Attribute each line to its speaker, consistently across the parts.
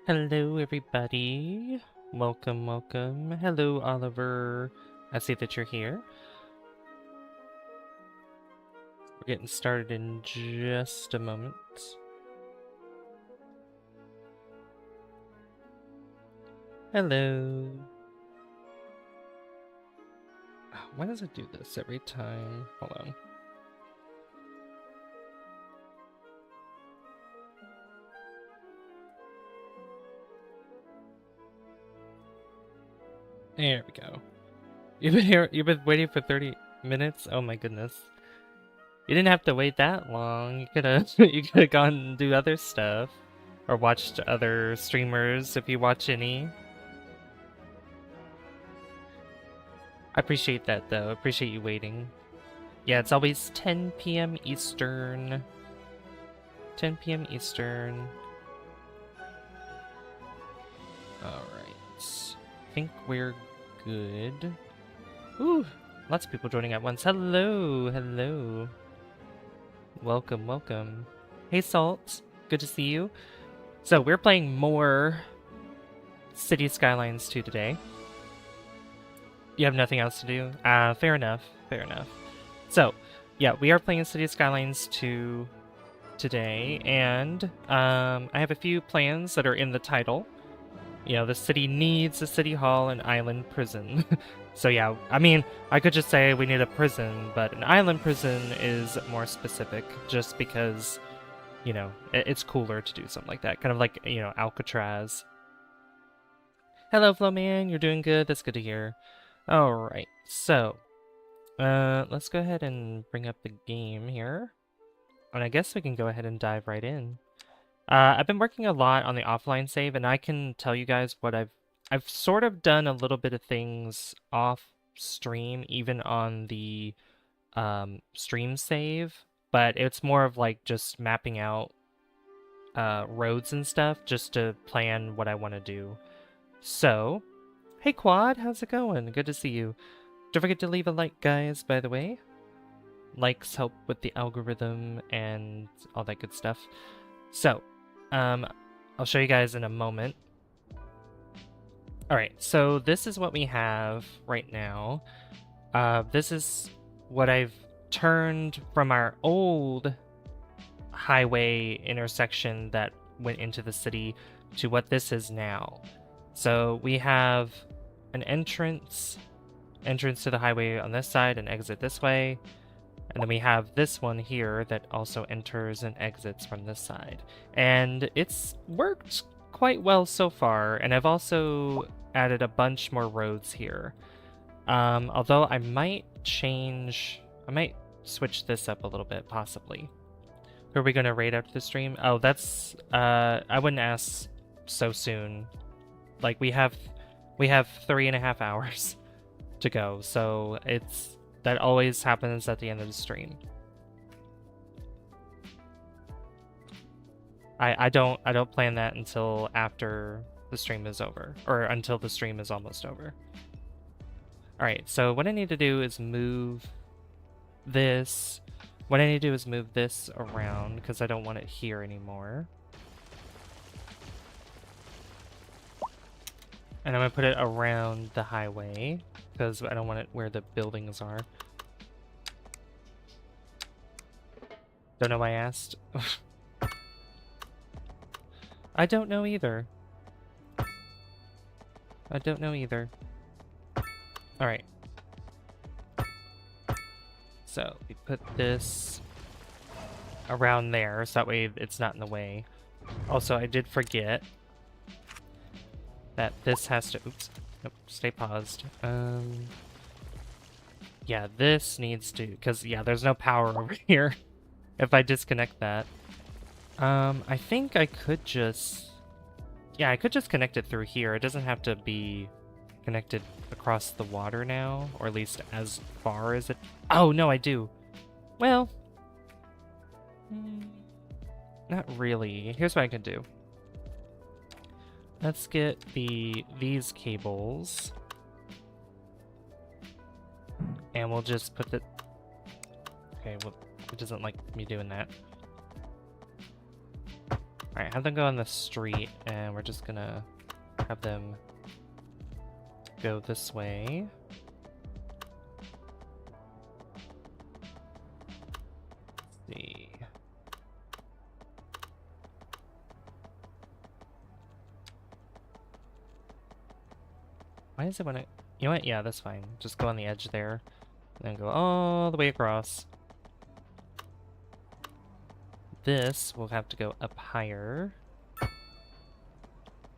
Speaker 1: Hello, everybody. Welcome, welcome. Hello, Oliver. I see that you're here. We're getting started in just a moment. Hello. Why does it do this every time? Hold on. There we go. You've been waiting for 30 minutes? Oh my goodness. You didn't have to wait that long. You could have gone and do other stuff. Or watched other streamers if you watch any. I appreciate that though. I appreciate you waiting. Yeah, it's always 10 p.m. Eastern. 10 p.m. Eastern. Alright. I think we're good. Ooh, lots of people joining at once. Hello, hello. Welcome, welcome. Hey, Salt. Good to see you. So, we're playing more City Skylines 2 today. You have nothing else to do? Fair enough, fair enough. So, yeah, we are playing City Skylines 2 today, and I have a few plans that are in the title. You know, the city needs a city hall and island prison. So yeah, I mean, I could just say we need a prison, but an island prison is more specific just because, you know, it's cooler to do something like that. Kind of like, you know, Alcatraz. Hello, Flowman. You're doing good. That's good to hear. Alright, so let's go ahead and bring up the game here. And I guess we can go ahead and dive right in. I've been working a lot on the offline save, and I can tell you guys what I've sort of done a little bit of things off stream, even on the stream save, but it's more of like just mapping out roads and stuff just to plan what I want to do. So, hey Quad, how's it going? Good to see you. Don't forget to leave a like, guys, by the way. Likes help with the algorithm and all that good stuff. So, I'll show you guys in a moment. Alright, so this is what we have right now. This is what I've turned from our old highway intersection that went into the city to what this is now. So we have an entrance to the highway on this side and exit this way. And then we have this one here that also enters and exits from this side. And it's worked quite well so far, and I've also added a bunch more roads here. Although I might switch this up a little bit, possibly. Who are we going to raid after the stream? Oh, that's, I wouldn't ask so soon. Like, we have 3.5 hours to go, so that always happens at the end of the stream. I don't plan that until after the stream is over, or until the stream is almost over. Alright, so what I need to do is move this. What I need to do is move this around, because I don't want it here anymore. And I'm going to put it around the highway, because I don't want it where the buildings are. Don't know why I asked. I don't know either. I don't know either. Alright. So, we put this around there, so that way it's not in the way. Also, I did forget that this has to... Oops. Nope, stay paused. Yeah, this needs to... Because, yeah, there's no power over here. If I disconnect that. I think I could just... Yeah, I could just connect it through here. It doesn't have to be connected across the water now. Or at least as far as it... Oh, no, I do. Well... Not really. Here's what I can do. Let's get these cables. And we'll just put the... Okay, well, it doesn't like me doing that. Alright, how's have them go on the street, and we're just gonna have them go this way. Let's see. Why is it when it... You know what? Yeah, that's fine. Just go on the edge there. And then go all the way across. This will have to go up higher.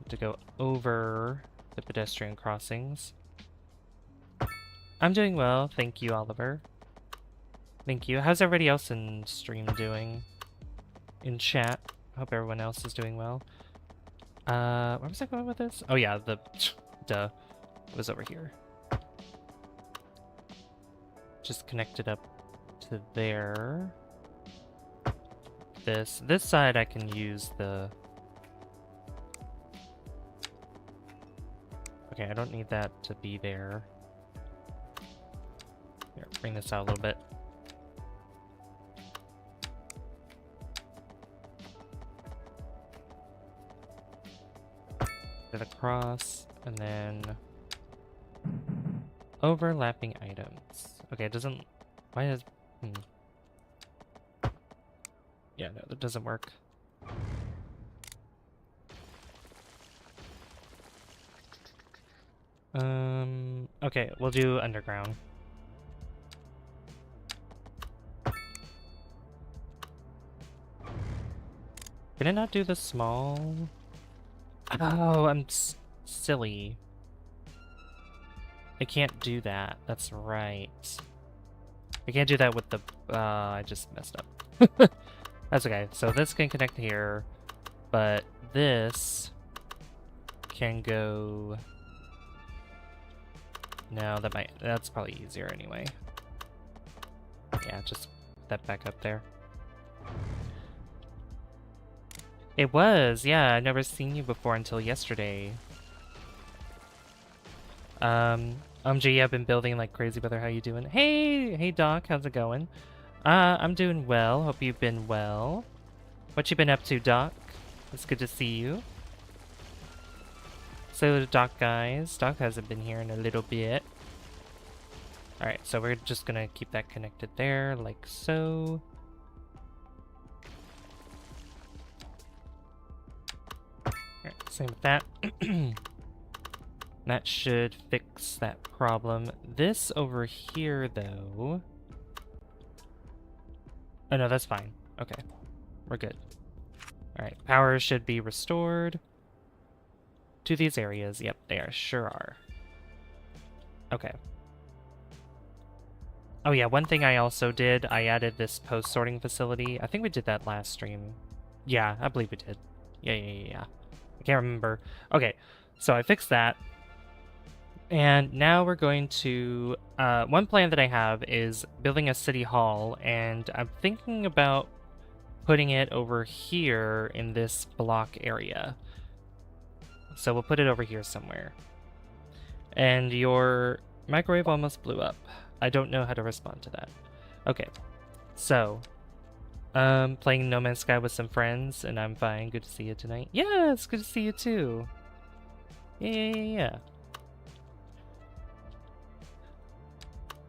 Speaker 1: To go over the pedestrian crossings. I'm doing well. Thank you, Oliver. Thank you. How's everybody else in stream doing? In chat? Hope everyone else is doing well. Where was I going with this? Oh yeah, the... Duh. It was over here. Just connect it up to there. This side I can use the... Okay, I don't need that to be there. Here, bring this out a little bit. Get it across, and then overlapping items. Okay, it doesn't... Why is... Yeah, no, that doesn't work. Okay, we'll do underground. Can I not do the small? Oh, I'm silly. I can't do that. That's right. I can't do that with the... I just messed up. That's okay. So this can connect here, but this can go... No, that's probably easier anyway. Yeah, just put that back up there. It was, yeah, I've never seen you before until yesterday. G, I've been building like crazy, brother. How you doing? Hey, Doc, how's it going? I'm doing well. Hope you've been well. What you been up to, Doc? It's good to see you. Say hello to Doc, guys. Doc hasn't been here in a little bit. Alright, so we're just gonna keep that connected there, like so. Alright, same with that. That should fix that problem. This over here, though... Oh, no, that's fine. Okay. We're good. Alright, power should be restored to these areas. Yep, they sure are. Okay. Oh yeah, one thing I also did, I added this post-sorting facility. I think we did that last stream. Yeah, I believe we did. Yeah. I can't remember. Okay, so I fixed that. And now we're going to... one plan that I have is building a city hall, and I'm thinking about putting it over here in this block area. So we'll put it over here somewhere. And your microwave almost blew up. I don't know how to respond to that. Okay, so... playing No Man's Sky with some friends, and I'm fine. Good to see you tonight. Yeah, it's good to see you too. Yeah.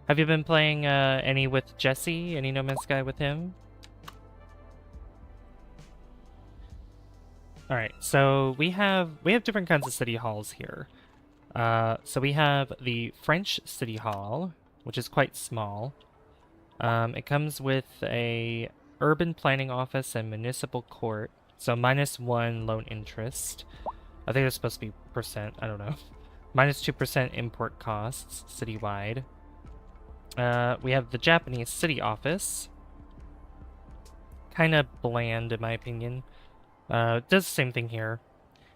Speaker 1: Have you been playing any with Jesse? Any No Man's Sky with him? Alright, so we have different kinds of city halls here. So we have the French City Hall, which is quite small. It comes with a urban planning office and municipal court, so -1 loan interest. I think it's supposed to be percent, I don't know. -2% import costs citywide. We have the Japanese city office. Kind of bland in my opinion. It does the same thing here.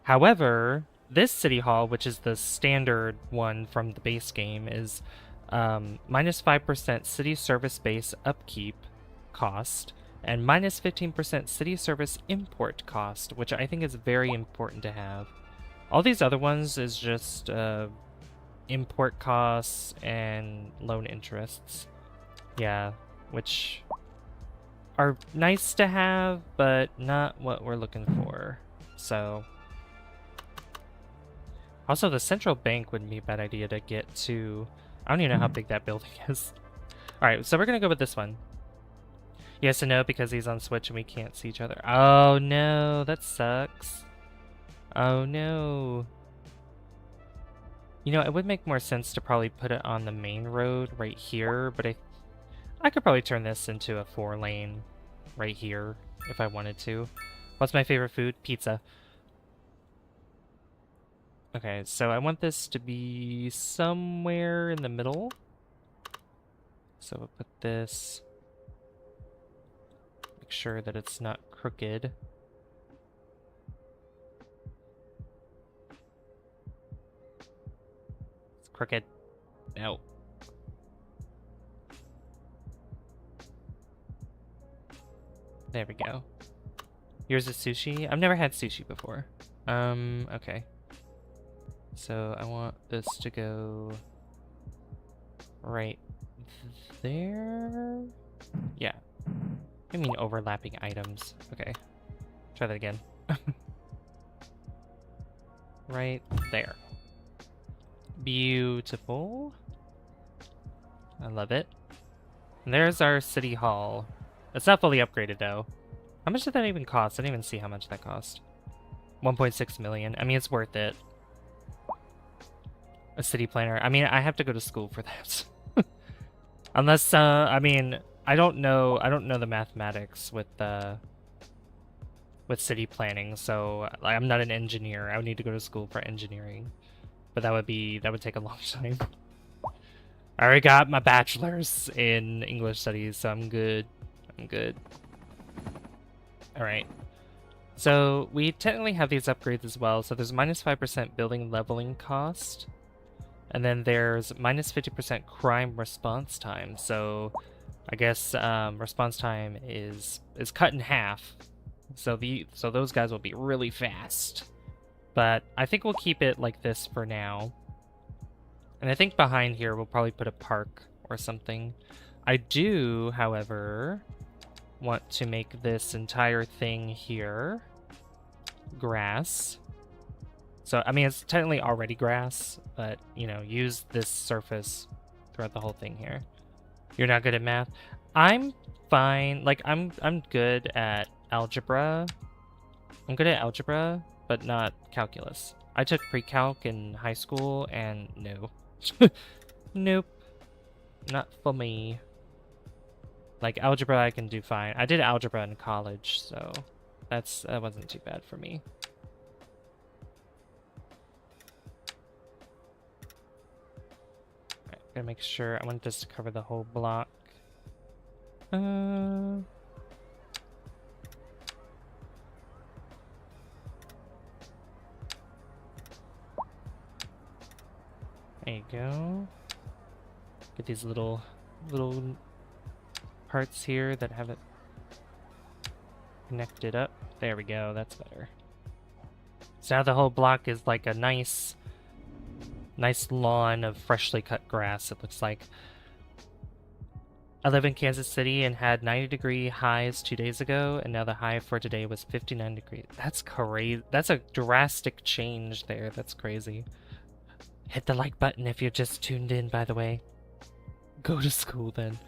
Speaker 1: However, this city hall, which is the standard one from the base game, is -5% city service base upkeep cost and -15% city service import cost, which I think is very important to have. All these other ones is just import costs and loan interests. Yeah, which are nice to have, but not what we're looking for. So, also the central bank wouldn't be a bad idea to get to. I don't even know how big that building is. All right, so we're gonna go with this one. Yes and no because he's on Switch and we can't see each other. Oh no, that sucks. Oh no. You know, it would make more sense to probably put it on the main road right here, but I could probably turn this into a 4-lane right here if I wanted to. What's my favorite food? Pizza. Okay, so I want this to be somewhere in the middle. So we'll put this, make sure that it's not crooked. It's crooked. No. There we go. Yours is sushi? I've never had sushi before. Okay. So I want this to go right there. Yeah. I mean overlapping items. Okay. Try that again. Right there. Beautiful. I love it. And there's our city hall. It's not fully upgraded though. How much did that even cost? I didn't even see how much that cost. 1.6 million. I mean, it's worth it. A city planner. I mean, I have to go to school for that. Unless, I mean, I don't know the mathematics with city planning, so I'm not an engineer. I would need to go to school for engineering. But that would take a long time. I already got my bachelor's in English studies, so I'm good. I'm good. Alright. So we technically have these upgrades as well. So there's minus 5% building leveling cost. And then there's minus 50% crime response time. So I guess response time is cut in half. So those guys will be really fast. But I think we'll keep it like this for now. And I think behind here we'll probably put a park or something. I do, however, want to make this entire thing here grass. So, I mean, it's technically already grass, but, you know, use this surface throughout the whole thing here. You're not good at math? I'm fine. Like, I'm good at algebra. I'm good at algebra, but not calculus. I took pre-calc in high school, and no. Nope. Not for me. Like, algebra I can do fine. I did algebra in college, so that wasn't too bad for me. Alright, gotta make sure. I want this to cover the whole block. There you go. Get these little parts here that have it connected up. There we go, that's better. So now the whole block is like a nice lawn of freshly cut grass, it looks like. I live in Kansas City and had 90-degree highs 2 days ago, and now the high for today was 59 degrees. That's crazy. That's a drastic change there. That's crazy. Hit the like button if you're just tuned in, by the way. Go to school then.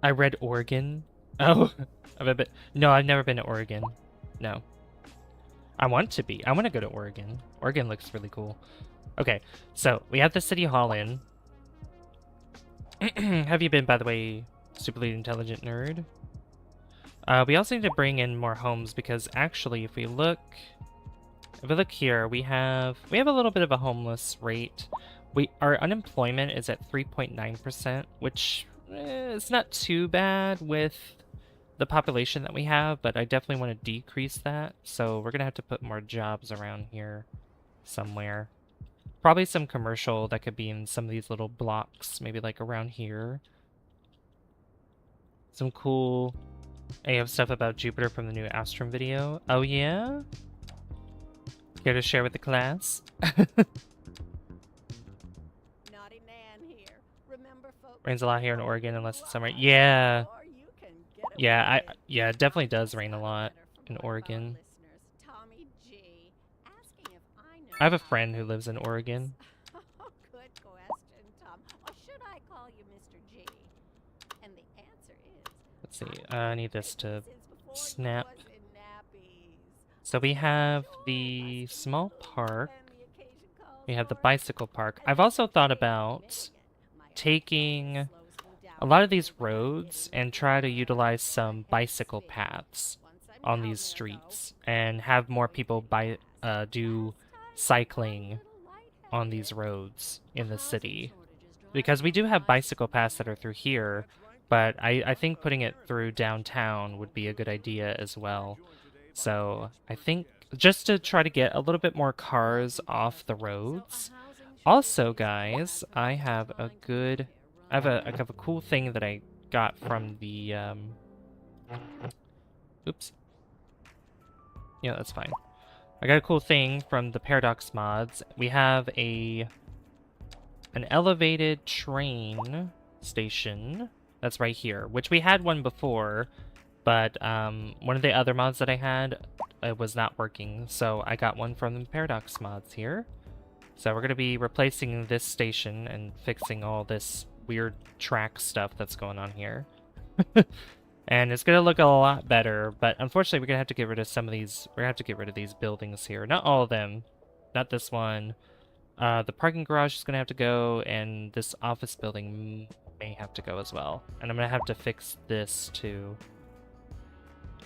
Speaker 1: I read Oregon. Oh, no, I've never been to Oregon. No. I want to be. I want to go to Oregon. Oregon looks really cool. Okay, so we have the city hall in. Have you been, by the way, superly intelligent nerd? We also need to bring in more homes because actually, if we look here, we have a little bit of a homeless rate. Our unemployment is at 3.9%, which is not too bad with the population that we have, but I definitely want to decrease that. So we're gonna have to put more jobs around here somewhere. Probably some commercial that could be in some of these little blocks, maybe like around here. Some cool AF stuff about Jupiter from the new Astrum video. Oh yeah? Care to share with the class?
Speaker 2: Naughty Nan here. Remember, folks,
Speaker 1: Rains a lot here in Oregon unless it's summer. Yeah. Yeah, it definitely does rain a lot in Oregon. I have a friend who lives in Oregon.
Speaker 2: Oh, good question, Tom. Or should I call you Mr. G? And the answer is
Speaker 1: Let's see.
Speaker 2: I've
Speaker 1: I
Speaker 2: known
Speaker 1: need
Speaker 2: you
Speaker 1: this to
Speaker 2: since before you
Speaker 1: snap.
Speaker 2: was in nappies.
Speaker 1: So we
Speaker 2: So
Speaker 1: have
Speaker 2: sure,
Speaker 1: the
Speaker 2: us
Speaker 1: small
Speaker 2: little
Speaker 1: park.
Speaker 2: when the occasion calls
Speaker 1: We have the
Speaker 2: for it.
Speaker 1: bicycle park.
Speaker 2: And
Speaker 1: I've
Speaker 2: Mr.
Speaker 1: also thought
Speaker 2: J is
Speaker 1: about
Speaker 2: million. My
Speaker 1: taking
Speaker 2: arthritis slows me
Speaker 1: a
Speaker 2: down
Speaker 1: lot
Speaker 2: a
Speaker 1: of these
Speaker 2: little when I'm
Speaker 1: roads
Speaker 2: getting
Speaker 1: and try to
Speaker 2: older.
Speaker 1: utilize
Speaker 2: Or a
Speaker 1: some
Speaker 2: head
Speaker 1: bicycle
Speaker 2: spin.
Speaker 1: paths
Speaker 2: Once I'm
Speaker 1: on
Speaker 2: down
Speaker 1: these
Speaker 2: there, though,
Speaker 1: streets
Speaker 2: gotta
Speaker 1: and have
Speaker 2: keep
Speaker 1: more people
Speaker 2: breathing fast.
Speaker 1: do
Speaker 2: Last time I got a
Speaker 1: cycling
Speaker 2: little
Speaker 1: on these
Speaker 2: lightheaded.
Speaker 1: roads
Speaker 2: The
Speaker 1: in the
Speaker 2: housing
Speaker 1: city.
Speaker 2: shortage is
Speaker 1: Because
Speaker 2: driving
Speaker 1: we
Speaker 2: up
Speaker 1: do have
Speaker 2: prices,
Speaker 1: bicycle paths that are
Speaker 2: man.
Speaker 1: through here, but I think putting it through downtown would be a good idea as well. So I think just to try to get a little bit more cars off the
Speaker 2: So a
Speaker 1: roads.
Speaker 2: housing shortage
Speaker 1: Also,
Speaker 2: is bad
Speaker 1: guys,
Speaker 2: for
Speaker 1: I
Speaker 2: us
Speaker 1: have a
Speaker 2: inclined people
Speaker 1: good,
Speaker 2: here,
Speaker 1: I
Speaker 2: right?
Speaker 1: have a cool thing that I got from the, oops. Yeah, that's fine. I got a cool thing from the Paradox mods. We have an elevated train station that's right here, which we had one before, but one of the other mods that I had was not working, so I got one from the Paradox mods here. So we're going to be replacing this station and fixing all this weird track stuff that's going on here. And it's going to look a lot better, but unfortunately we're going to have to get rid of some of these. We're going to have to get rid of these buildings here. Not all of them. Not this one. The parking garage is going to have to go, and this office building may have to go as well. And I'm going to have to fix this too.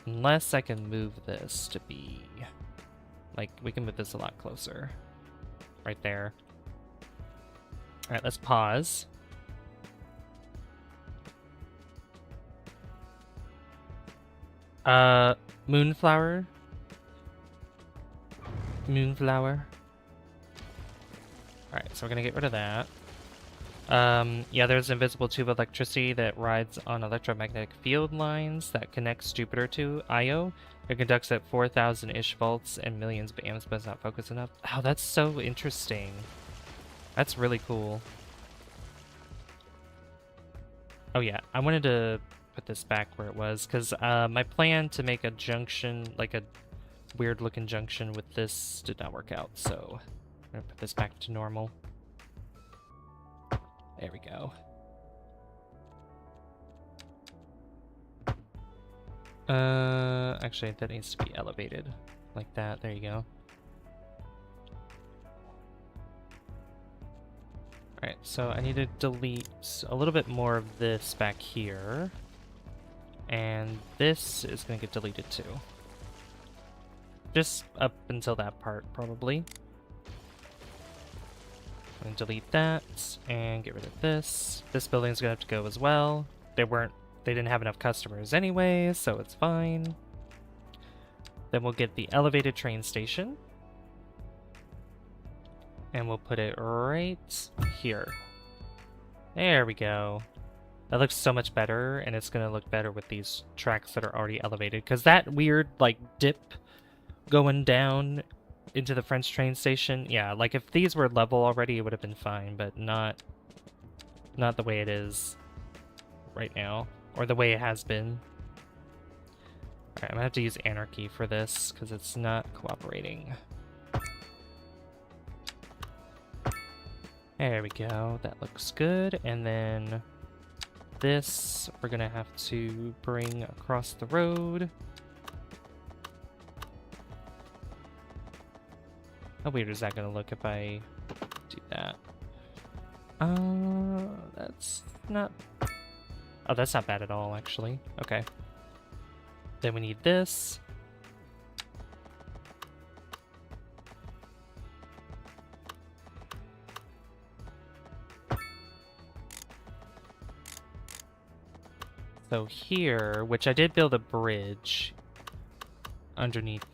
Speaker 1: Unless I can move this to be... Like, we can move this a lot closer. Right there. Alright, let's pause. Moonflower? Moonflower? Alright, so we're gonna get rid of that. Yeah, there's an invisible tube of electricity that rides on electromagnetic field lines that connects Jupiter to Io. It conducts at 4,000-ish volts and millions of amps, but it's not focused enough. Oh, that's so interesting. That's really cool. Oh yeah, I wanted to put this back where it was, because my plan to make a junction, like a weird-looking junction with this did not work out, so I'm gonna put this back to normal. There we go. Actually, that needs to be elevated. Like that, there you go. Alright, so I need to delete a little bit more of this back here. And this is gonna get deleted too. Just up until that part, probably. I'm gonna delete that and get rid of this. This building's gonna have to go as well. They didn't have enough customers anyway, so it's fine. Then we'll get the elevated train station. And we'll put it right here. There we go. That looks so much better, and it's gonna look better with these tracks that are already elevated. Because that weird, like, dip going down into the French train station, yeah, like if these were level already, it would have been fine, but not the way it is right now, or the way it has been. Alright, I'm gonna have to use anarchy for this, because it's not cooperating. There we go, that looks good, and then this we're gonna have to bring across the road. How weird is that gonna look if I do that? That's not... Oh, that's not bad at all, actually. Okay. Then we need this. So here, which I did build a bridge underneath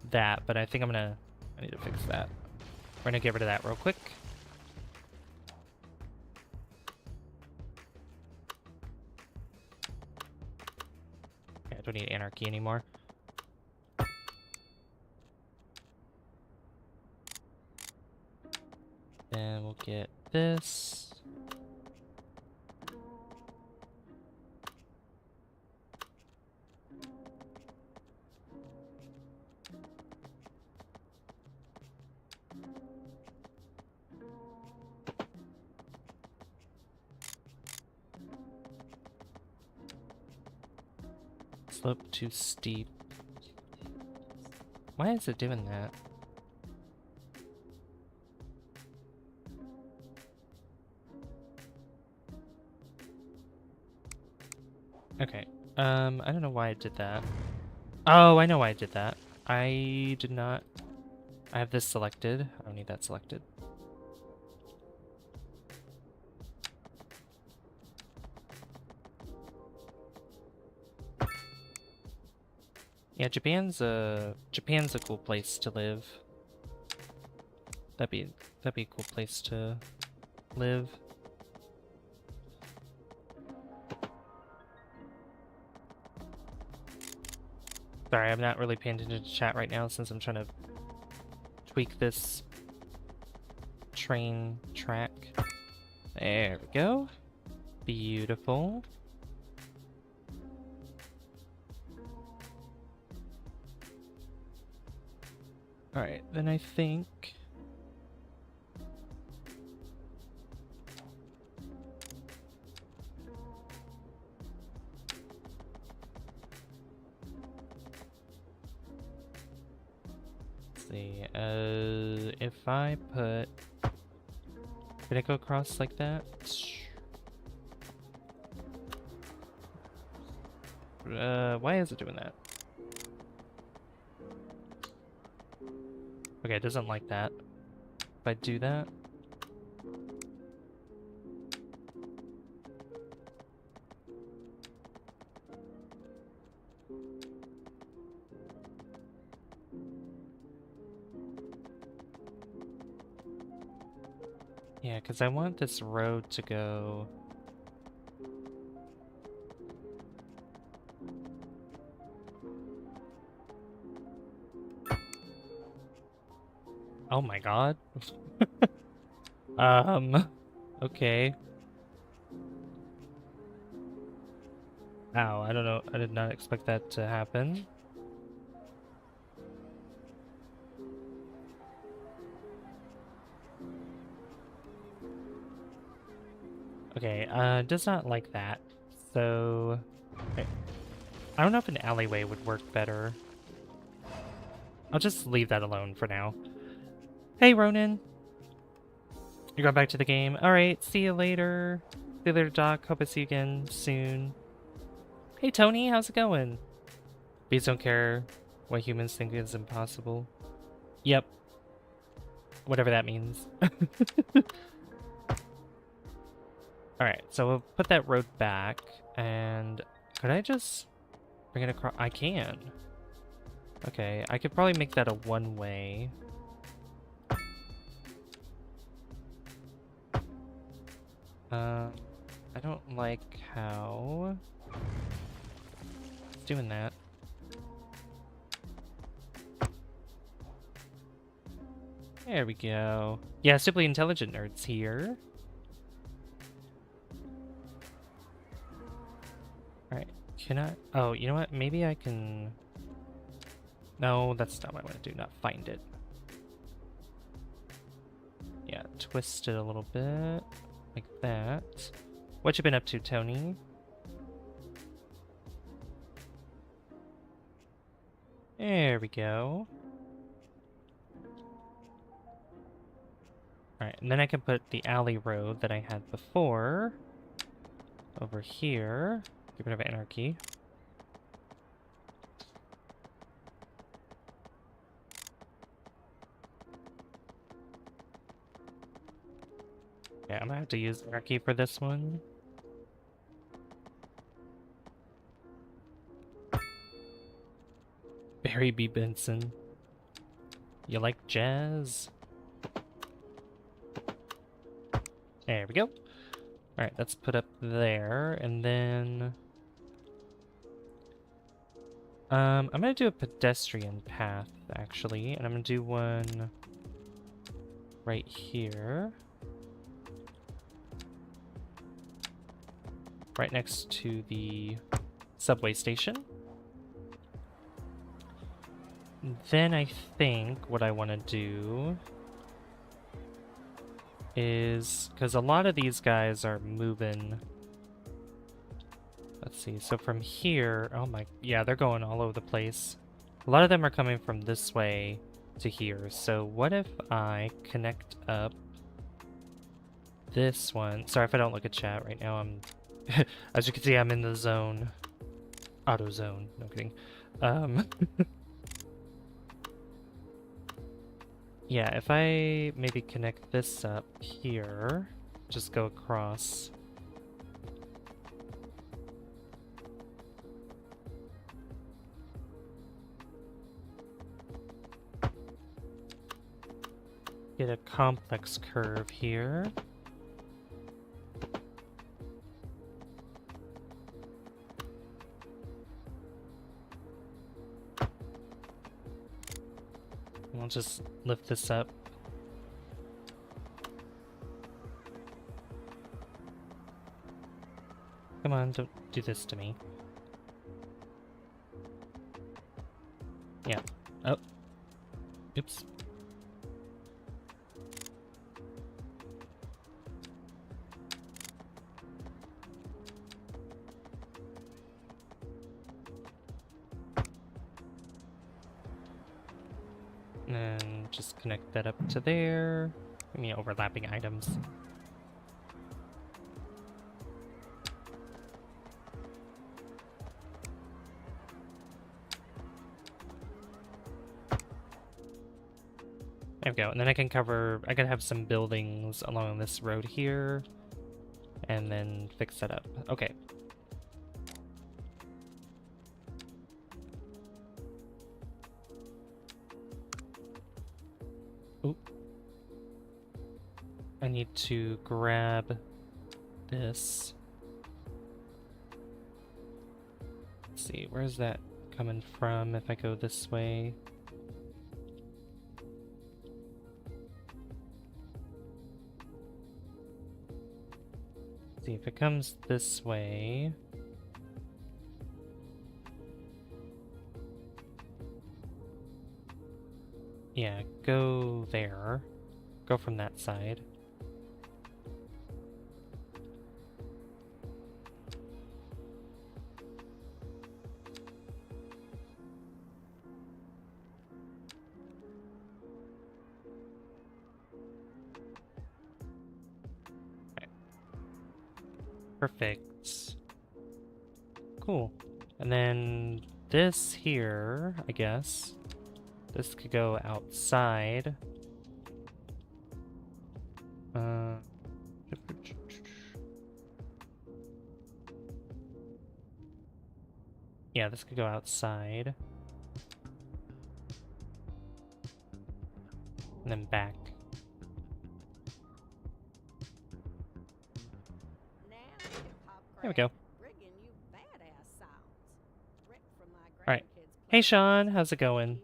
Speaker 1: that, but I think I need to fix that. We're gonna get rid of that real quick. Yeah, I don't need anarchy anymore. Then we'll get this. Slope too steep. Why is it doing that? Okay. I don't know why I did that. Oh, I know why I did that. I did not... I have this selected. I don't need that selected. Yeah, Japan's a cool place to live. That'd be a cool place to live. Sorry, I'm not really paying attention to chat right now since I'm trying to tweak this train track. There we go. Beautiful. Alright, then I think... Let's see, if I put... Did I go across like that? Why is it doing that? Okay, it doesn't like that. If I do that... Yeah, because I want this road to go... Oh my god. Okay. Ow, I don't know. I did not expect that to happen. Okay, does not like that. So... Okay. I don't know if an alleyway would work better. I'll just leave that alone for now. Hey, Ronan. You're going back to the game. Alright, see you later. See you later, Doc. Hope I see you again soon. Hey, Tony. How's it going? Bees don't care what humans think is impossible. Yep. Whatever that means. Alright, so we'll put that road back. And could I just bring it across? I can. Okay, I could probably make that a one-way. I don't like how it's doing that. There we go. Yeah, Simply Intelligent Nerds here. Alright, can I... Oh, you know what? Maybe I can... No, that's not what I want to do, not find it. Yeah, twist it a little bit. Like that. What you been up to, Tony? There we go. Alright, and then I can put the alley road that I had before over here. Get rid of anarchy. Yeah, I'm gonna have to use anarchy for this one. Barry B. Benson. You like jazz? There we go. Alright, that's put up there, and then... I'm gonna do a pedestrian path, actually, and I'm gonna do one right here. Right next to the subway station. Then I think what I want to do is, because a lot of these guys are moving Let's see. So from here, oh my, yeah, they're going all over the place. A lot of them are coming from this way to here. So what if I connect up this one? Sorry if I don't look at chat right now. I'm, as you can see, I'm in the zone. Auto zone. No kidding. Yeah, if I maybe connect this up here, just go across. Get a complex curve here. I'll just lift this up. Come on, don't do this to me. Yeah. Oh. Oops. And just connect that up to there. I mean, overlapping items. There we go. And then I can have some buildings along this road here. And then fix that up. Okay. Oop. I need to grab this. Let's see, where's that coming from if I go this way? See if it comes this way. Yeah, go there. Go from that side. Perfect. Cool. And then this here, I guess. This could go outside. Yeah, this could go outside. And then back. There we go. Alright. Hey Sean, how's it going?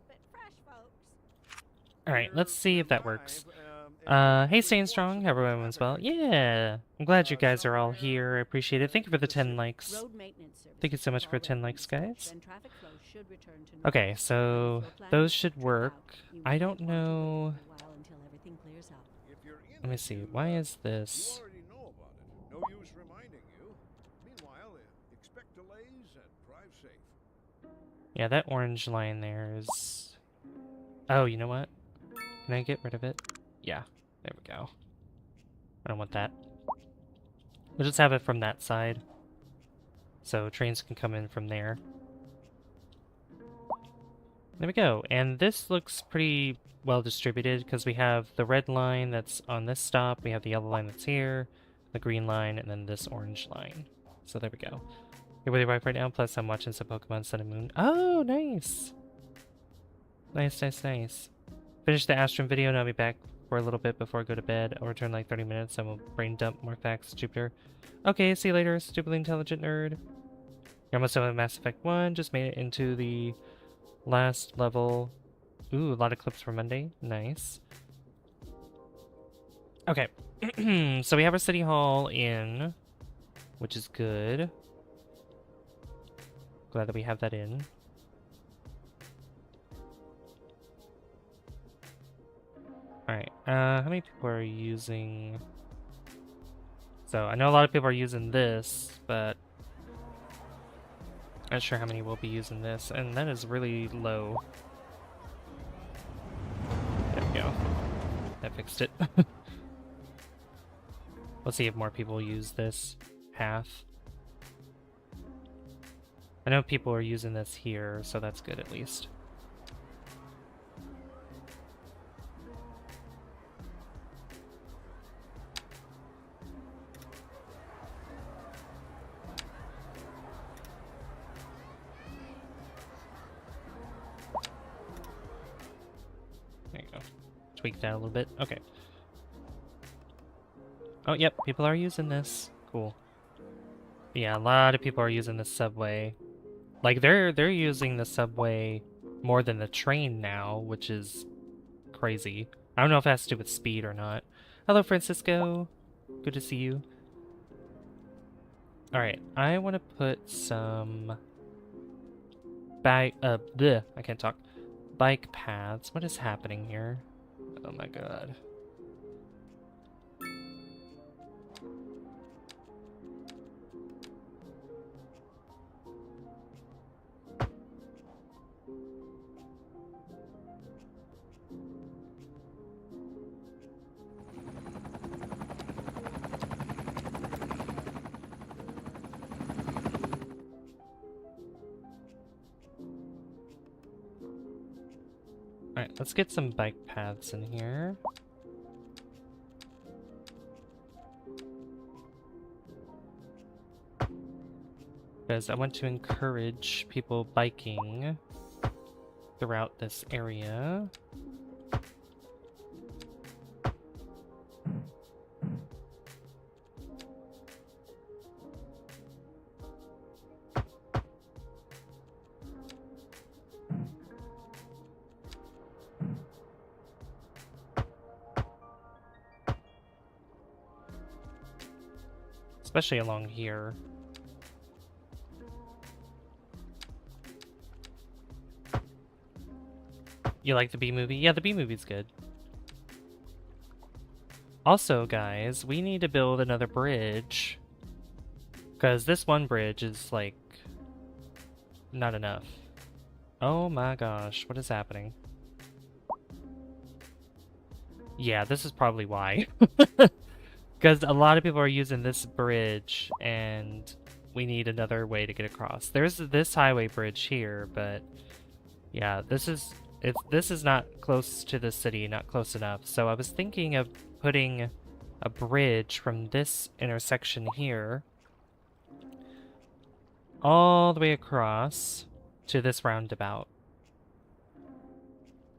Speaker 1: Alright, let's see if that works. Hey Staying Strong, hope everyone's well. Yeah! I'm glad you guys are all here. I appreciate it. Thank you for the 10 likes. Thank you so much for 10 likes, guys. Okay, so those should work. I don't know... Let me see, why is this? Yeah, that orange line there is... Oh, you know what? Can I get rid of it? Yeah, there we go. I don't want that. We'll just have it from that side. So trains can come in from there. There we go. And this looks pretty well distributed because we have the red line that's on this stop, we have the yellow line that's here, the green line, and then this orange line. So there we go. You're with your wife right now, plus I'm watching some Pokemon Sun and Moon. Oh, nice! Nice, nice, nice. Finish the Astrum video and I'll be back for a little bit before I go to bed. I'll return like 30 minutes and we'll brain dump more facts, Jupiter. Okay, see you later, stupidly intelligent nerd. You're almost done with Mass Effect 1, just made it into the last level. Ooh, a lot of clips for Monday. Nice. Okay, so we have our City Hall in, which is good. Glad that we have that in. Alright, how many people are using... So, I know a lot of people are using this, but... Not sure how many will be using this, and that is really low. There we go. That fixed it. Let's see if more people use this path. I know people are using this here, so that's good at least. There you go. Tweak that a little bit. Okay. Oh, yep, people are using this. Cool. Yeah, a lot of people are using the subway. Like, they're using the subway more than the train now, which is crazy. I don't know if it has to do with speed or not. Hello, Francisco. Good to see you. Alright, I want to put some... I can't talk. Bike paths. What is happening here? Oh my god. Alright, let's get some bike paths in here. Because I want to encourage people biking throughout this area. Especially along here. You like the B movie? Yeah, the B movie's good. Also, guys, we need to build another bridge. Because this one bridge is, like, not enough. Oh my gosh, what is happening? Yeah, this is probably why. Because a lot of people are using this bridge, and we need another way to get across. There's this highway bridge here, but yeah, this is not close to the city, not close enough. So I was thinking of putting a bridge from this intersection here all the way across to this roundabout.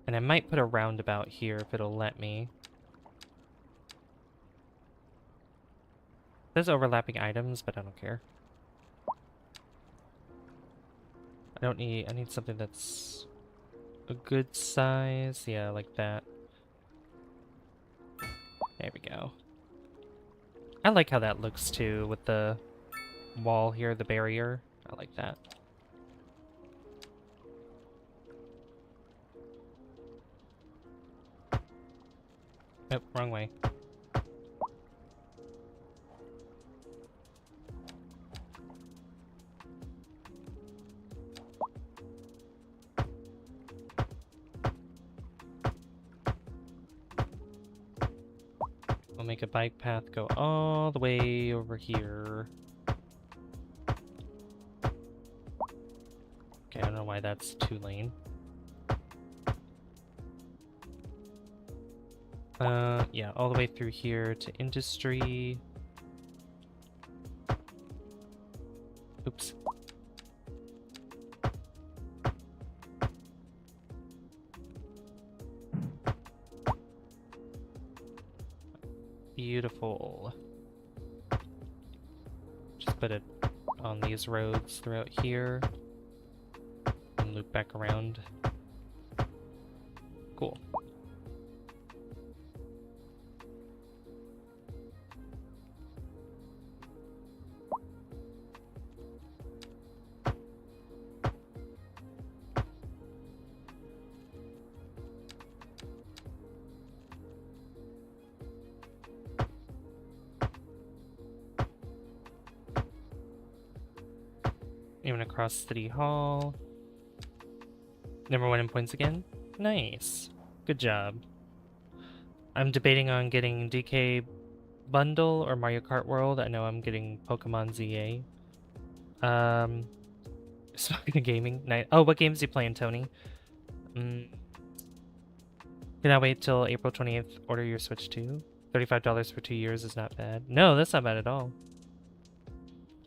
Speaker 1: And I might put a roundabout here if it'll let me. There's overlapping items, but I don't care. I need something that's a good size. Yeah, like that. There we go. I like how that looks too with the wall here, the barrier. I like that. Nope, wrong way. We'll make a bike path go all the way over here. Okay, I don't know why that's 2-lane. Yeah, all the way through here to industry. Oops. Beautiful. Just put it on these roads throughout here. And loop back around. Cool. Even across City Hall. Number 1 in points again. Nice. Good job. I'm debating on getting DK Bundle or Mario Kart World. I know I'm getting Pokemon ZA. Smoking gaming night. Oh, what games are you playing, Tony? Can I wait till April 28th? Order your Switch 2. $35 for 2 years is not bad. No, that's not bad at all.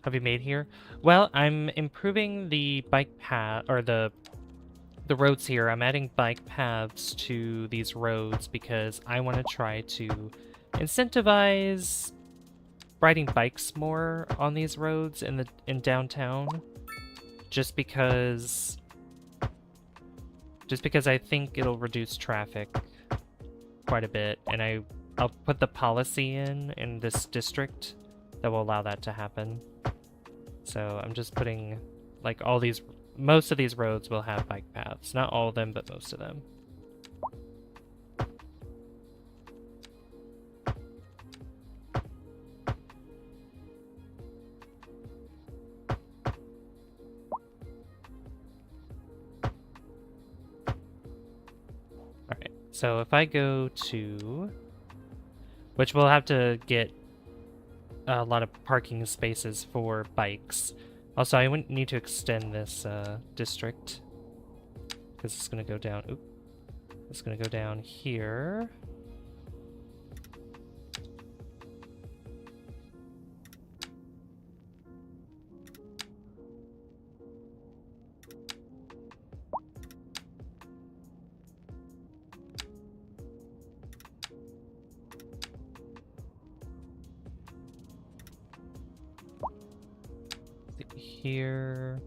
Speaker 1: Have you made here? Well, I'm improving the bike path, or the roads here. I'm adding bike paths to these roads because I want to try to incentivize riding bikes more on these roads in downtown. Just because I think it'll reduce traffic quite a bit, and I'll put the policy in this district that will allow that to happen. So I'm just putting, like, most of these roads will have bike paths. Not all of them, but most of them. Alright, so if I go to... Which we'll have to get a lot of parking spaces for bikes. Also, I wouldn't need to extend this district because it's going to go down. Oop. It's going to go down here. Here.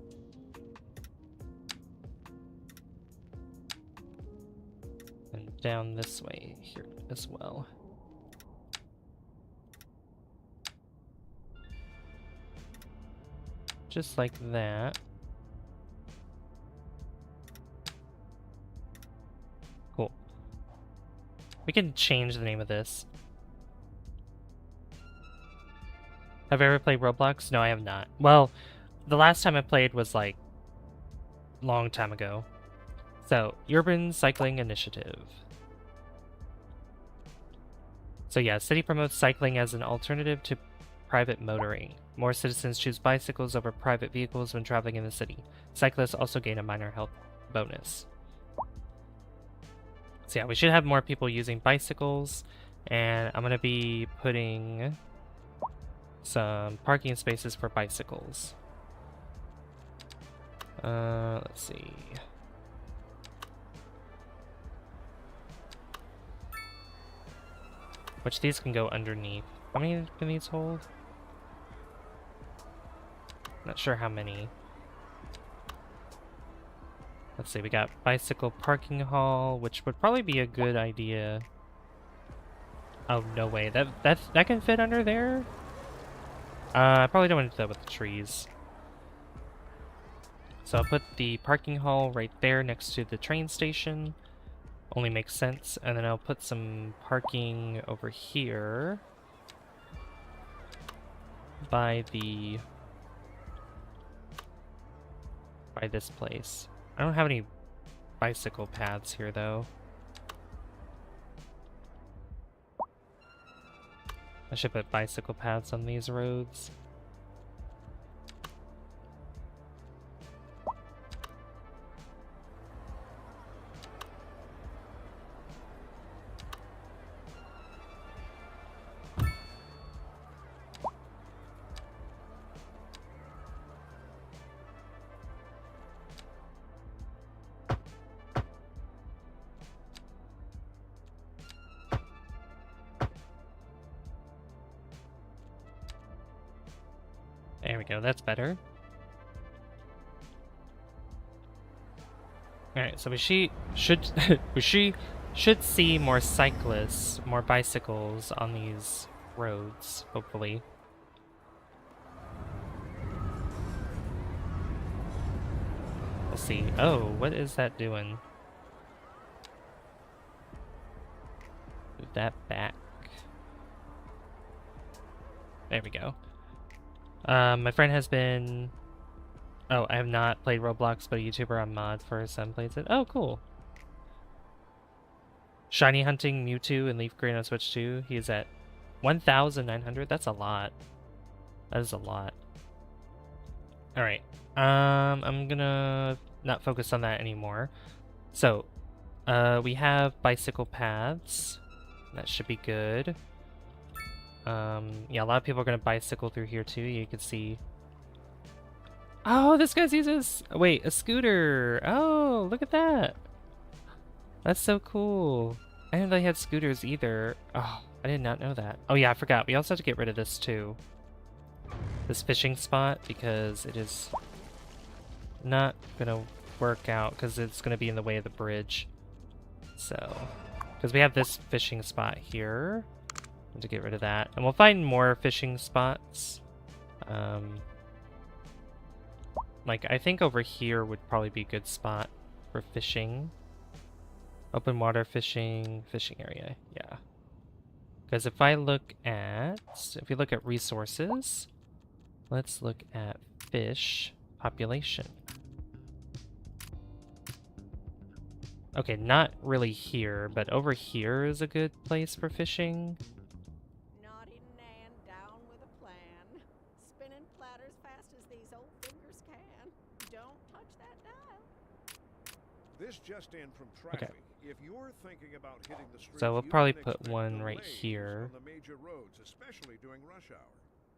Speaker 1: And down this way here as well. Just like that. Cool. We can change the name of this. Have I ever played Roblox? No, I have not. Well, the last time I played was like long time ago. So, Urban Cycling Initiative. So yeah, city promotes cycling as an alternative to private motoring. More citizens choose bicycles over private vehicles when traveling in the city. Cyclists also gain a minor health bonus. So yeah, we should have more people using bicycles, and I'm going to be putting some parking spaces for bicycles. Let's see. Which these can go underneath. How many can these hold? Not sure how many. Let's see, we got bicycle parking hall, which would probably be a good idea. Oh, no way. That can fit under there? I probably don't want to do that with the trees. So I'll put the parking hall right there next to the train station. Only makes sense. And then I'll put some parking over here by this place. I don't have any bicycle paths here though. I should put bicycle paths on these roads. There we go, that's better. Alright, so we should see more cyclists, more bicycles on these roads, hopefully. We'll see. Oh, what is that doing? Move that back. There we go. My friend has been Oh, I have not played Roblox, but a YouTuber on mod for his son plays it. Oh, cool. Shiny hunting Mewtwo and Leaf Green on Switch 2. He is at 1,900. That's a lot. That is a lot. All right. I'm gonna not focus on that anymore. So, we have bicycle paths. That should be good. Yeah, a lot of people are gonna bicycle through here too. You can see. Oh, this guy uses wait, a scooter. Oh, look at that. That's so cool. I didn't know they had scooters either. Oh, I did not know that. Oh yeah, I forgot. We also have to get rid of this too. This fishing spot, because it is not gonna work out because it's gonna be in the way of the bridge. So, because we have this fishing spot here. To get rid of that. And we'll find more fishing spots. Like, I think over here would probably be a good spot for fishing. Open water fishing area, yeah. Because if we look at resources, let's look at fish population. Okay, not really here, but over here is a good place for fishing.
Speaker 2: Naughty Nan down with a plan. Spinning platters fast as these old fingers can. Don't touch that dial.
Speaker 3: This just in from traffic.
Speaker 1: Okay.
Speaker 3: If you're thinking about hitting the streets,
Speaker 1: So we'll
Speaker 3: you
Speaker 1: probably
Speaker 3: can
Speaker 1: put
Speaker 3: expect
Speaker 1: one right
Speaker 3: delays
Speaker 1: here.
Speaker 3: on the major roads, especially during rush hour.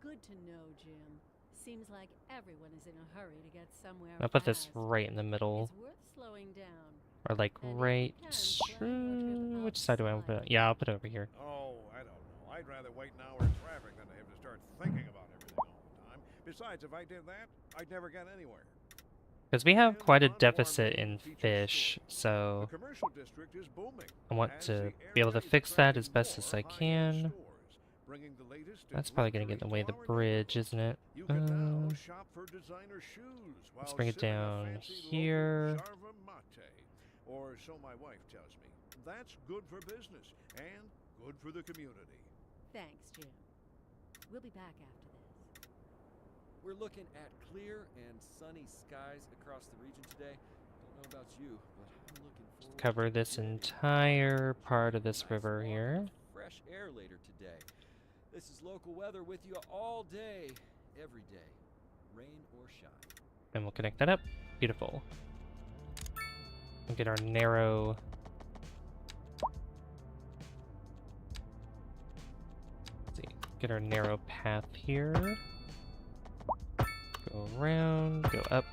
Speaker 2: Good to know, Jim. Seems like everyone is in a hurry to get somewhere.
Speaker 1: I'll put this
Speaker 2: fast.
Speaker 1: right in the middle.
Speaker 2: It's worth slowing down.
Speaker 1: Or like
Speaker 2: And if you
Speaker 1: right...
Speaker 2: can, plan your trip
Speaker 1: which side do I want to put it? Yeah, I'll put it over here.
Speaker 3: Oh, I don't know. I'd rather wait an hour in traffic than to have to start thinking about everything all the time. Besides, if I did that, I'd never get anywhere.
Speaker 1: Because we have quite a deficit in fish, so
Speaker 3: The commercial district is booming.
Speaker 1: I want
Speaker 3: As
Speaker 1: to
Speaker 3: the
Speaker 1: be able to
Speaker 3: area is
Speaker 1: fix that as
Speaker 3: attracting
Speaker 1: best as
Speaker 3: more
Speaker 1: I
Speaker 3: high-end
Speaker 1: can.
Speaker 3: stores, bringing the latest in
Speaker 1: That's probably going to get in the way of the
Speaker 3: luxury to our
Speaker 1: bridge,
Speaker 3: neighborhoods.
Speaker 1: isn't it?
Speaker 3: You can now shop for designer shoes
Speaker 1: Let's
Speaker 3: while
Speaker 1: bring it
Speaker 3: sipping a
Speaker 1: down
Speaker 3: fancy local
Speaker 1: here.
Speaker 3: Charva mate. Or so my wife tells me. That's good for business and good for the community.
Speaker 2: Thanks, Jim. We'll be back after this.
Speaker 4: We're looking at clear and sunny skies across the region today. Don't know about you, but I'm looking forward
Speaker 1: Cover
Speaker 4: to
Speaker 1: this
Speaker 4: getting
Speaker 1: entire part of this
Speaker 4: nice
Speaker 1: river
Speaker 4: walk
Speaker 1: here.
Speaker 4: with fresh air later today. This is local weather with you all day, every day, rain or shine.
Speaker 1: And we'll connect that up. Beautiful. We'll get our narrow... Let's see. Get our narrow path here. Go around, go up.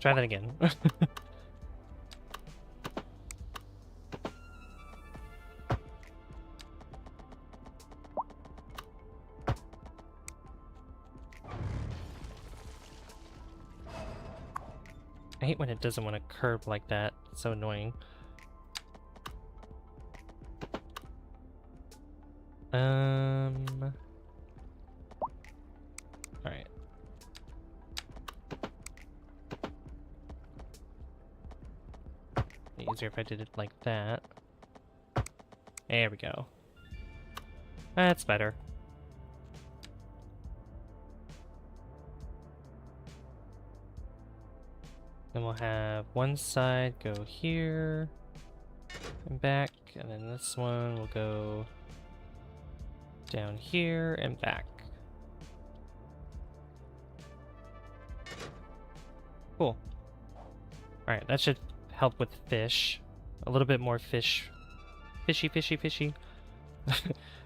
Speaker 1: Try that again. I hate when it doesn't want to curve like that. It's so annoying. Alright. Easier if I did it like that. There we go. That's better. Then we'll have one side go here and back, and then this one will go down here and back. Cool. Alright, that should help with fish. A little bit more fish. Fishy, fishy, fishy.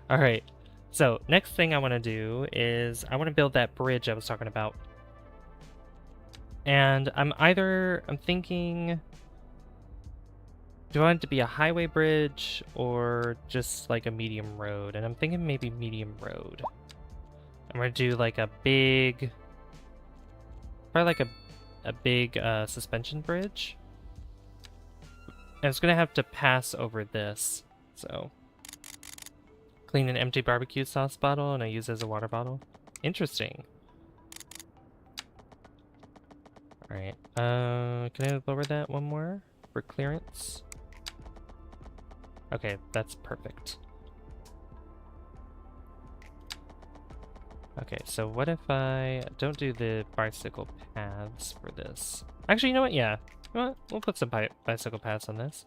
Speaker 1: Alright, so next thing I want to do is I want to build that bridge I was talking about. And I'm thinking Do I want it to be a highway bridge or just like a medium road? And I'm thinking maybe medium road. I'm gonna do like a big, probably like a big suspension bridge. And it's gonna have to pass over this, so. Clean an empty barbecue sauce bottle and I use it as a water bottle. Interesting. Alright, can I lower that one more for clearance? Okay, that's perfect. Okay, so what if I don't do the bicycle paths for this? Actually, you know what? Yeah. You know what? We'll put some bicycle paths on this.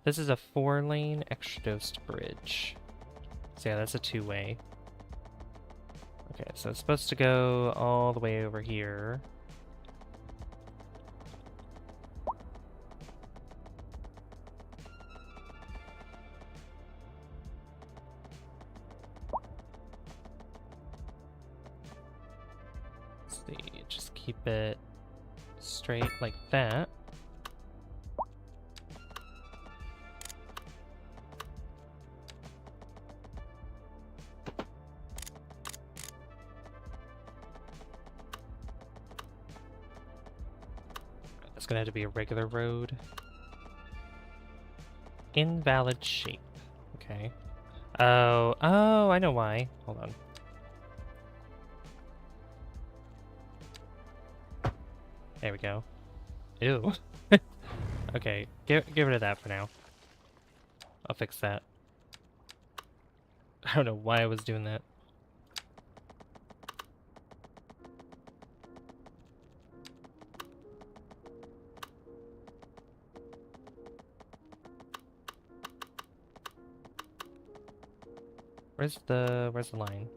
Speaker 1: This is a 4-lane extra dosed bridge. So yeah, that's a 2-way. Okay, so it's supposed to go all the way over here. Let's see, just keep it straight like that. It's gonna have to be a regular road. Invalid shape. Okay. Oh, I know why. Hold on. There we go. Ew. Okay, get rid of that for now. I'll fix that. I don't know why I was doing that. Where's the line?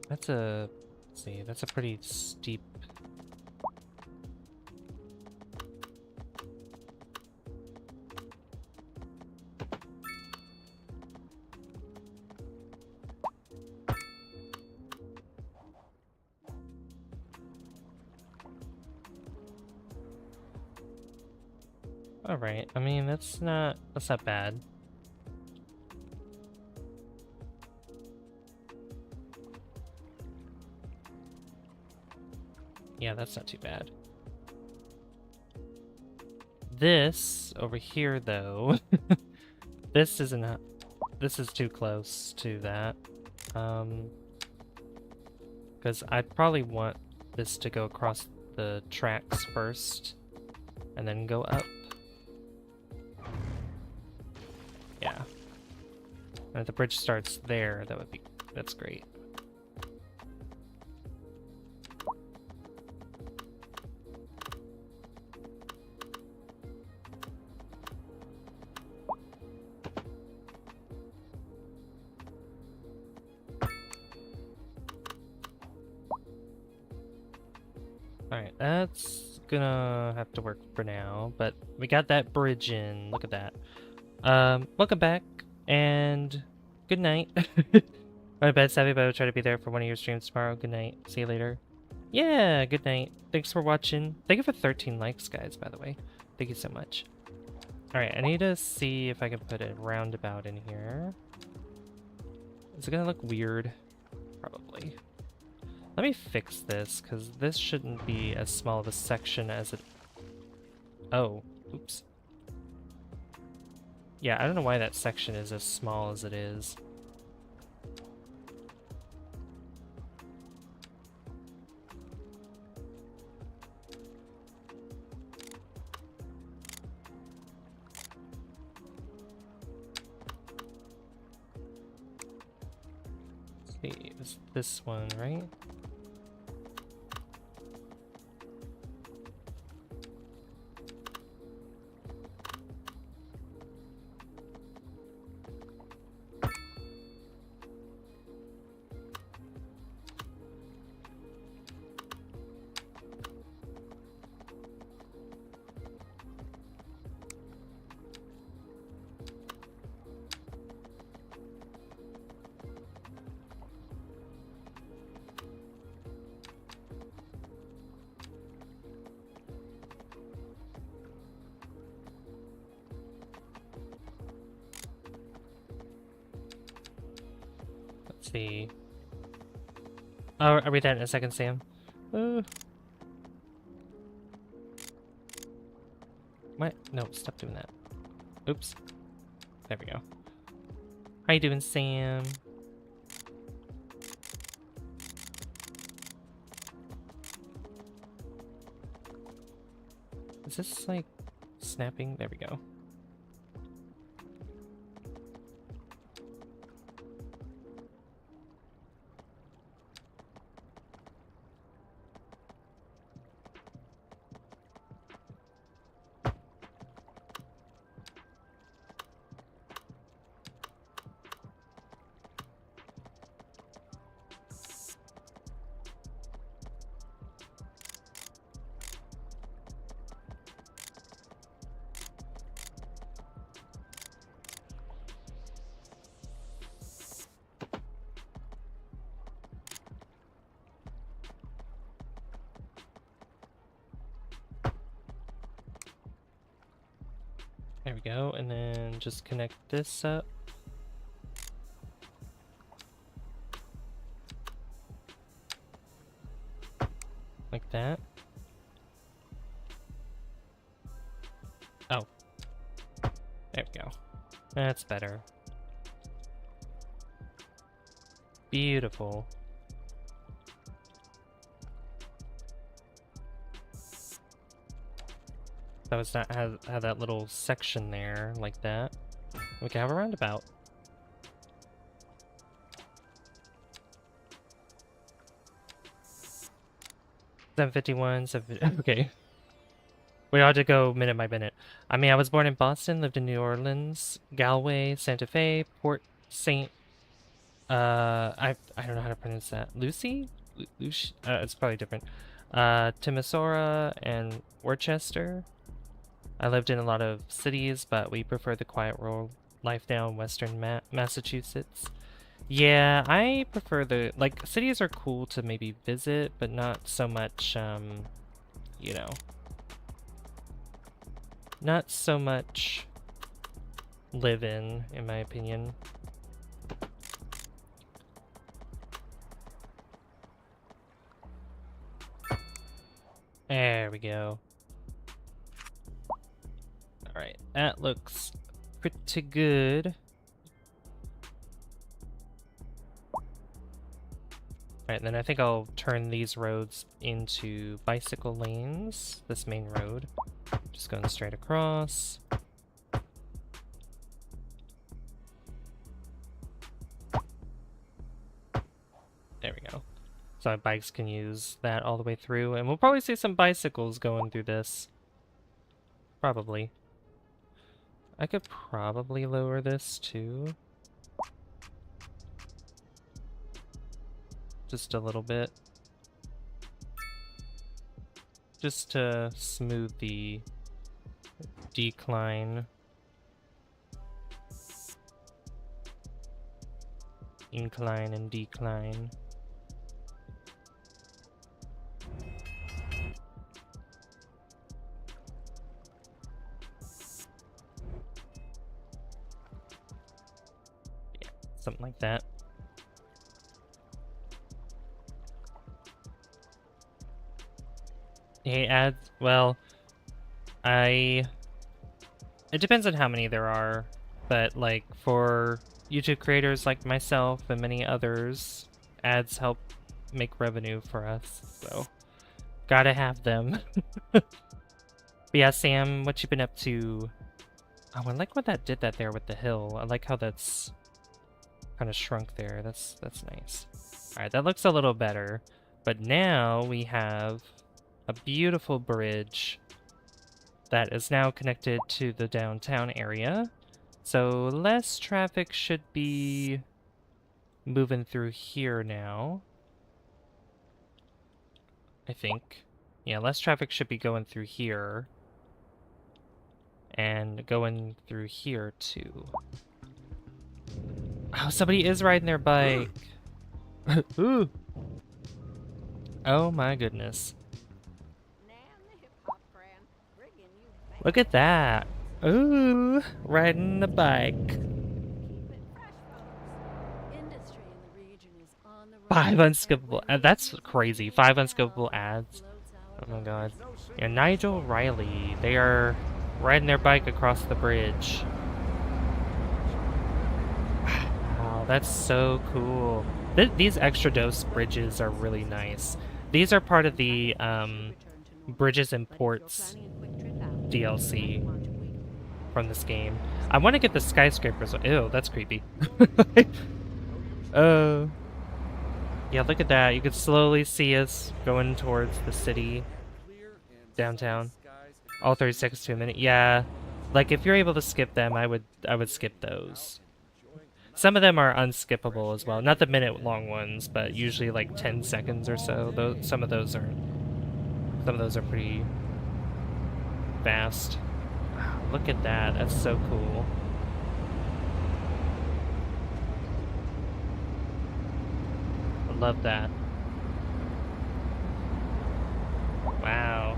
Speaker 1: That's a, let's see, that's a pretty steep. Alright, I mean, that's not bad. Yeah, that's not too bad. This over here, though, this is too close to that. Because I'd probably want this to go across the tracks first, and then go up. Yeah. And if the bridge starts there, that's great. Alright, that's gonna have to work for now, but we got that bridge in. Look at that. Welcome back, and good night. I'm bed savvy, but I'll try to be there for one of your streams tomorrow. Good night. See you later. Yeah, good night. Thanks for watching. Thank you for 13 likes, guys, by the way. Thank you so much. Alright, I need to see if I can put a roundabout in here. Is it gonna look weird? Probably. Let me fix this, because this shouldn't be as small of a section as it... Oh, oops. Yeah, I don't know why that section is as small as it is. Let's see, it's this one, right? see. Oh, I'll read that in a second, Sam. What? No, stop doing that. Oops. There we go. How you doing, Sam? Is this, like, snapping? There we go. There we go, and then just connect this up. Like that. Oh. There we go. That's better. Beautiful. That was not have that little section there like that. We can have a roundabout. 751, 750. Okay. We ought to go minute by minute. I mean, I was born in Boston, lived in New Orleans, Galway, Santa Fe, Port Saint. I don't know how to pronounce that. Lucy? Lucy? It's probably different. Timisoara and Worcester. I lived in a lot of cities, but we prefer the quiet rural life now in Western Massachusetts. Yeah, I prefer the, like, cities are cool to maybe visit, but not so much, you know, not so much live in my opinion. There we go. Alright, that looks pretty good. Alright, then I think I'll turn these roads into bicycle lanes. This main road. Just going straight across. There we go. So our bikes can use that all the way through, and we'll probably see some bicycles going through this. Probably. I could probably lower this too. Just a little bit. Just to smooth the decline. Incline and decline. Yeah, something like that. Hey, ads. Well, it depends on how many there are, but like for YouTube creators like myself and many others, ads help make revenue for us, so gotta have them. But yeah, Sam, what you been up to? Oh, I like what that did that there with the hill. I like how that's kind of shrunk there. That's nice. All right, that looks a little better. But now we have a beautiful bridge that is now connected to the downtown area. So less traffic should be moving through here now. I think. Yeah, less traffic should be going through here. And going through here too. Oh, somebody is riding their bike. Ooh. Oh my goodness. Look at that. Ooh, riding the bike.
Speaker 2: Keep it fresh, folks. Industry in the region
Speaker 1: 5 unskippable. That's crazy. 5 unskippable ads. Oh my god. Yeah, Nigel Riley. They are riding their bike across the bridge. Wow, that's so cool. These extra dose bridges are really nice. These are part of the Bridges and Ports DLC from this game. I want to get the skyscrapers. Ew, that's creepy. Yeah, look at that. You could slowly see us going towards the city downtown. All 36 to a minute. Yeah, like if you're able to skip them, I would skip those. Some of them are unskippable as well. Not the minute-long ones, but usually like 10 seconds or so. Some of those are pretty fast. Wow, look at that. That's so cool. I love that. Wow.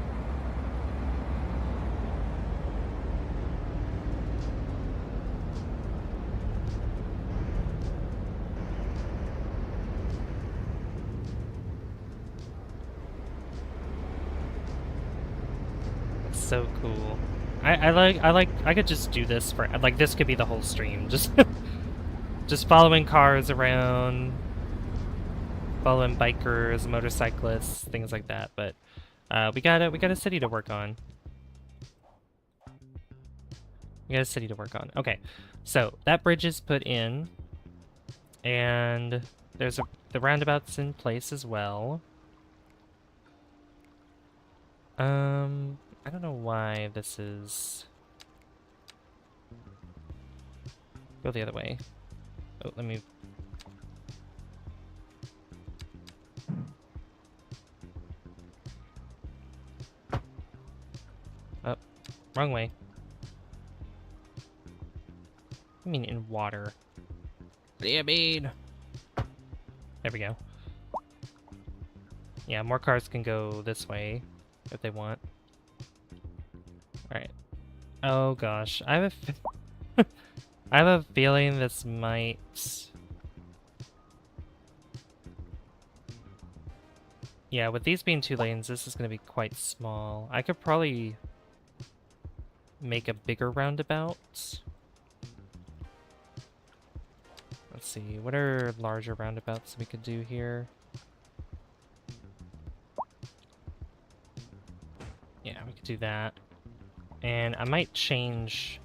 Speaker 1: So cool. I could just do this for like this could be the whole stream. Just just following cars around, following bikers, motorcyclists, things like that. But we got a city to work on. We got a city to work on. Okay. So that bridge is put in and the roundabout's in place as well. I don't know why this is... Go the other way. Oh, let me... Oh, wrong way. I mean in water. What do you mean? There we go. Yeah, more cars can go this way if they want. Alright. Oh gosh, I have I have a feeling this might... Yeah, with these being 2 lanes, this is going to be quite small. I could probably make a bigger roundabout. Let's see, what are larger roundabouts we could do here? Yeah, we could do that. And I might change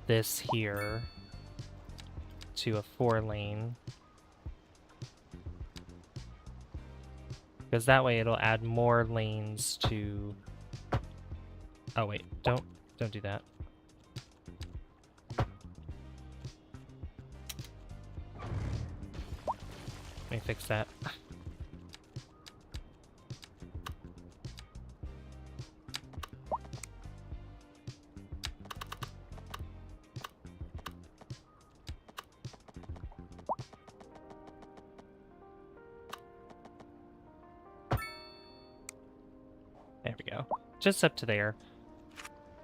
Speaker 1: this here to a 4-lane. Because that way it'll add more lanes to... Oh wait, don't do that. Let me fix that. There we go. Just up to there.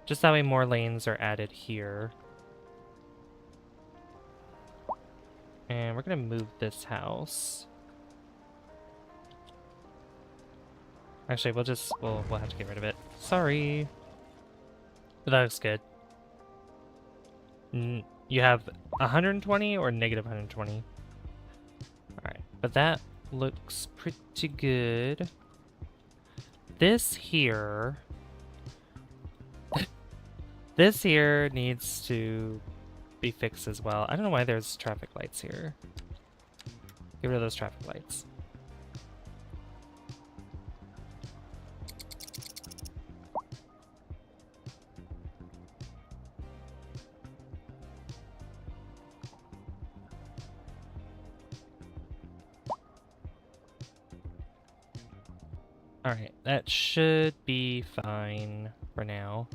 Speaker 1: Just that way more lanes are added here. And we're gonna move this house. Actually, we'll have to get rid of it. Sorry. But that looks good. You have 120 or negative 120? Alright, but that looks pretty good. This here... this here needs to be fixed as well. I don't know why there's traffic lights here. Get rid of those traffic lights. Alright, that should be fine for now.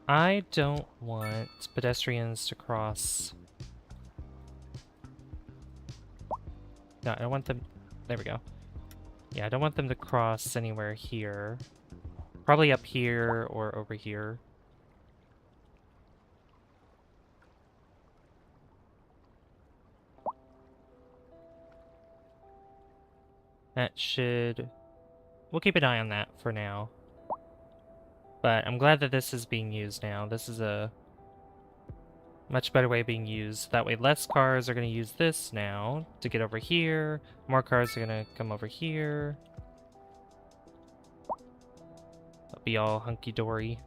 Speaker 1: I don't want pedestrians to cross. No, I don't want them... There we go. Yeah, I don't want them to cross anywhere here. Probably up here or over here. That should... We'll keep an eye on that for now. But I'm glad that this is being used now. This is a much better way of being used. That way less cars are going to use this now to get over here. More cars are going to come over here. It'll be all hunky-dory.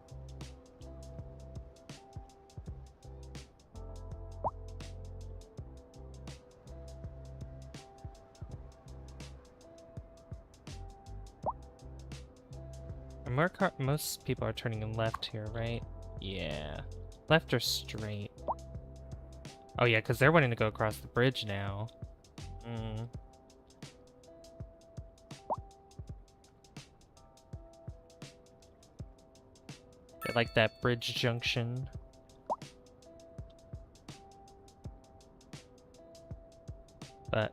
Speaker 1: Most people are turning left here, right? Yeah. Left or straight? Oh yeah, because they're wanting to go across the bridge now. They like that bridge junction. But,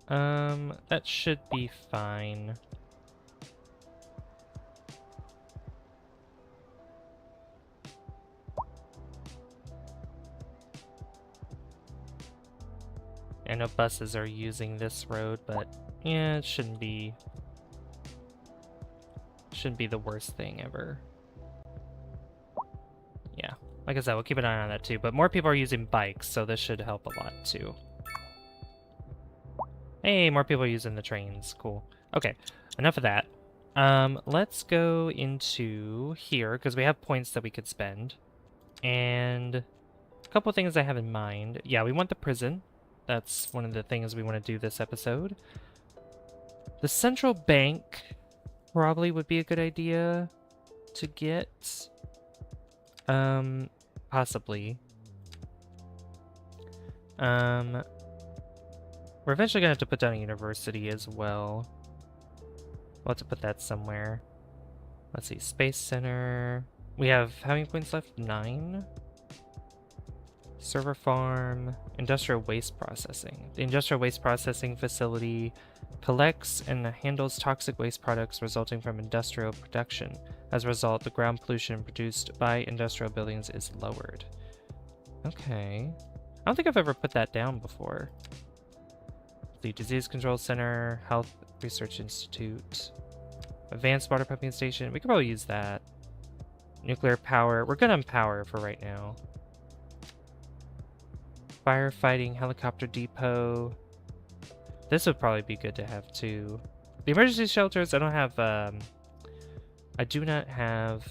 Speaker 1: that should be fine. I know buses are using this road, but yeah, it shouldn't be the worst thing ever. Yeah, like I said, we'll keep an eye on that too, but more people are using bikes, so this should help a lot too. Hey, more people are using the trains. Cool. Okay, enough of that. Let's go into here, because we have points that we could spend. And a couple things I have in mind. Yeah, we want the prison. That's one of the things we want to do this episode. The central bank probably would be a good idea to get. Possibly. We're eventually gonna have to put down a university as well. We'll have to put that somewhere. Let's see, Space Center. We have how many points left? 9? Server farm, industrial waste processing. The industrial waste processing facility collects and handles toxic waste products resulting from industrial production. As a result, the ground pollution produced by industrial buildings is lowered. Okay. I don't think I've ever put that down before. The Disease Control Center, Health Research Institute, Advanced Water Pumping Station. We could probably use that. Nuclear power. We're good on power for right now. Firefighting, helicopter depot. This would probably be good to have too. The emergency shelters, I don't have, I do not have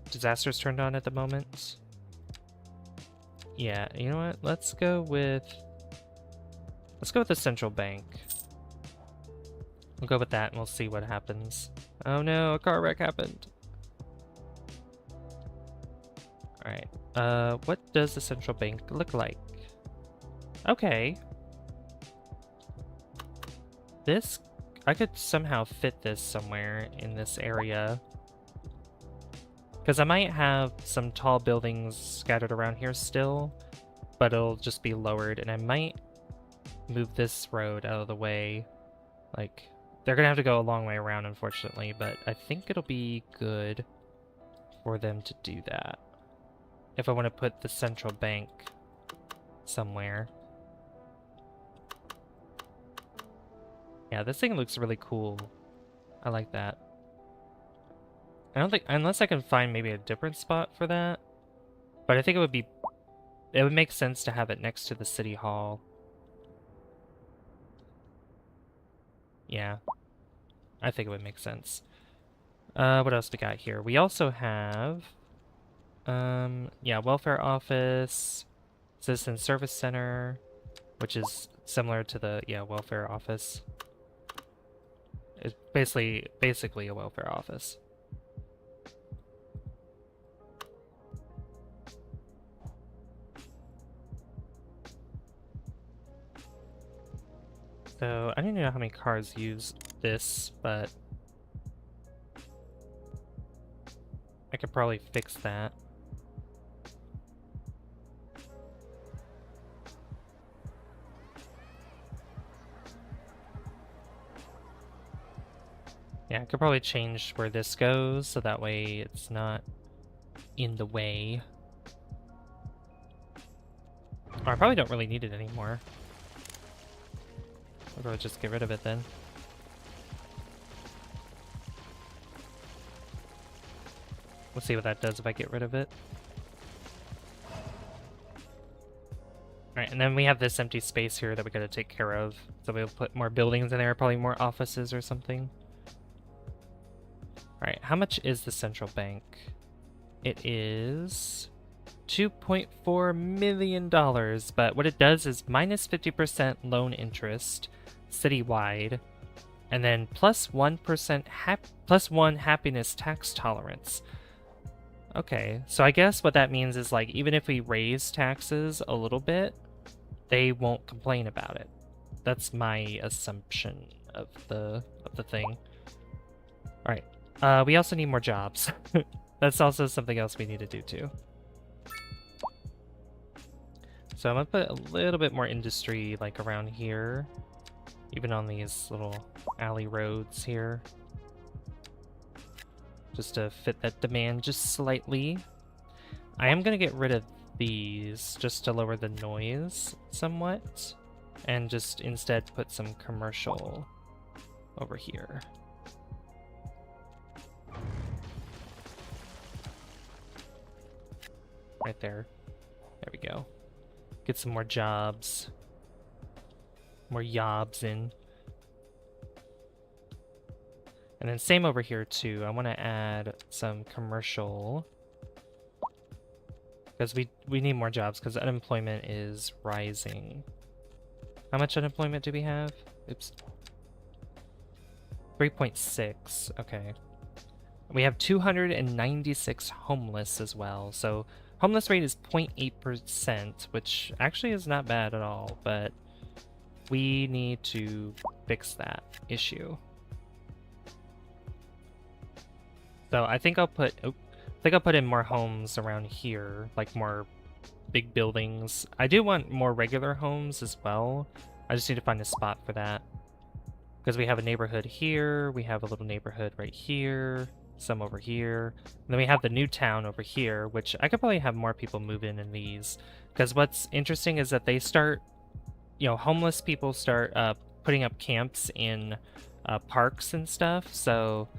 Speaker 1: disasters turned on at the moment. Yeah, you know what? Let's go with the central bank. We'll go with that and we'll see what happens. Oh no, a car wreck happened. Alright, what does the central bank look like? Okay. This, I could somehow fit this somewhere in this area. Because I might have some tall buildings scattered around here still, but it'll just be lowered, and I might move this road out of the way. Like, they're gonna have to go a long way around, unfortunately, but I think it'll be good for them to do that. If I want to put the central bank somewhere. Yeah, this thing looks really cool. I like that. I don't think, unless I can find maybe a different spot for that, but I think it would make sense to have it next to the city hall. Yeah, I think it would make sense. What else we got here? We also have, yeah, welfare office, citizen service center, which is similar to the, yeah, welfare office. It's basically a welfare office. So, I don't even know how many cars use this, but I could probably fix that. Yeah, I could probably change where this goes, so that way it's not in the way. Or I probably don't really need it anymore. I'll probably just get rid of it then. We'll see what that does if I get rid of it. Alright, and then we have this empty space here that we gotta take care of. So we'll put more buildings in there, probably more offices or something. Alright, how much is the central bank? It is $2.4 million, but what it does is minus 50% loan interest citywide, and then plus 1% plus 1 happiness tax tolerance. Okay, so I guess what that means is like even if we raise taxes a little bit, they won't complain about it. That's my assumption of the thing. All right, we also need more jobs. That's also something else we need to do too. So I'm gonna put a little bit more industry like around here, even on these little alley roads here, just to fit that demand just slightly. I am gonna get rid of these just to lower the noise somewhat, and just instead put some commercial over here. Right there. There we go. Get some more jobs. More yobs in. And then same over here too. I want to add some commercial. Because we need more jobs because unemployment is rising. How much unemployment do we have? Oops. 3.6. Okay. We have 296 homeless as well. So homeless rate is 0.8%, which actually is not bad at all, but we need to fix that issue. So I think I'll put in more homes around here, like more big buildings. I do want more regular homes as well. I just need to find a spot for that. Because we have a neighborhood here, we have a little neighborhood right here, some over here. And then we have the new town over here, which I could probably have more people move in these. Because what's interesting is that they start, you know, homeless people start putting up camps in parks and stuff. So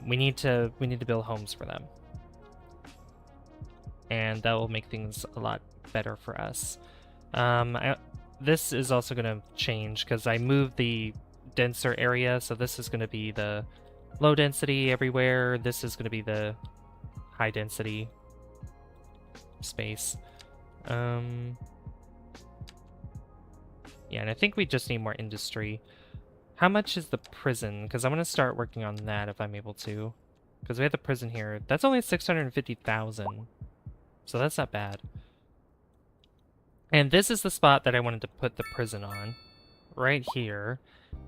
Speaker 1: we need to build homes for them. And that will make things a lot better for us. This is also going to change because I moved the denser area, so this is going to be the low density everywhere. This is going to be the high density space. Yeah, and I think we just need more industry. How much is the prison? Because I'm going to start working on that if I'm able to. Because we have the prison here. That's only 650,000. So that's not bad. And this is the spot that I wanted to put the prison on. Right here.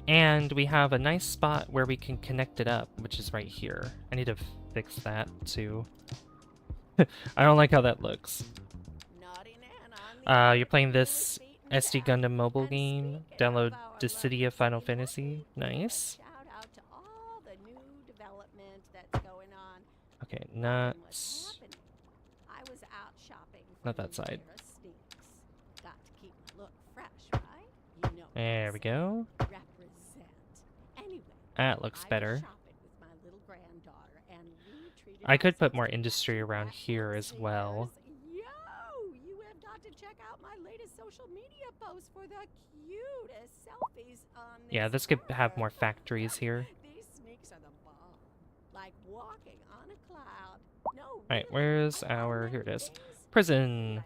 Speaker 1: And we have a nice spot where we can connect it up, which is right here. I need to fix that too. I don't like how that looks. You're playing this SD Gundam mobile game. Download Dissidia Final Fantasy. Nice. Okay, not that side. There we go. That looks better. I could put more industry around here as well.
Speaker 2: Yo, you have got to check out my latest social media post for the cutest selfies on this.
Speaker 1: Yeah, this could have more factories here.
Speaker 2: These sneaks are the bomb. Like walking on a cloud. No.
Speaker 1: Alright, where's our... Here it is. Prison.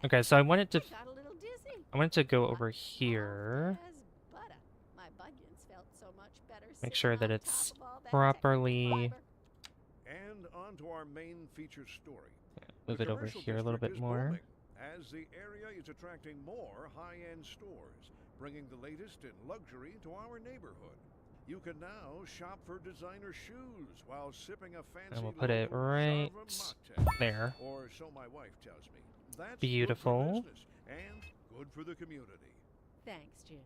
Speaker 1: Okay, so I wanted to go over here. Make sure that it's properly...
Speaker 3: And on to our main feature story.
Speaker 1: Move it over here a little bit more.
Speaker 3: As the area is attracting more high-end stores, bringing the latest in luxury to our neighborhood. You can now shop for designer shoes while sipping a fancy
Speaker 1: And we'll put it right there.
Speaker 3: Or so my wife tells me. That's
Speaker 1: beautiful.
Speaker 3: Good for business and good for the community.
Speaker 2: Thanks, Jim.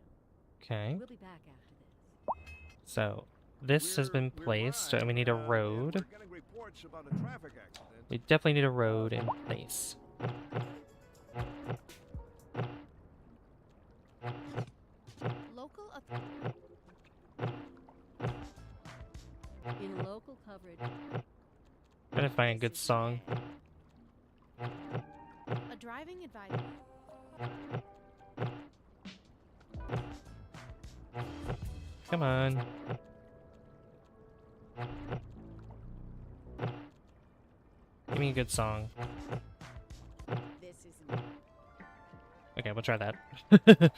Speaker 1: Okay.
Speaker 2: We'll be back after this.
Speaker 1: So this has been placed, and we need a road.
Speaker 3: We're getting reports about a traffic accident.
Speaker 1: We definitely need a road in place.
Speaker 2: Local in local coverage.
Speaker 1: Trying to find a good song.
Speaker 5: A driving advice.
Speaker 1: Come on. Give me a good song.
Speaker 2: This isn't.
Speaker 1: Okay, we'll try that.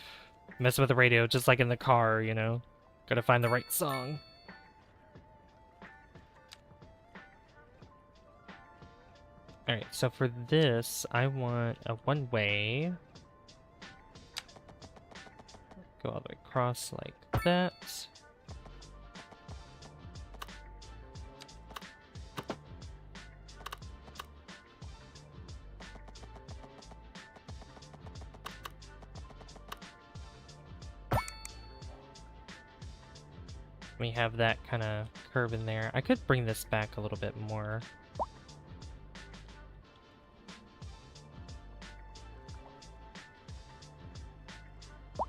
Speaker 1: Mess with the radio, just like in the car, you know? Gotta find the right song. Alright, so for this, I want a one-way. Go all the way across like that. We have that kind of curve in there. I could bring this back a little bit more.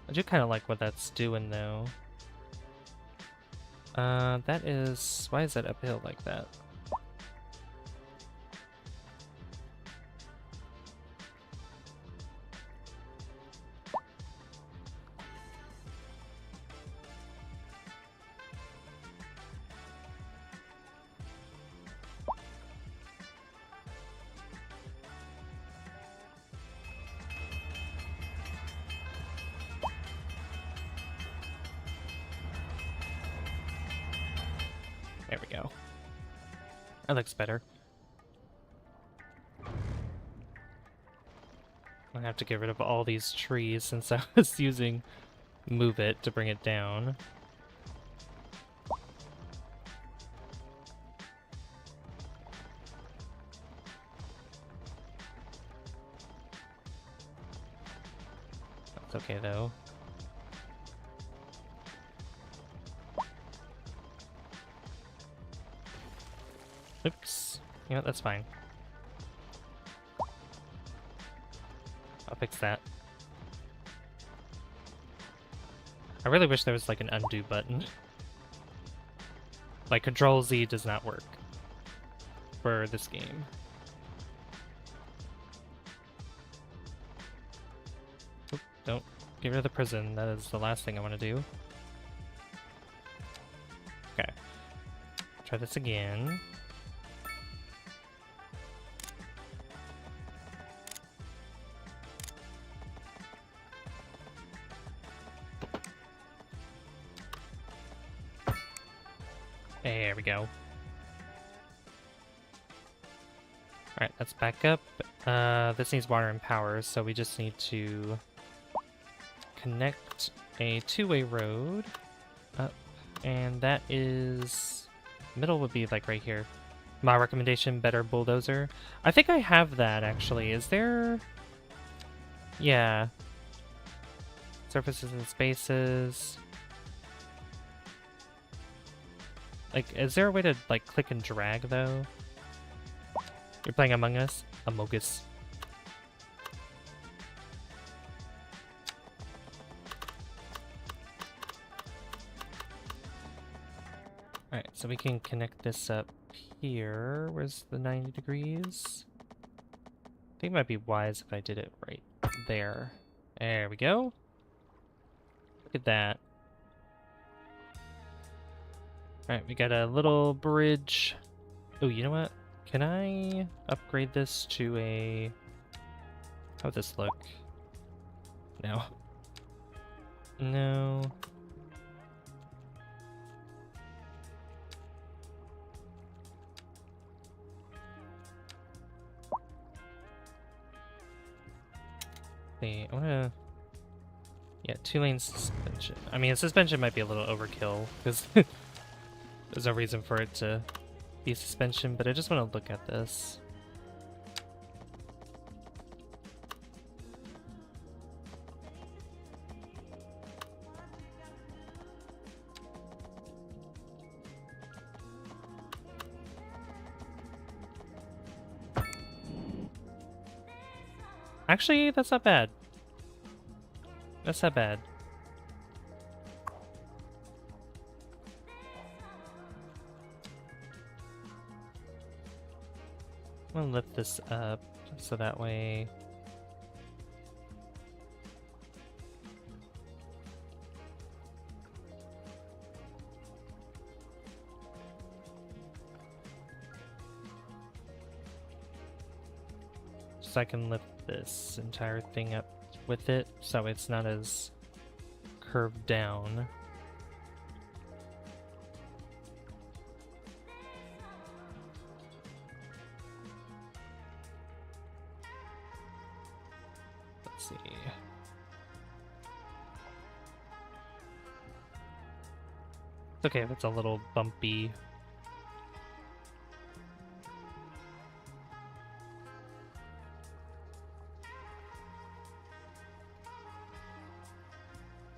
Speaker 1: I do kind of like what that's doing, though. That is... Why is that uphill like that? There we go. That looks better. I have to get rid of all these trees since I was using Move It to bring it down. That's okay though. Oops. You know, that's fine. I'll fix that. I really wish there was like an undo button. Like Control Z does not work for this game. Oop, don't get rid of the prison. That is the last thing I want to do. Okay. Try this again. There we go. Alright, let's back up. This needs water and power, so we just need to connect a two-way road up, and that is... Middle would be like right here. My recommendation, better bulldozer. I think I have that, actually. Is there... Yeah. Surfaces and spaces... Like, is there a way to, like, click and drag, though? You're playing Among Us? Among Us. Alright, so we can connect this up here. Where's the 90 degrees? I think it might be wise if I did it right there. There we go. Look at that. Alright, we got a little bridge. Oh, you know what? Can I upgrade this to a... How would this look? No. No. I wanna... Yeah, 2-lane suspension. I mean, suspension might be a little overkill, because... There's no reason for it to be suspension, but I just want to look at this. Actually, that's not bad. That's not bad. I'm gonna lift this up so that way. So I can lift this entire thing up with it so it's not as curved down. Let's see. It's okay if it's a little bumpy.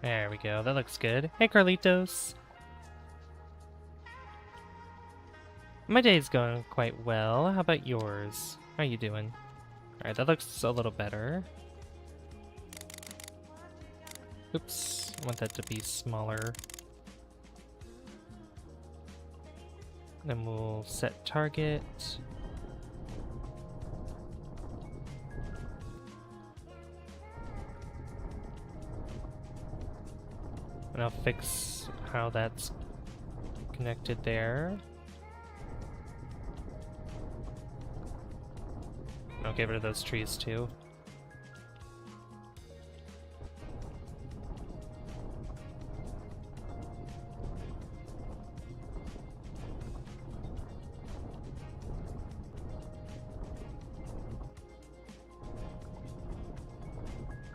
Speaker 1: There we go. That looks good. Hey, Carlitos. My day's going quite well. How about yours? How are you doing? Alright, that looks a little better. Oops. I want that to be smaller. Then we'll set target. And I'll fix how that's connected there. I'll get rid of those trees too.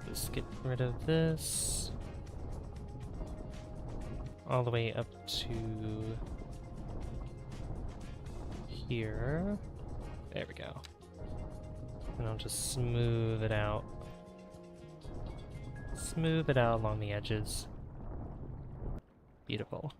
Speaker 1: Just get rid of this. All the way up to here. There we go. And I'll just smooth it out. Smooth it out along the edges. Beautiful.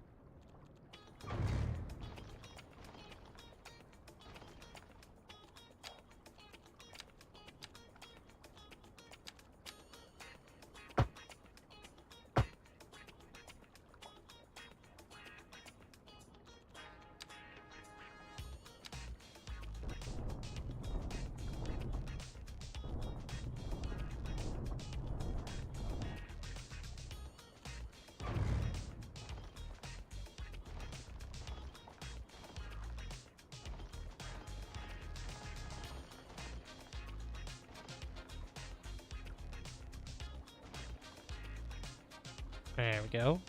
Speaker 1: There we go.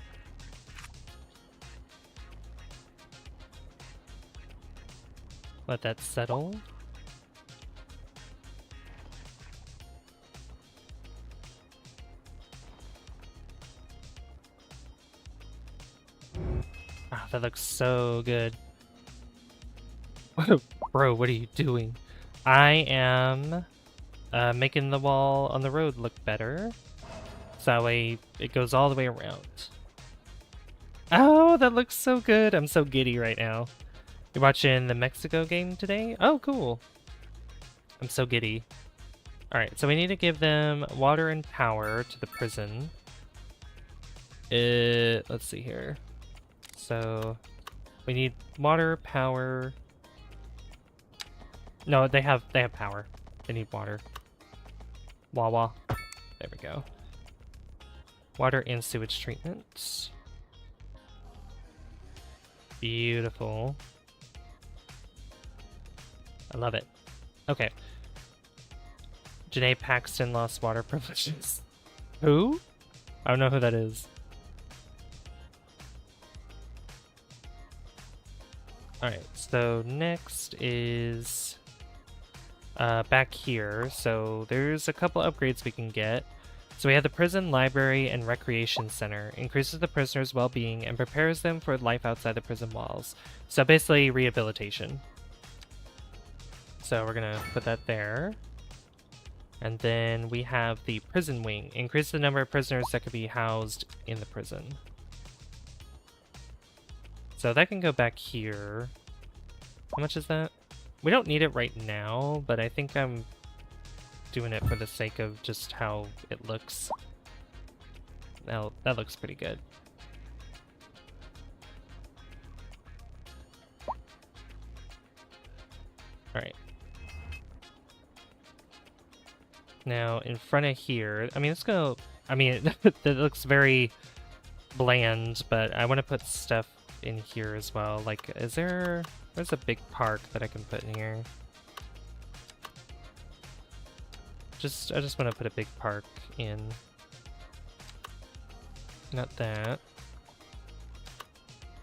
Speaker 1: Let that settle. Ah, that looks so good. Bro, what are you doing? I am making the wall on the road look better. So that way it goes all the way around. Oh, that looks so good. I'm so giddy right now. You're watching the Mexico game today? Oh, cool. I'm so giddy. Alright, so we need to give them water and power to the prison. Let's see here. So we need water, power. No, they have power. They need water. Wawa. There we go. Water and sewage treatment. Beautiful. I love it. Okay. Janae Paxton lost water privileges. Who? I don't know who that is. Alright, so next is back here. So there's a couple upgrades we can get. So we have the prison, library, and recreation center. Increases the prisoner's well-being and prepares them for life outside the prison walls. So basically rehabilitation. So we're gonna put that there. And then we have the prison wing. Increase the number of prisoners that could be housed in the prison. So that can go back here. How much is that? We don't need it right now, but I think I'm doing it for the sake of just how it looks. Now, that looks pretty good. Alright. Now, in front of here, I mean, let's go... I mean, it looks very bland, but I want to put stuff in here as well. Like, is there... There's a big park that I can put in here. I just want to put a big park in. Not that.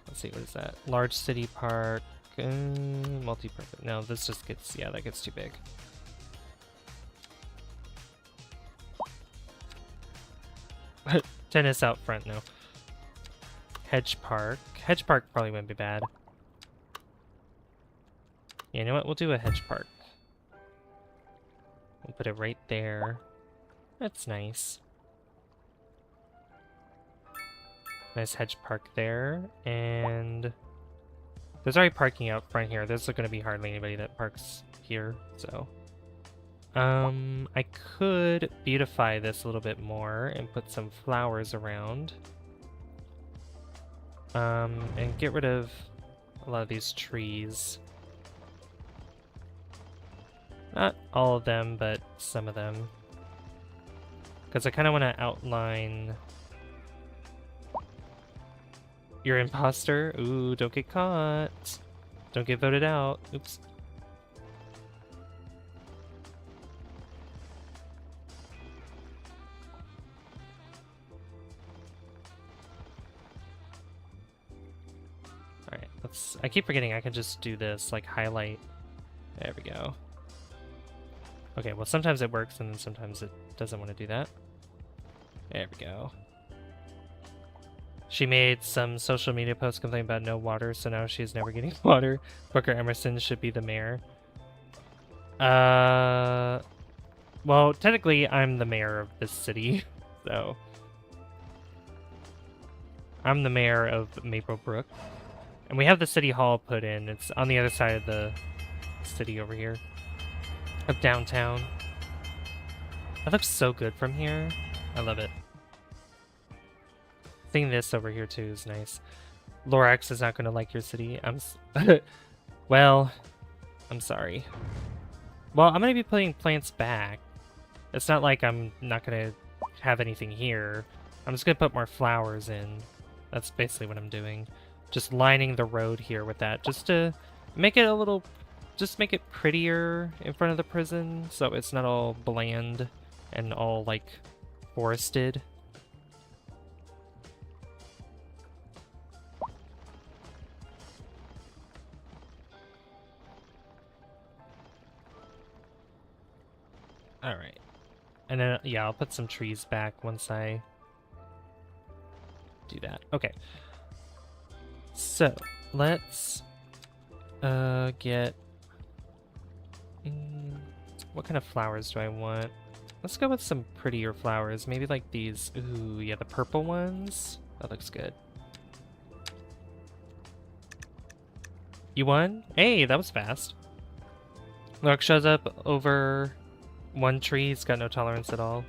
Speaker 1: Let's see, what is that? Large city park, multi-purpose. No, this just gets, yeah, that gets too big. Tennis out front, no. Hedge park. Hedge park probably wouldn't be bad. Yeah, you know what? We'll do a hedge park. We'll put it right there. That's nice. Nice hedge park there. And there's already parking out front here. There's not going to be hardly anybody that parks here, so. I could beautify this a little bit more and put some flowers around. And get rid of a lot of these trees. Not all of them, but some of them. Because I kind of want to outline... You're imposter? Ooh, don't get caught. Don't get voted out. Oops. Alright, let's... I keep forgetting I can just do this, like, highlight. There we go. Okay, well, sometimes it works, and then sometimes it doesn't want to do that. There we go. She made some social media posts complaining about no water, so now she's never getting water. Booker Emerson should be the mayor. Well, technically, I'm the mayor of this city, so... I'm the mayor of Maplebrook. And we have the city hall put in. It's on the other side of the city over here. Of downtown. That looks so good from here. I love it. Seeing this over here too is nice. Lorax is not going to like your city. Well, I'm sorry. Well, I'm going to be putting plants back. It's not like I'm not going to have anything here. I'm just going to put more flowers in. That's basically what I'm doing. Just lining the road here with that. Just to make it a little... Just make it prettier in front of the prison. So it's not all bland and all, like, forested. Alright. And then, yeah, I'll put some trees back once I do that. Okay. So, let's get... what kind of flowers do I want? Let's go with some prettier flowers. Maybe like these. Ooh, yeah, the purple ones. That looks good. You won? Hey, that was fast. Lurk shows up over... one tree, he's got no tolerance at all.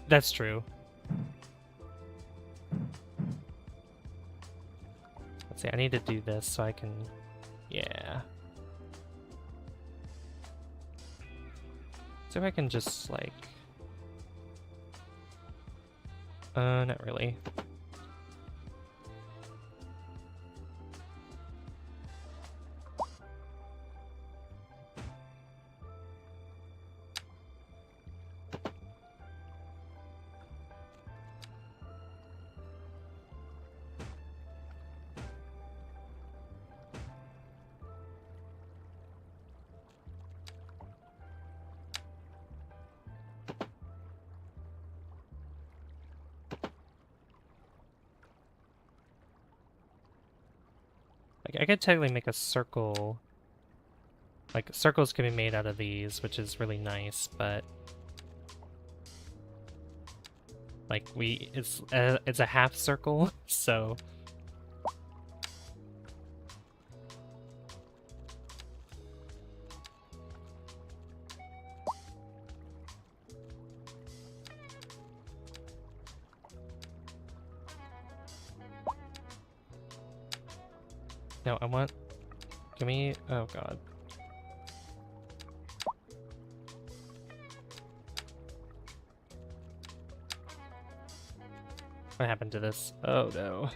Speaker 1: That's true. Let's see, I need to do this so I can... Yeah. So if I can just, like... not really. I could technically make a circle. Like, circles can be made out of these, which is really nice, but... Like, it's a half circle, so... No, I want... Give me... Oh, God. What happened to this? Oh no.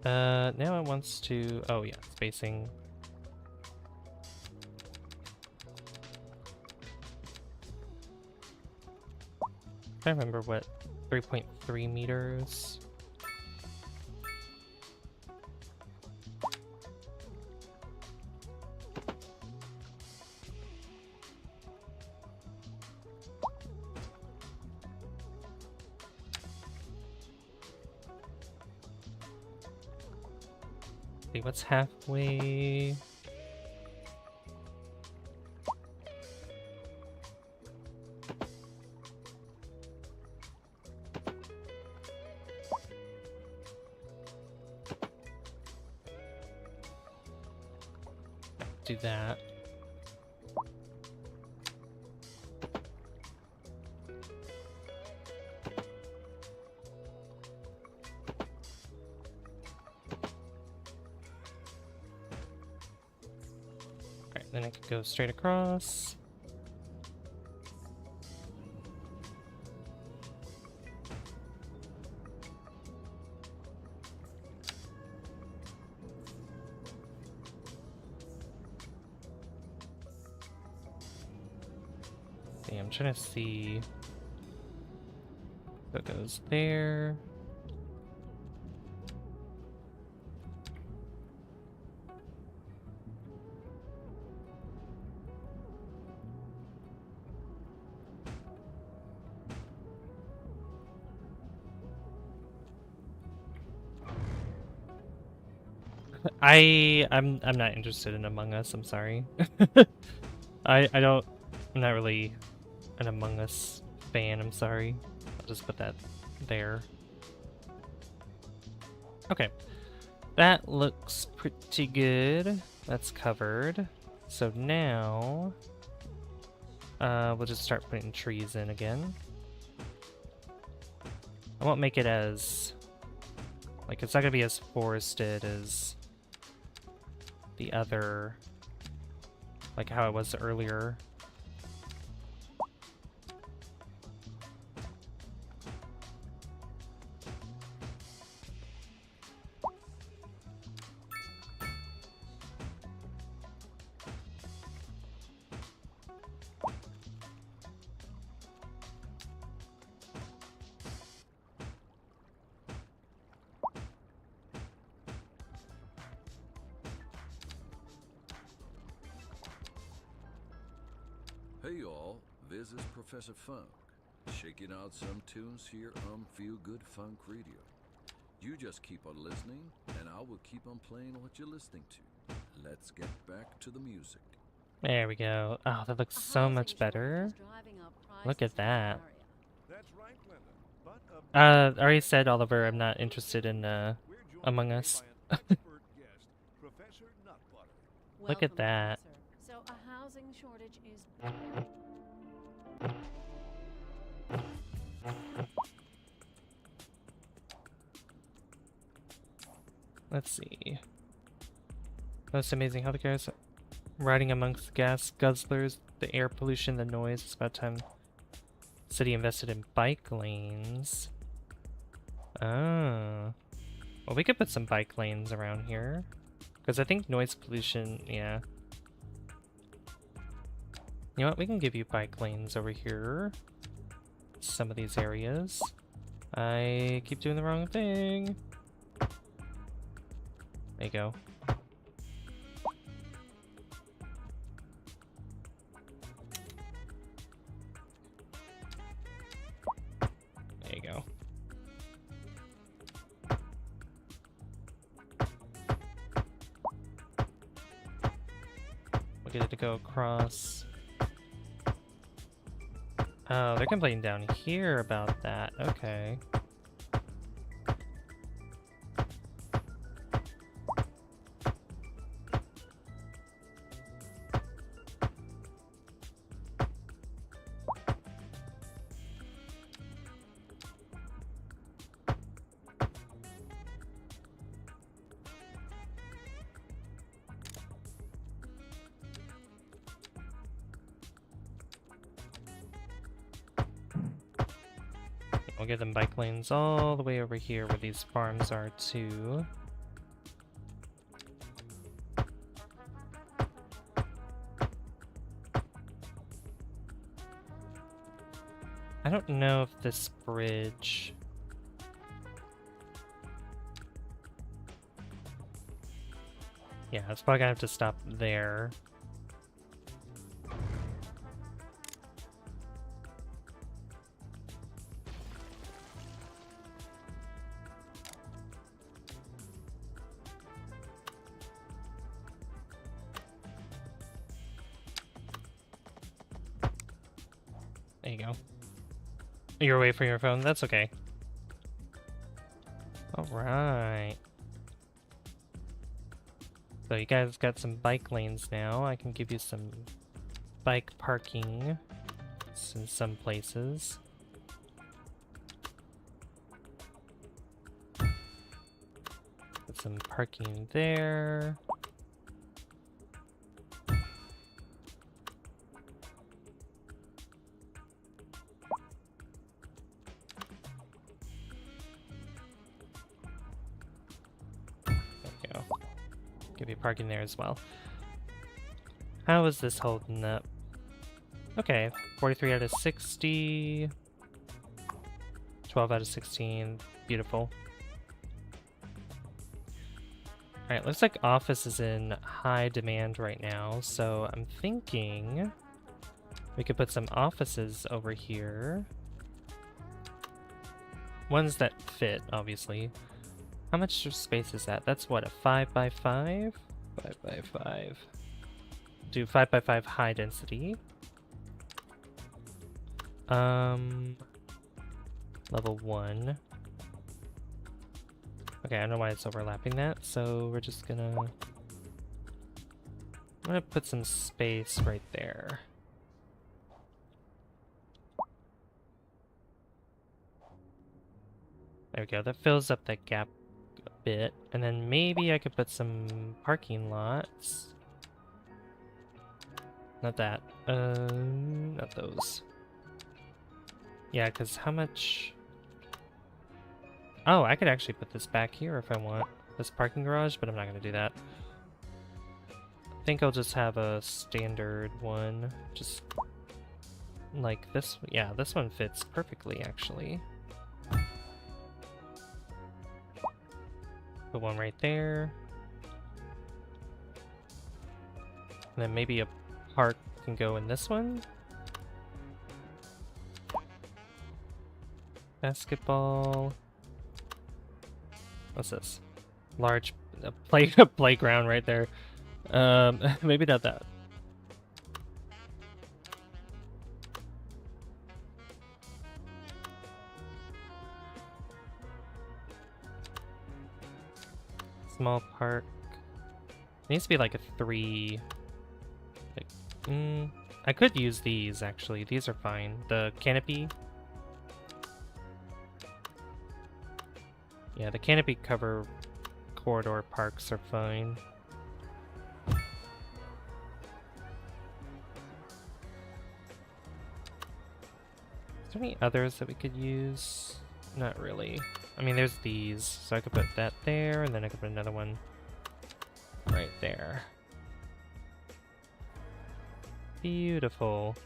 Speaker 1: Now it wants to... Oh yeah, spacing. I remember what, 3.3 meters. See what's halfway. Do that. Alright, then I could go straight across. See, I'm trying to see. So it goes there. I'm not interested in Among Us, I'm sorry. I'm not really an Among Us fan, I'm sorry. I'll just put that there. Okay. That looks pretty good. That's covered. So now we'll just start putting trees in again. I won't make it as like it's not gonna be as forested as the other, like how it was earlier.
Speaker 5: Hey y'all, this is Professor Funk, shaking out some tunes here on Feel Good Funk Radio. You just keep on listening, and I will keep on playing what you're listening to. Let's get back to the music.
Speaker 1: There we go. Oh, that looks so much better. Look at that.
Speaker 3: That's right, Linda. But
Speaker 1: I already said, Oliver, I'm not interested in
Speaker 3: we're joined
Speaker 1: Among
Speaker 3: today
Speaker 1: Us.
Speaker 3: by an expert guest, Professor Nutbutter.
Speaker 1: Look at that.
Speaker 2: So a housing shortage is
Speaker 1: Let's see. Most amazing healthcare is riding amongst gas guzzlers, the air pollution, the noise. It's about time city invested in bike lanes. Oh. Well, we could put some bike lanes around here. Because I think noise pollution, yeah. You know what? We can give you bike lanes over here. Some of these areas. I keep doing the wrong thing. There you go. There you go. We'll get it to go across. Oh, they're complaining down here about that. Okay. we'll get them bike lanes all the way over here where these farms are too. I don't know if this bridge... Yeah, it's probably gonna have to stop there. There you go. You're away from your phone? That's okay. Alright. So you guys got some bike lanes now. I can give you some bike parking in some places. Put some parking there. Give you parking there as well. How is this holding up? Okay, 43 out of 60. 12 out of 16. Beautiful. Alright, looks like office is in high demand right now, so I'm thinking we could put some offices over here. Ones that fit, obviously. How much space is that? That's what, a 5x5? 5x5. Do 5x5 high density. Level 1. Okay, I don't know why it's overlapping that, so we're just gonna... I'm gonna put some space right there. There we go, that fills up that gap a bit. And then maybe I could put some parking lots. Not that. Not those. Yeah, because how much... Oh, I could actually put this back here if I want. This parking garage, but I'm not going to do that. I think I'll just have a standard one. Just like this. Yeah, this one fits perfectly, actually. Put one right there. And then maybe a park can go in this one. Basketball. What's this? Large playground right there. Maybe not that. Small park. It needs to be like a 3. Like, I could use these actually. These are fine. The canopy. Yeah, the canopy cover corridor parks are fine. Is there any others that we could use? Not really. I mean, there's these, so I could put that there, and then I could put another one right there. Beautiful.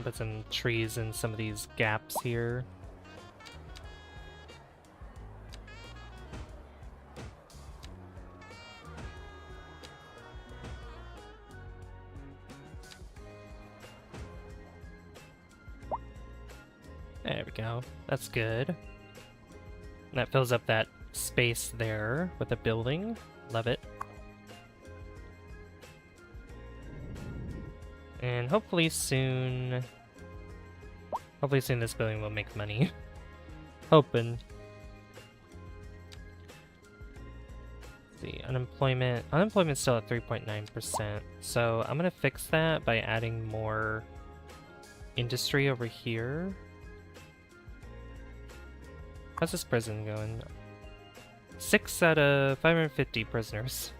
Speaker 1: Put some trees in some of these gaps here. There we go. That's good. And that fills up that space there with a building. Love it. And hopefully soon this building will make money. Hoping. Let's see, unemployment's still at 3.9%. So I'm gonna fix that by adding more industry over here. How's this prison going? 6 out of 550 prisoners.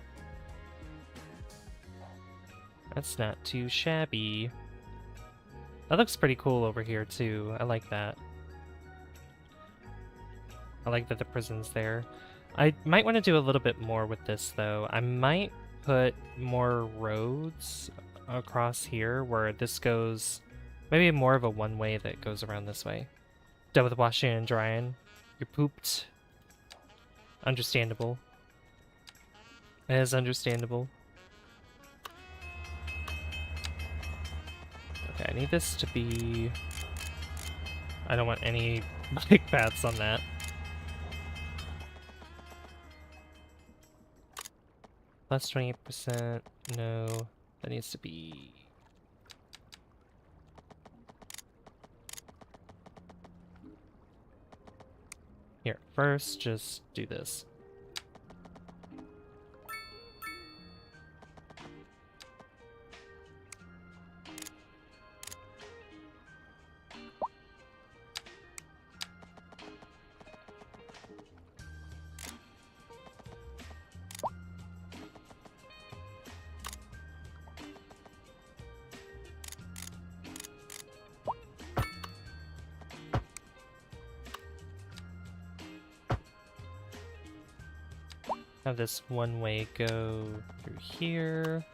Speaker 1: That's not too shabby. That looks pretty cool over here, too. I like that. I like that the prison's there. I might want to do a little bit more with this, though. I might put more roads across here where this goes... Maybe more of a one-way that goes around this way. Done with washing and drying. You're pooped. Understandable. It is understandable. Okay, I need this to be... I don't want any bike paths on that. Plus 28%. No. That needs to be... Here, first, just do this. Have this one way go through here.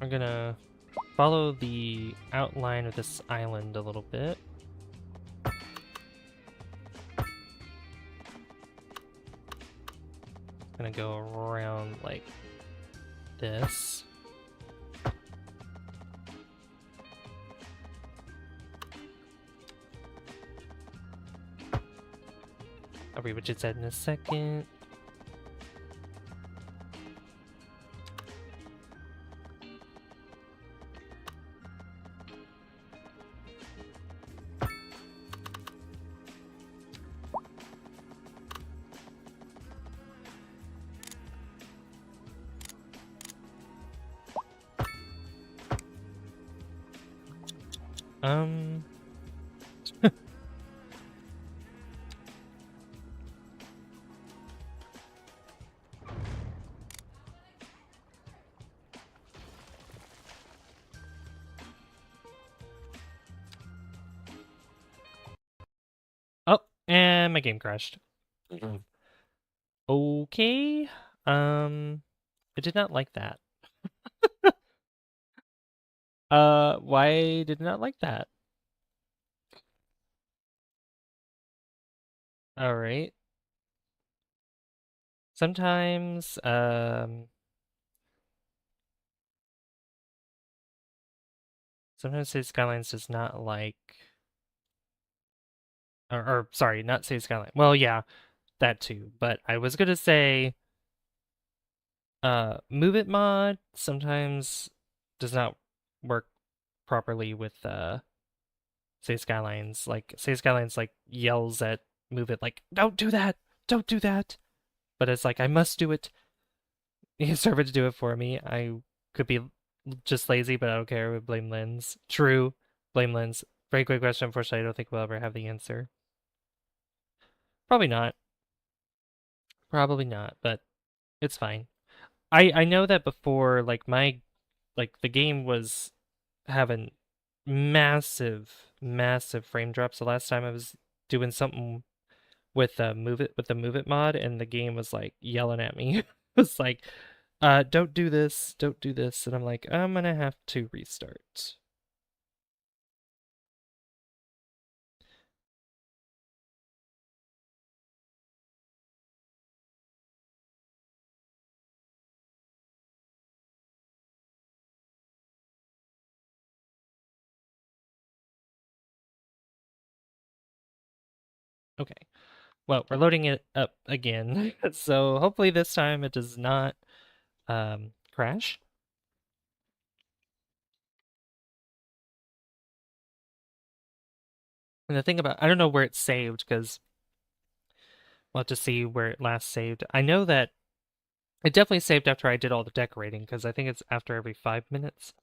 Speaker 1: We're gonna follow the outline of this island a little bit. Gonna go around like this. I'll read what you said in a second. Oh, and my game crashed. Okay. I did not like that. Why did not like that? All right. Sometimes, sometimes City Skylines does not like, or sorry, not City Skyline. Well, yeah, that too. But I was gonna say, Move It mod sometimes does not work properly with City Skylines. Like City Skylines like yells at Move It like, "Don't do that! Don't do that!" But it's like I must do it. You serve it to do it for me. I could be just lazy, but I don't care. I would blame Lens. True, blame Lens. Very quick question. Unfortunately, I don't think we'll ever have the answer. Probably not. Probably not, but it's fine. I know that before, like the game was having massive frame drops the last time I was doing something with the Move It mod, and the game was like yelling at me. It was like, don't do this, don't do this, and I'm like, I'm gonna have to restart. Okay. Well, we're loading it up again, so hopefully this time it does not crash. And the thing about, I don't know where it's saved, because we'll have to see where it last saved. I know that It definitely saved after I did all the decorating, because I think it's after every 5 minutes.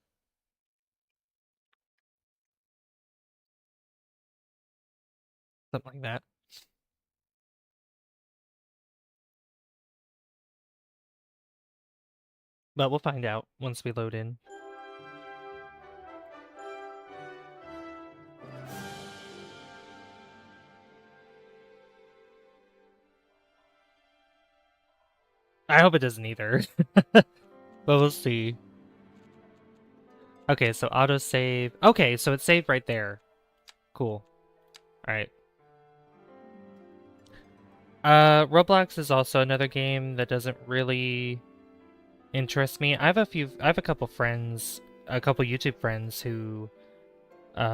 Speaker 1: Something like that. But we'll find out once we load in. I hope it doesn't either. But we'll see. Okay, so autosave. Okay, so it's saved right there. Cool. Alright. Roblox is also another game that doesn't really interest me. I have a couple friends, a couple YouTube friends who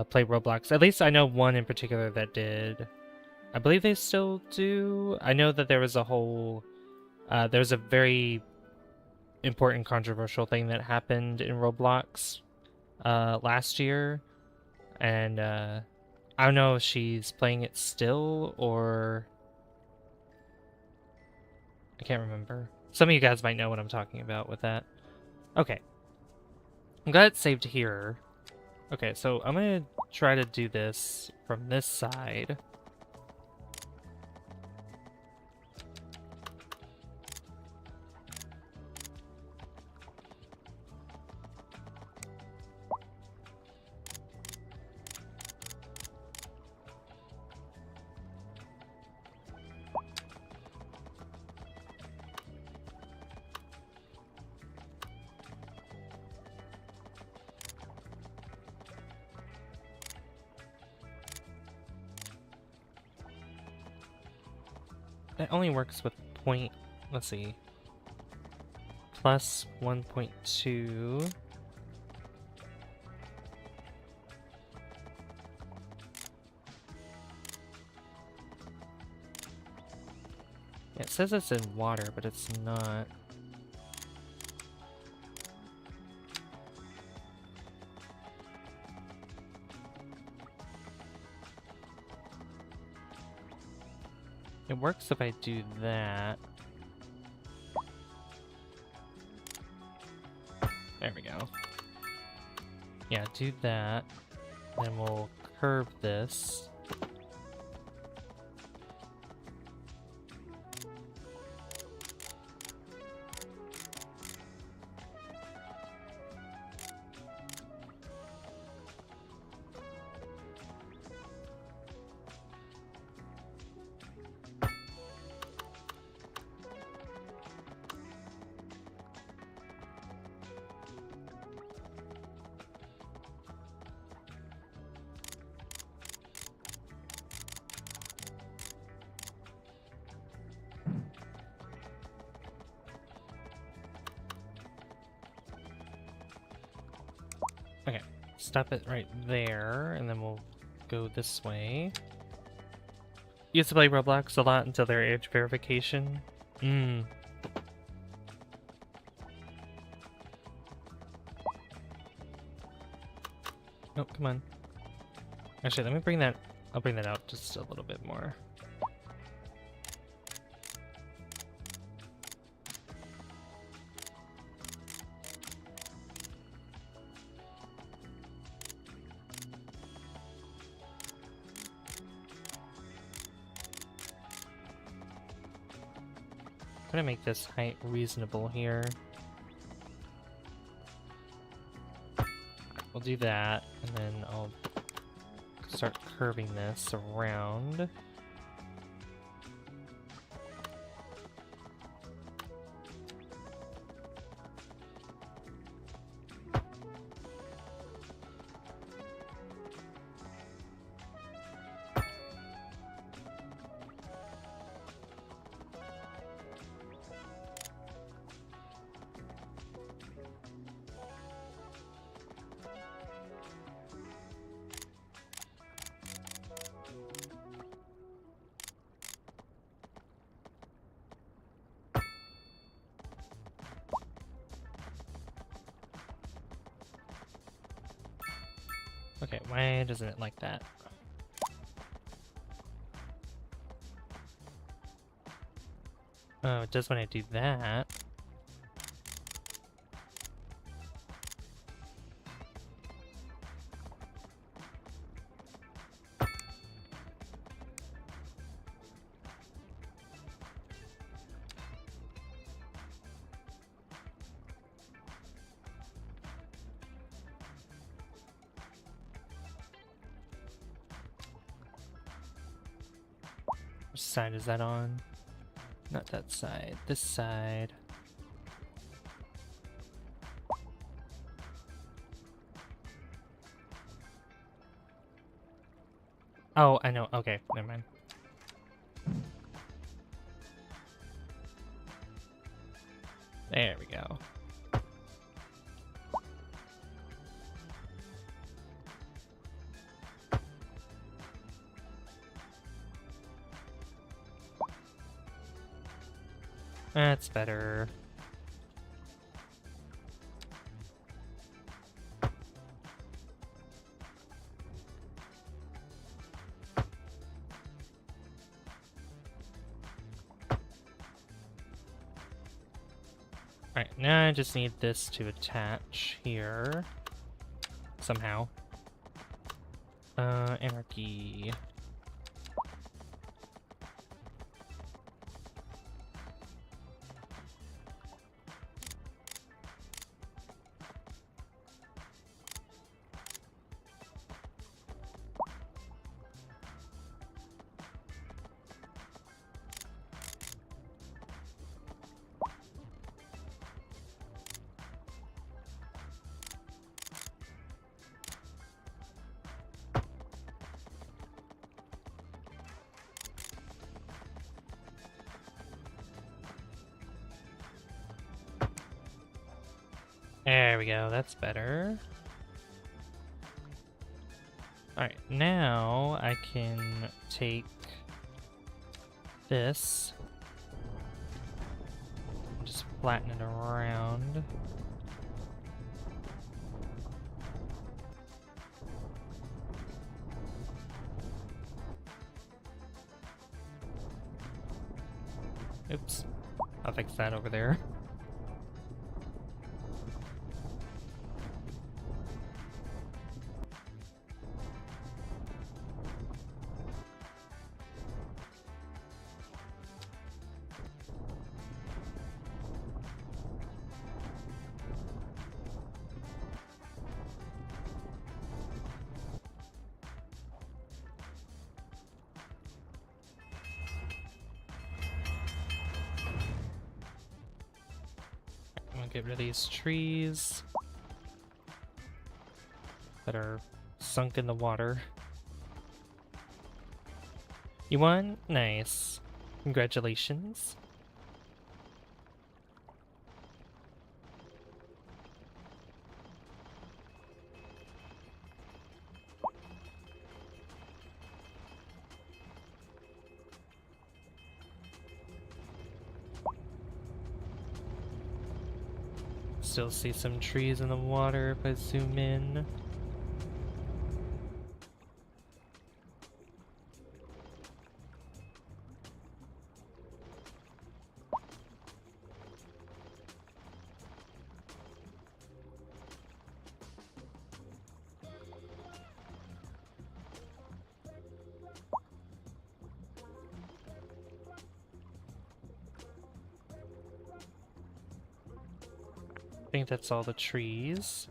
Speaker 1: play Roblox. At least I know one in particular that did. I believe they still do. I know that there was a whole, there's a very important controversial thing that happened in Roblox last year, and I don't know if she's playing it still or I can't remember. Some of you guys might know what I'm talking about with that. Okay. I'm glad it's saved here. Okay, so I'm gonna try to do this from this side. It only works with point, let's see, plus 1.2. Yeah, it says it's in water, but it's not. It works if I do that. There we go. Yeah, do that. Then we'll curve this. Okay, stop it right there, and then we'll go this way. Used to play Roblox a lot until their age verification. Oh, come on. Actually, let me bring that... I'll bring that out just a little bit more. I'm gonna make this height reasonable here. We'll do that, and then I'll start curving this around. Okay, why doesn't it like that? Oh, it does when I do that. Which side is that on? Not that side. This side. Oh, I know. Okay, never mind. There we go. That's better. Alright, now I just need this to attach here. Somehow. Anarchy. There we go, that's better. Alright, now I can take this and just flatten it around. Oops, I'll fix that over there. Get rid of these trees that are sunk in the water. You won? Nice. Congratulations. Still see some trees in the water if I zoom in. I think that's all the trees.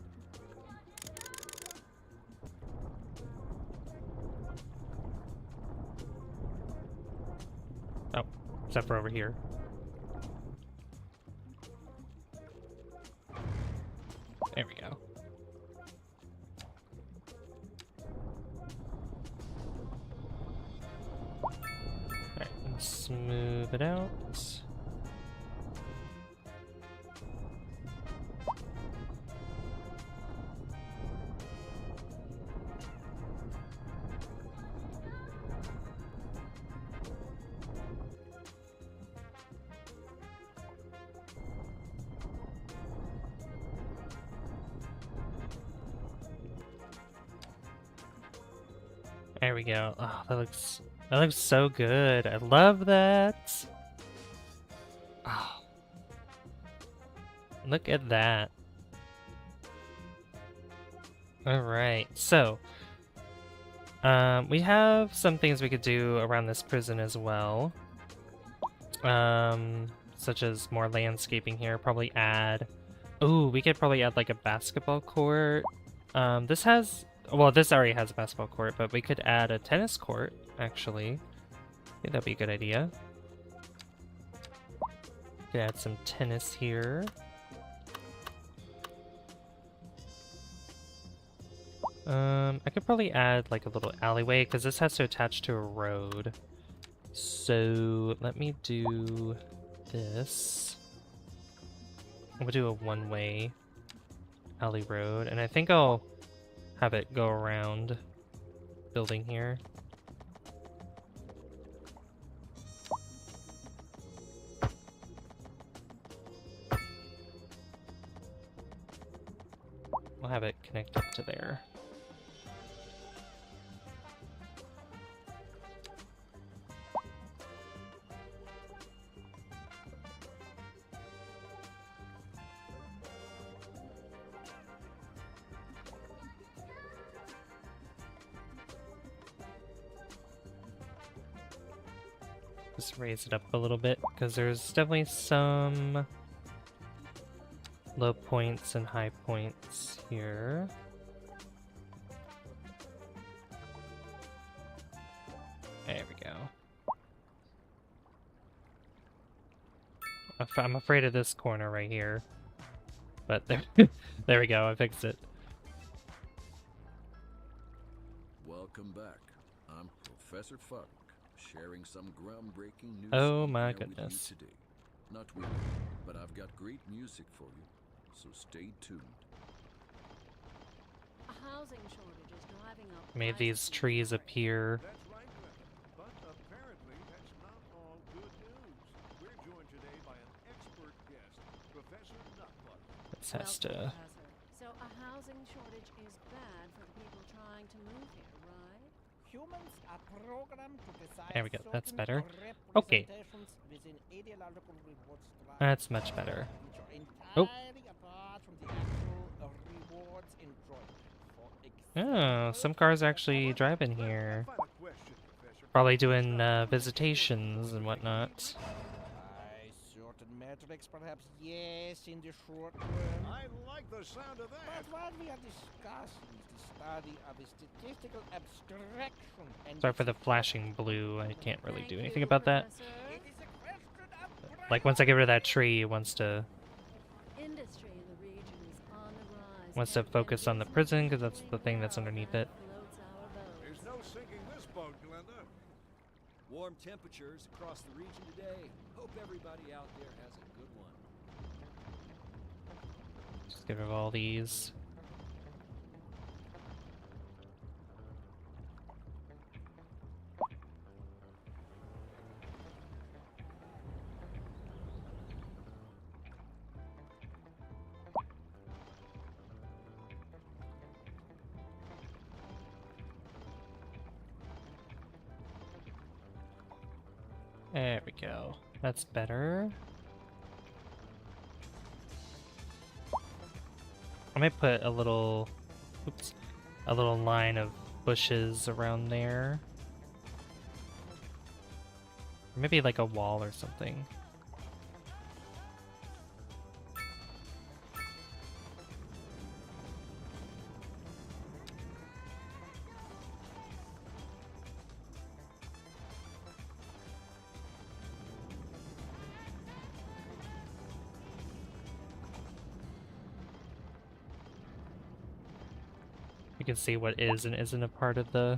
Speaker 1: Oh, except for over here. There we go. Alright, let's smooth it out. There we go. Oh, that looks so good. I love that. Oh. Look at that. Alright, so we have some things we could do around this prison as well. Such as more landscaping here. Probably add... Ooh, we could probably add like a basketball court. This has... Well, this already has a basketball court, but we could add a tennis court, actually. think that'd be a good idea. Could add some tennis here. I could probably add like a little alleyway because this has to attach to a road. So let me do this. I'm gonna do a one-way alley road, and I think I'll have it go around building here. We'll have it connect up to there. Just raise it up a little bit, because there's definitely some low points and high points here. There we go. I'm afraid of this corner right here. But there, there we go, I fixed it.
Speaker 5: Welcome back. I'm Professor Funk, sharing some groundbreaking news.
Speaker 1: Oh my
Speaker 5: with you
Speaker 1: goodness.
Speaker 5: today. Not with me, but I've got great music for you, so stay tuned.
Speaker 2: A housing shortage is driving up
Speaker 1: Made these
Speaker 2: prices in
Speaker 1: trees
Speaker 2: the area.
Speaker 1: appear.
Speaker 3: That's right, Glenda. But apparently that's not all good news. We're joined today by an expert guest, Professor Nutbutter.
Speaker 1: This has
Speaker 2: Well,
Speaker 1: to...
Speaker 2: Professor, so a housing shortage is bad for the people trying to move here, right?
Speaker 6: Humans are programmed to decide
Speaker 1: There we go, that's
Speaker 6: certain
Speaker 1: better. Okay.
Speaker 6: representations within ideological reward structures,
Speaker 1: That's much better.
Speaker 6: which are
Speaker 1: Oh.
Speaker 6: entirely apart from the actual rewards enjoyed. For
Speaker 1: Oh,
Speaker 6: example,
Speaker 1: some cars actually drive in here.
Speaker 3: Final question, Professor.
Speaker 1: Probably doing visitations and whatnot.
Speaker 6: by certain metrics, perhaps yes, in the short term.
Speaker 3: I like the sound of that.
Speaker 6: But what we are discussing is the study of a statistical abstraction. And
Speaker 1: Sorry for the flashing blue, I can't really
Speaker 2: Thank
Speaker 1: do
Speaker 2: you,
Speaker 1: anything about that.
Speaker 2: Professor.
Speaker 6: it is a question of
Speaker 1: Like, once I get rid of that tree, it wants to
Speaker 2: Industry in the region is on the rise.
Speaker 1: wants to
Speaker 2: and
Speaker 1: focus on the
Speaker 2: business
Speaker 1: prison,
Speaker 2: is
Speaker 1: 'cause that's the
Speaker 2: doing
Speaker 1: thing that's
Speaker 2: well.
Speaker 1: underneath
Speaker 2: That
Speaker 1: it.
Speaker 2: floats our boat.
Speaker 3: There's no sinking this boat, Glenda.
Speaker 4: Warm temperatures across the region today. Hope everybody out there has a good one.
Speaker 1: just get rid of all these. There we go. That's better. I might put a little, oops, a little line of bushes around there. Or maybe like a wall or something. You can see what is and isn't a part of the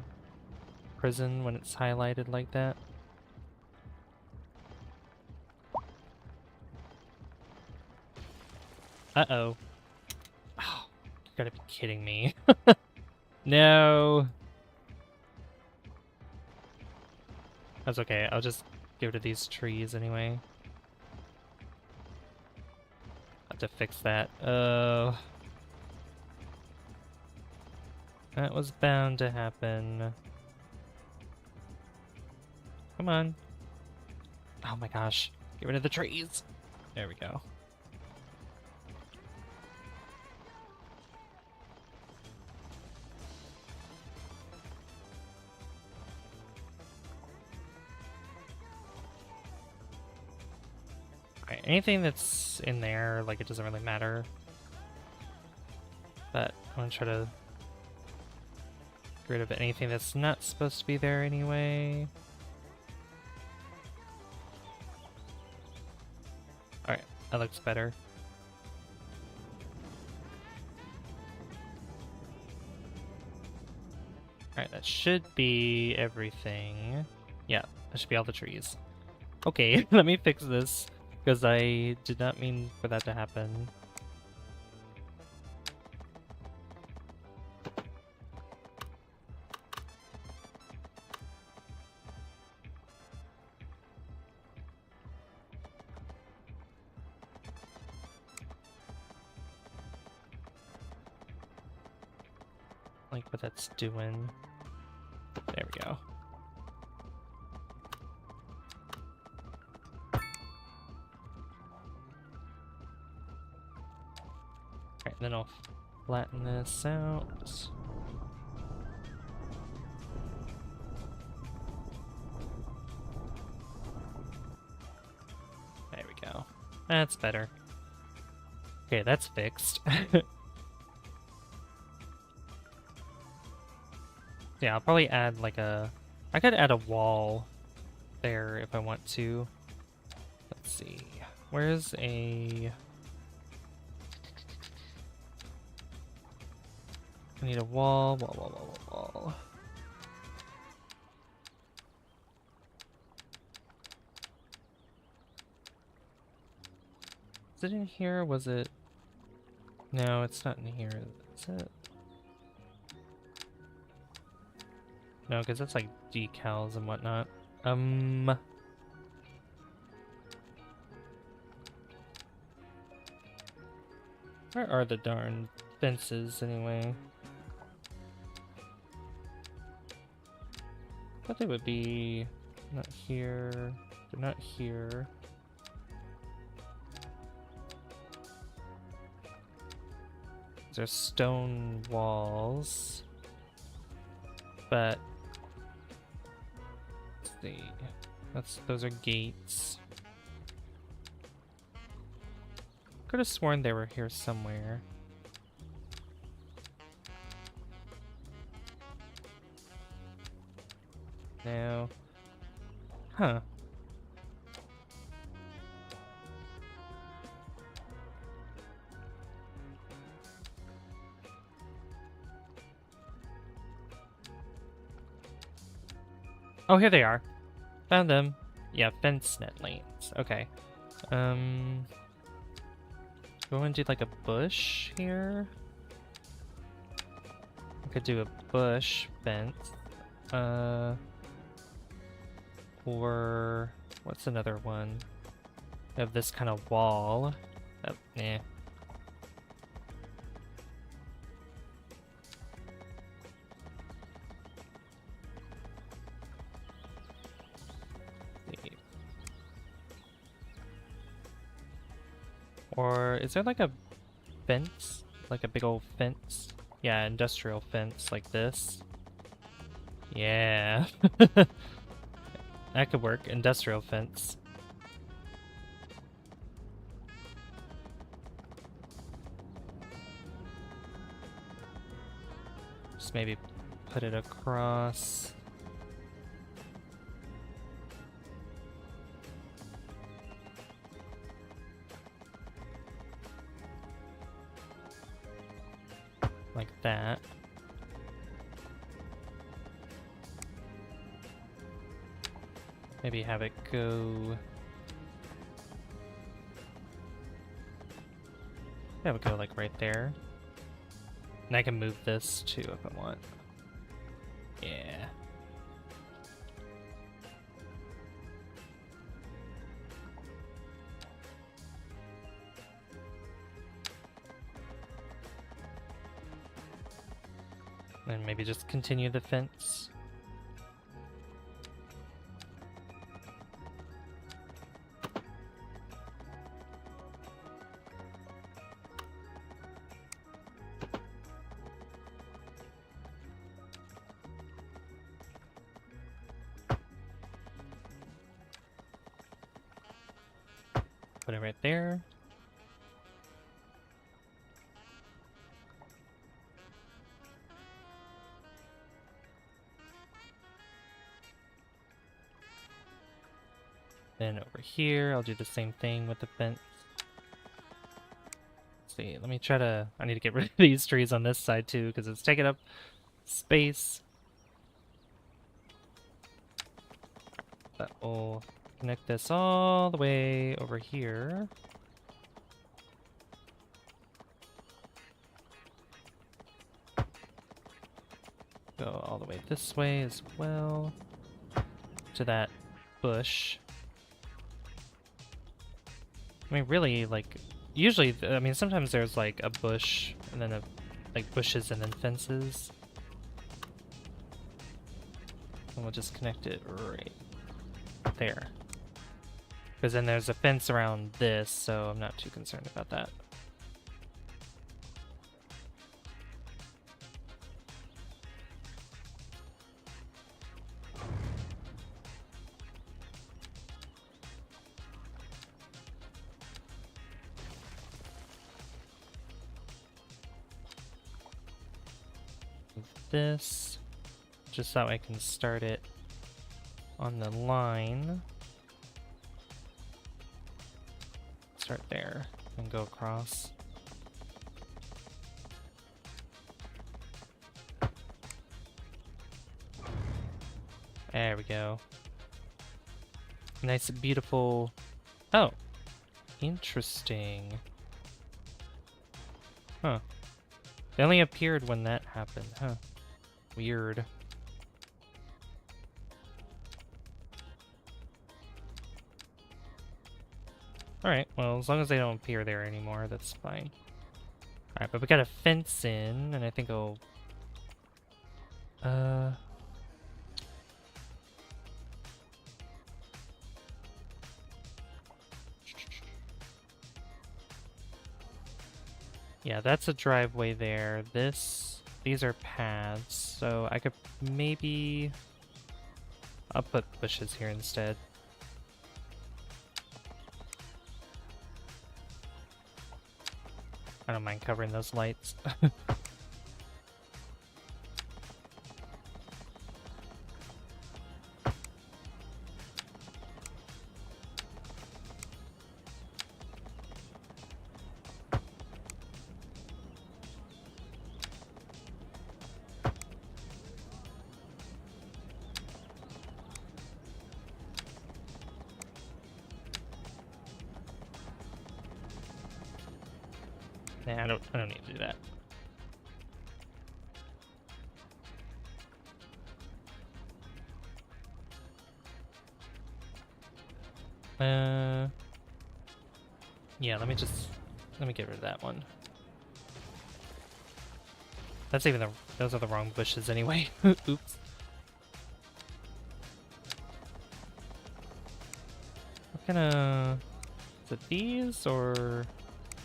Speaker 1: prison when it's highlighted like that. Uh-oh. Oh, you gotta be kidding me. No. That's okay, I'll just get rid of these trees anyway. Have to fix that. Oh. That was bound to happen. Come on. Oh my gosh. Get rid of the trees. There we go. Alright, anything that's in there, like, it doesn't really matter. But I'm gonna try to get rid of anything that's not supposed to be there anyway. That looks better. Alright, that should be everything. Yeah, that should be all the trees. Okay, let me fix this, because I did not mean for that to happen. Like what that's doing. There we go. Alright, then I'll flatten this out. There we go. That's better. Okay, that's fixed. Yeah, I'll probably add like a... I could add a wall there if I want to. Let's see. Where's a... I need a wall, wall. Is it in here? Was it... No, it's not in here. Is it? No, because that's like decals and whatnot. Where are the darn fences anyway? I thought they would be not here. They're not here. These are stone walls. But let's see. Those are gates. Could have sworn they were here somewhere. No. Huh. Oh, here they are. Found them. Yeah, fence net lanes. Okay. Do I want to do like a bush here? I could do a bush fence. Or what's another one? I have this kind of wall. Oh, nah. Or is there like a fence? Like a big old fence? Yeah, industrial fence like this. Yeah. That could work. Industrial fence. Just maybe put it across. Like that. Maybe have it go... Have it go like right there. And I can move this too if I want. Yeah. And maybe just continue the fence. Put it right there. Then over here, I'll do the same thing with the fence. see, let me try to... I need to get rid of these trees on this side too, because it's taking up space. That will connect this all the way over here. Go all the way this way as well. To that bush. I mean, really, like, usually, I mean, sometimes there's like a bush and then like bushes and then fences. And we'll just connect it right there. Because then there's a fence around this, so I'm not too concerned about that. This, just so I can start it on the line. Start there and go across. There we go. Nice, beautiful. Oh, interesting. Huh. They only appeared when that happened, huh? Weird. Alright, well, as long as they don't appear there anymore, that's fine. Alright, but we got a fence in, and I think I'll... Yeah, that's a driveway there. These are paths, so I could maybe... I'll put bushes here instead. I don't mind covering those lights. Nah, I don't need to do that. Yeah, let me get rid of that one. That's even those are the wrong bushes anyway. Oops. What kind of... Is it these, or...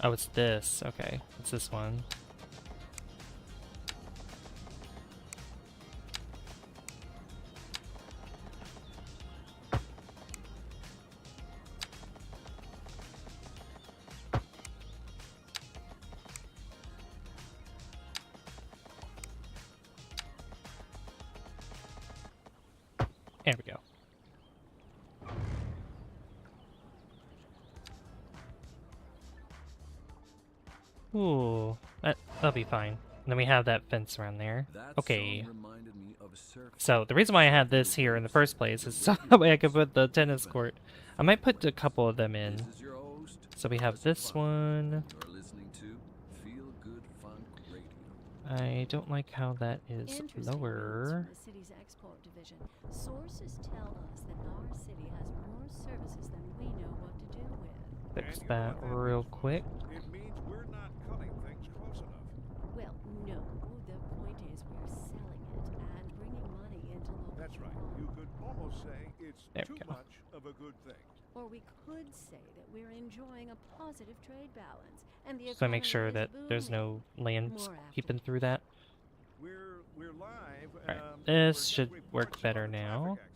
Speaker 1: Oh, it's this. Okay, it's this one. There we go. Ooh, that'll be fine. And then we have that fence around there. Okay. So the reason why I had this here in the first place is so that way I could put the tennis court. I might put a couple of them in. So we have this one. I don't like how that is lower.
Speaker 2: The city's export division. Sources tell us that our city has more services than we know what to do with.
Speaker 1: Fix that real quick.
Speaker 3: It means we're not cutting things close enough.
Speaker 2: Well, no. The point is we're selling it and bringing money into local.
Speaker 3: That's right. You could almost say it's
Speaker 1: There
Speaker 3: too
Speaker 1: we go.
Speaker 3: much of a good thing.
Speaker 2: Or we could say that we're enjoying a positive trade balance, and the
Speaker 1: So I make
Speaker 2: economy
Speaker 1: sure
Speaker 2: is
Speaker 1: that there's no land
Speaker 2: More
Speaker 1: peeping
Speaker 2: after.
Speaker 1: through that.
Speaker 3: We're live.
Speaker 1: Alright,
Speaker 3: There
Speaker 1: this
Speaker 3: were
Speaker 1: should
Speaker 3: just
Speaker 1: work
Speaker 3: reports
Speaker 1: better
Speaker 3: of a
Speaker 1: now.
Speaker 3: traffic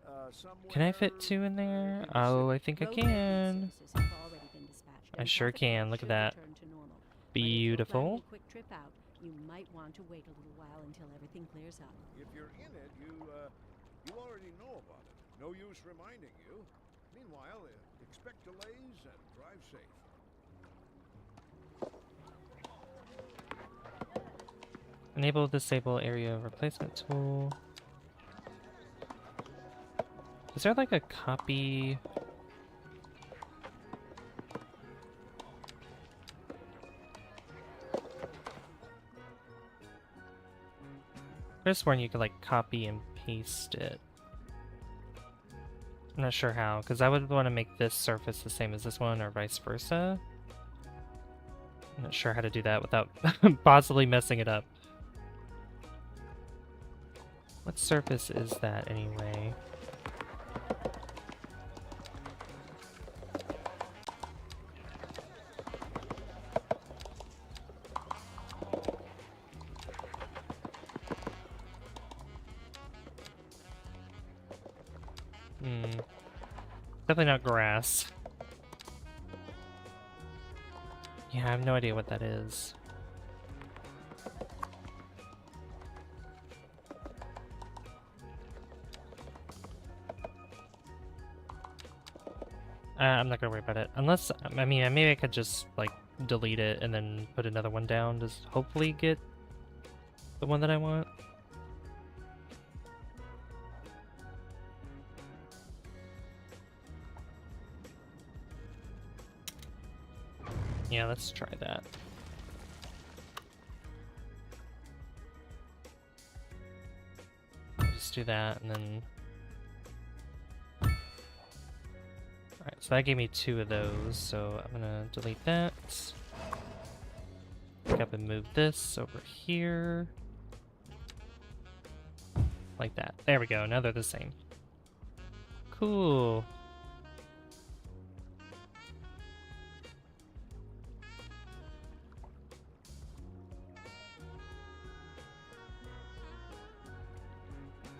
Speaker 3: accident,
Speaker 1: Can I fit
Speaker 3: somewhere,
Speaker 1: 2 in there?
Speaker 3: in the
Speaker 1: Oh,
Speaker 3: city.
Speaker 1: I think I
Speaker 2: Road
Speaker 1: can.
Speaker 2: services have already been dispatched,
Speaker 1: I
Speaker 2: and
Speaker 1: sure
Speaker 2: traffic
Speaker 1: can.
Speaker 2: flow
Speaker 1: Look at
Speaker 2: should
Speaker 1: that.
Speaker 2: return to normal. But if you're
Speaker 1: Beautiful.
Speaker 2: planning a quick trip out, you might want to wait a little while until everything clears up.
Speaker 3: If you're in it, you already know about it. No use reminding you. Meanwhile, expect delays and drive safe.
Speaker 1: Enable disable area replacement tool. Is there like a copy? There's one you could like copy and paste it. I'm not sure how, because I would want to make this surface the same as this one or vice versa. I'm not sure how to do that without possibly messing it up. What surface is that anyway? Definitely not grass. Yeah, I have no idea what that is. I'm not gonna worry about it. Unless, I mean, maybe I could just, like, delete it and then put another one down to hopefully get the one that I want. Yeah, let's try that. Just do that, and then... Alright, so that gave me 2 of those, so I'm gonna delete that. Pick up and move this over here. Like that. There we go, now they're the same. Cool.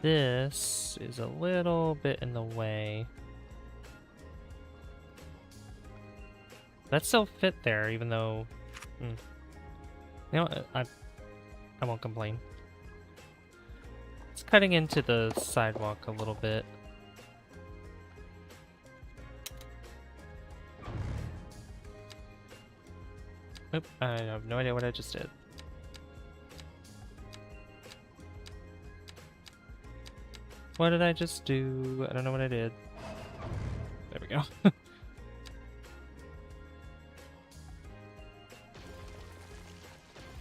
Speaker 1: This is a little bit in the way. That still fit there, even though... You know what? I won't complain. It's cutting into the sidewalk a little bit. Oop, I have no idea what I just did. What did I just do? I don't know what I did. There we go.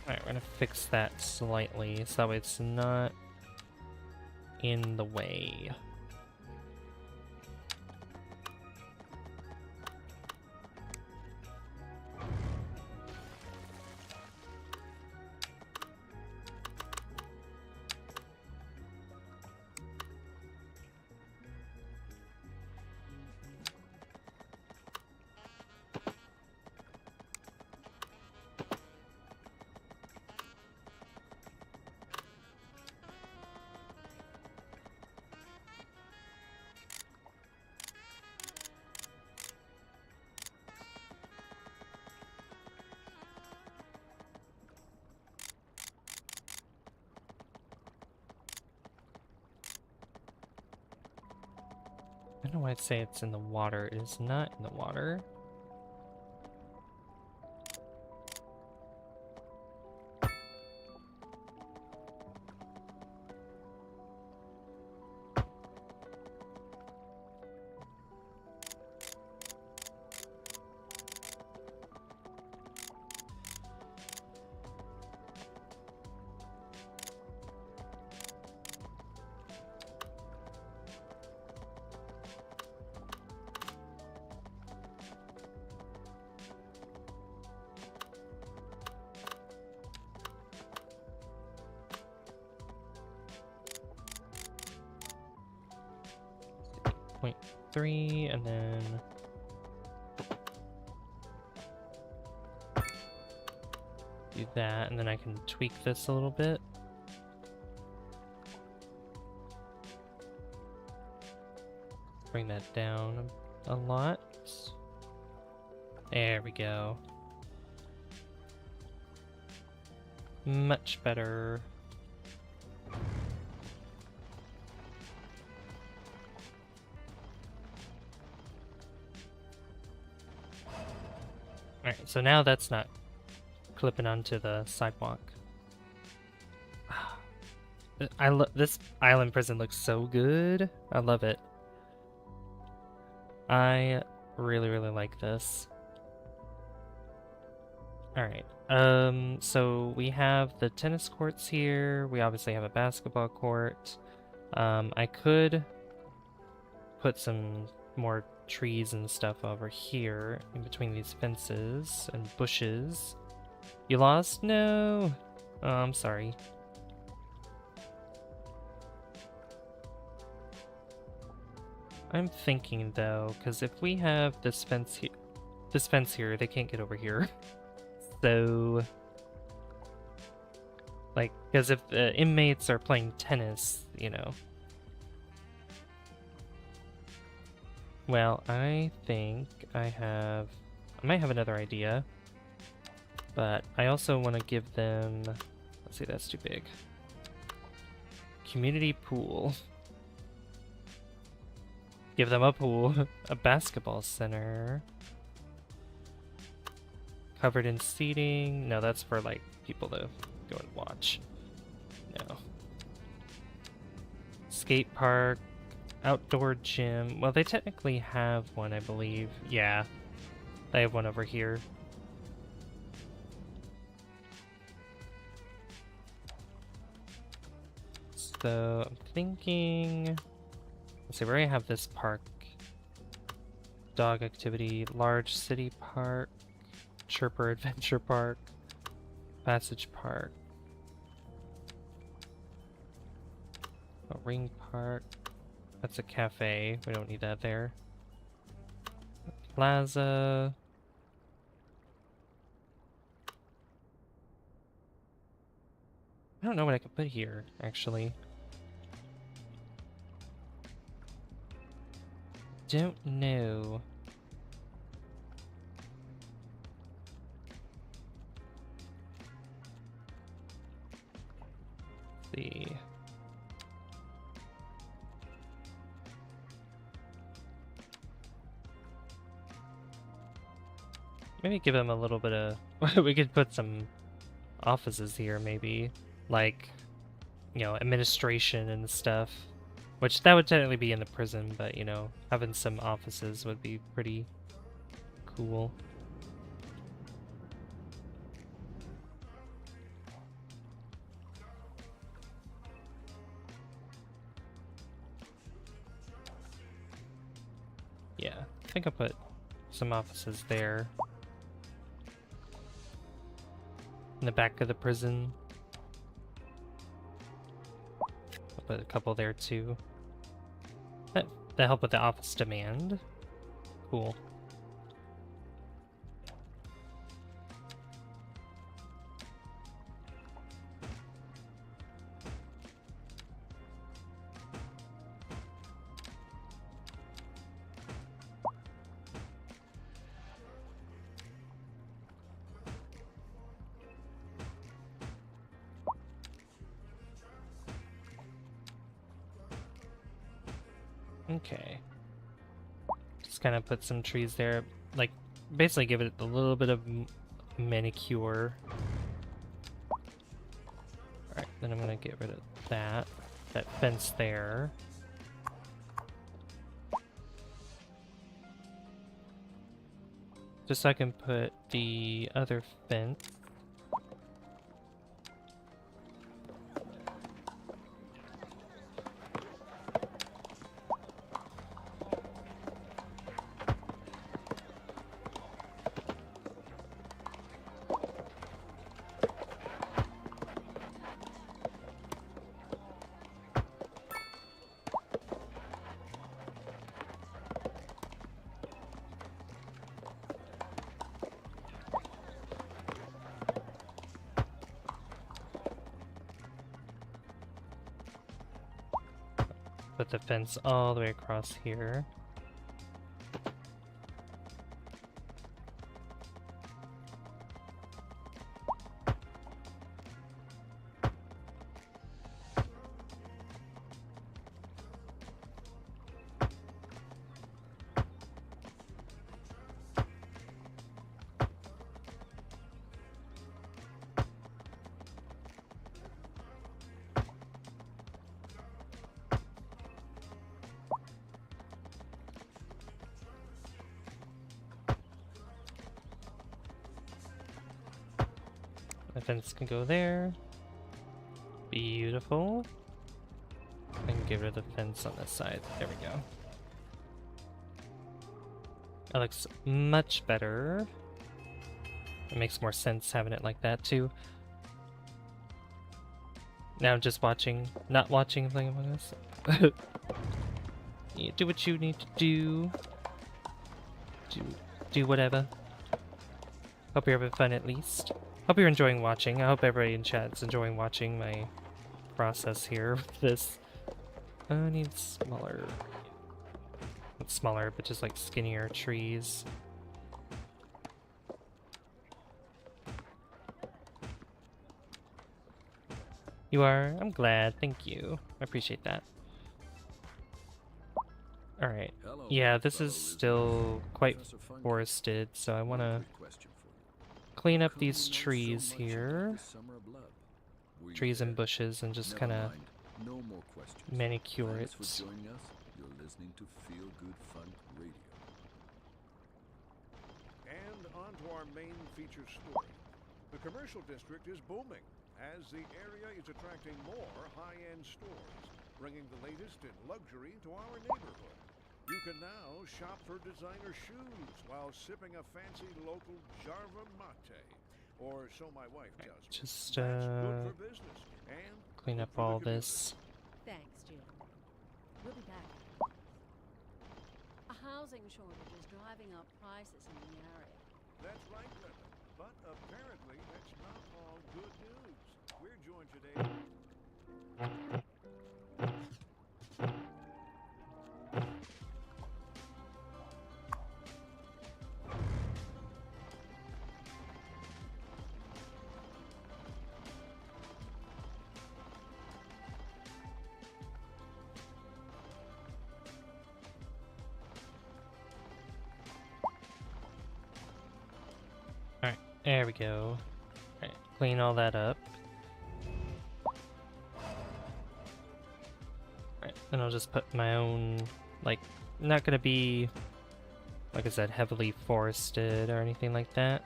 Speaker 1: Alright, we're gonna fix that slightly so that way it's not in the way. I don't know why I'd say it's in the water. It is not in the water. Point 3, and then do that, and then I can tweak this a little bit. Bring that down a lot. There we go. Much better. Alright, so now that's not clipping onto the sidewalk. This island prison looks so good. I love it. I really, really like this. Alright. So we have the tennis courts here. We obviously have a basketball court. I could put some more trees and stuff over here in between these fences and bushes. You lost? No! Oh, I'm sorry. I'm thinking though, because if we have this fence here, they can't get over here. So, like, because if the inmates are playing tennis, you know. Well, I think I might have another idea, but I also want to give them, let's see, that's too big. Community pool. Give them a pool, a basketball center. Covered in seating. No, that's for like people to go and watch. No. Skate park, outdoor gym. Well, they technically have one, I believe. Yeah, they have one over here. So I'm thinking, let's see, we already have this park. Dog activity, large city park, Chirper Adventure Park, Passage Park, a ring park. That's a cafe. We don't need that there. Plaza. I don't know what I could put here, actually. Don't know. Let's see. Maybe give them a little bit of... we could put some offices here, maybe. Like, you know, administration and stuff. Which, that would technically be in the prison, but, you know, having some offices would be pretty cool. Yeah, I think I'll put some offices there. In the back of the prison. I'll put a couple there too. That help with the office demand. Cool. Okay. Just kind of put some trees there, like basically give it a little bit of manicure. Alright, then I'm gonna get rid of that fence there. Just so I can put the other fence. Put the fence all the way across here. The fence can go there. Beautiful. And get rid of the fence on this side. There we go. That looks much better. It makes more sense having it like that too. Now I'm just watching, not watching Playing Among Us. You do what you need to do. Do whatever. Hope you're having fun at least. Hope you're enjoying watching. I hope everybody in chat's enjoying watching my process here with this. I need smaller. Not smaller, but just like skinnier trees. You are? I'm glad. Thank you. I appreciate that. Alright.
Speaker 5: Hello,
Speaker 1: Yeah,
Speaker 5: my
Speaker 1: this
Speaker 5: fellow
Speaker 1: is still quite
Speaker 5: Professor Funk.
Speaker 1: forested, so I want to
Speaker 5: Quick question for you.
Speaker 1: clean
Speaker 5: How
Speaker 1: up
Speaker 5: come
Speaker 1: these
Speaker 5: you know so
Speaker 1: trees
Speaker 5: much about
Speaker 1: here.
Speaker 5: the Summer of Love? Were you
Speaker 1: Trees and
Speaker 5: there?
Speaker 1: bushes, and just
Speaker 5: Never
Speaker 1: kind of
Speaker 5: mind. No more questions.
Speaker 1: manicure
Speaker 5: Thanks
Speaker 1: it.
Speaker 5: for joining us. You're listening to Feel Good Funk Radio.
Speaker 3: And on to our main feature story. The commercial district is booming as the area is attracting more high-end stores, bringing the latest in luxury to our neighborhood. You can now shop for designer shoes while sipping a fancy local Jarva mate, or so my wife tells me.
Speaker 1: Just
Speaker 3: That's good for business and
Speaker 1: clean
Speaker 3: good
Speaker 1: up
Speaker 3: for the
Speaker 1: all
Speaker 3: community.
Speaker 1: this.
Speaker 2: Thanks, Jim. We'll be back. A housing shortage is driving up prices in the area.
Speaker 3: That's right, Glenda. But apparently that's not all good news. We're joined today.
Speaker 1: Alright, there we go. Alright, clean all that up. Alright, then I'll just put my own, like, not gonna be, like I said, heavily forested or anything like that.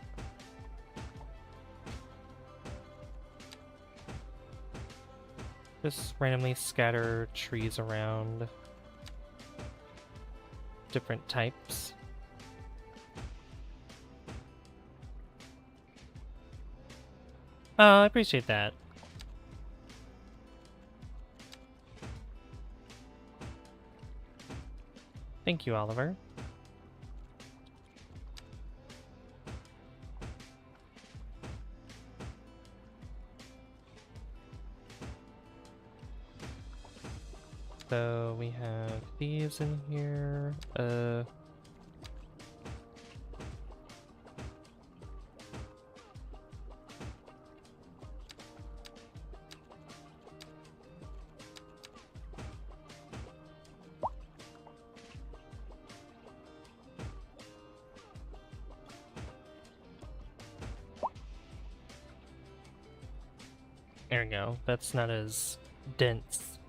Speaker 1: Just randomly scatter trees around. Different types. Oh, I appreciate that. Thank you, Oliver. So we have these in here. There we go. That's not as dense.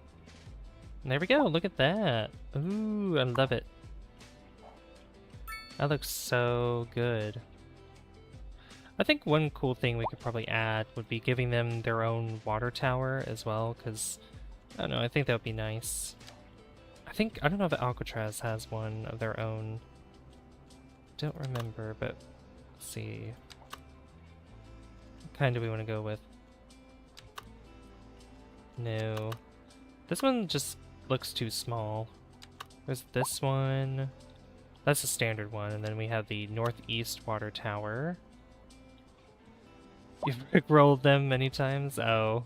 Speaker 1: There we go. Look at that. Ooh, I love it. That looks so good. I think one cool thing we could probably add would be giving them their own water tower as well, because, I don't know, I think that would be nice. I don't know if Alcatraz has one of their own. Don't remember, but let's see. What kind do we want to go with? No. This one just looks too small. There's this one. That's a standard one, and then we have the northeast water tower. You've rolled them many times? Oh.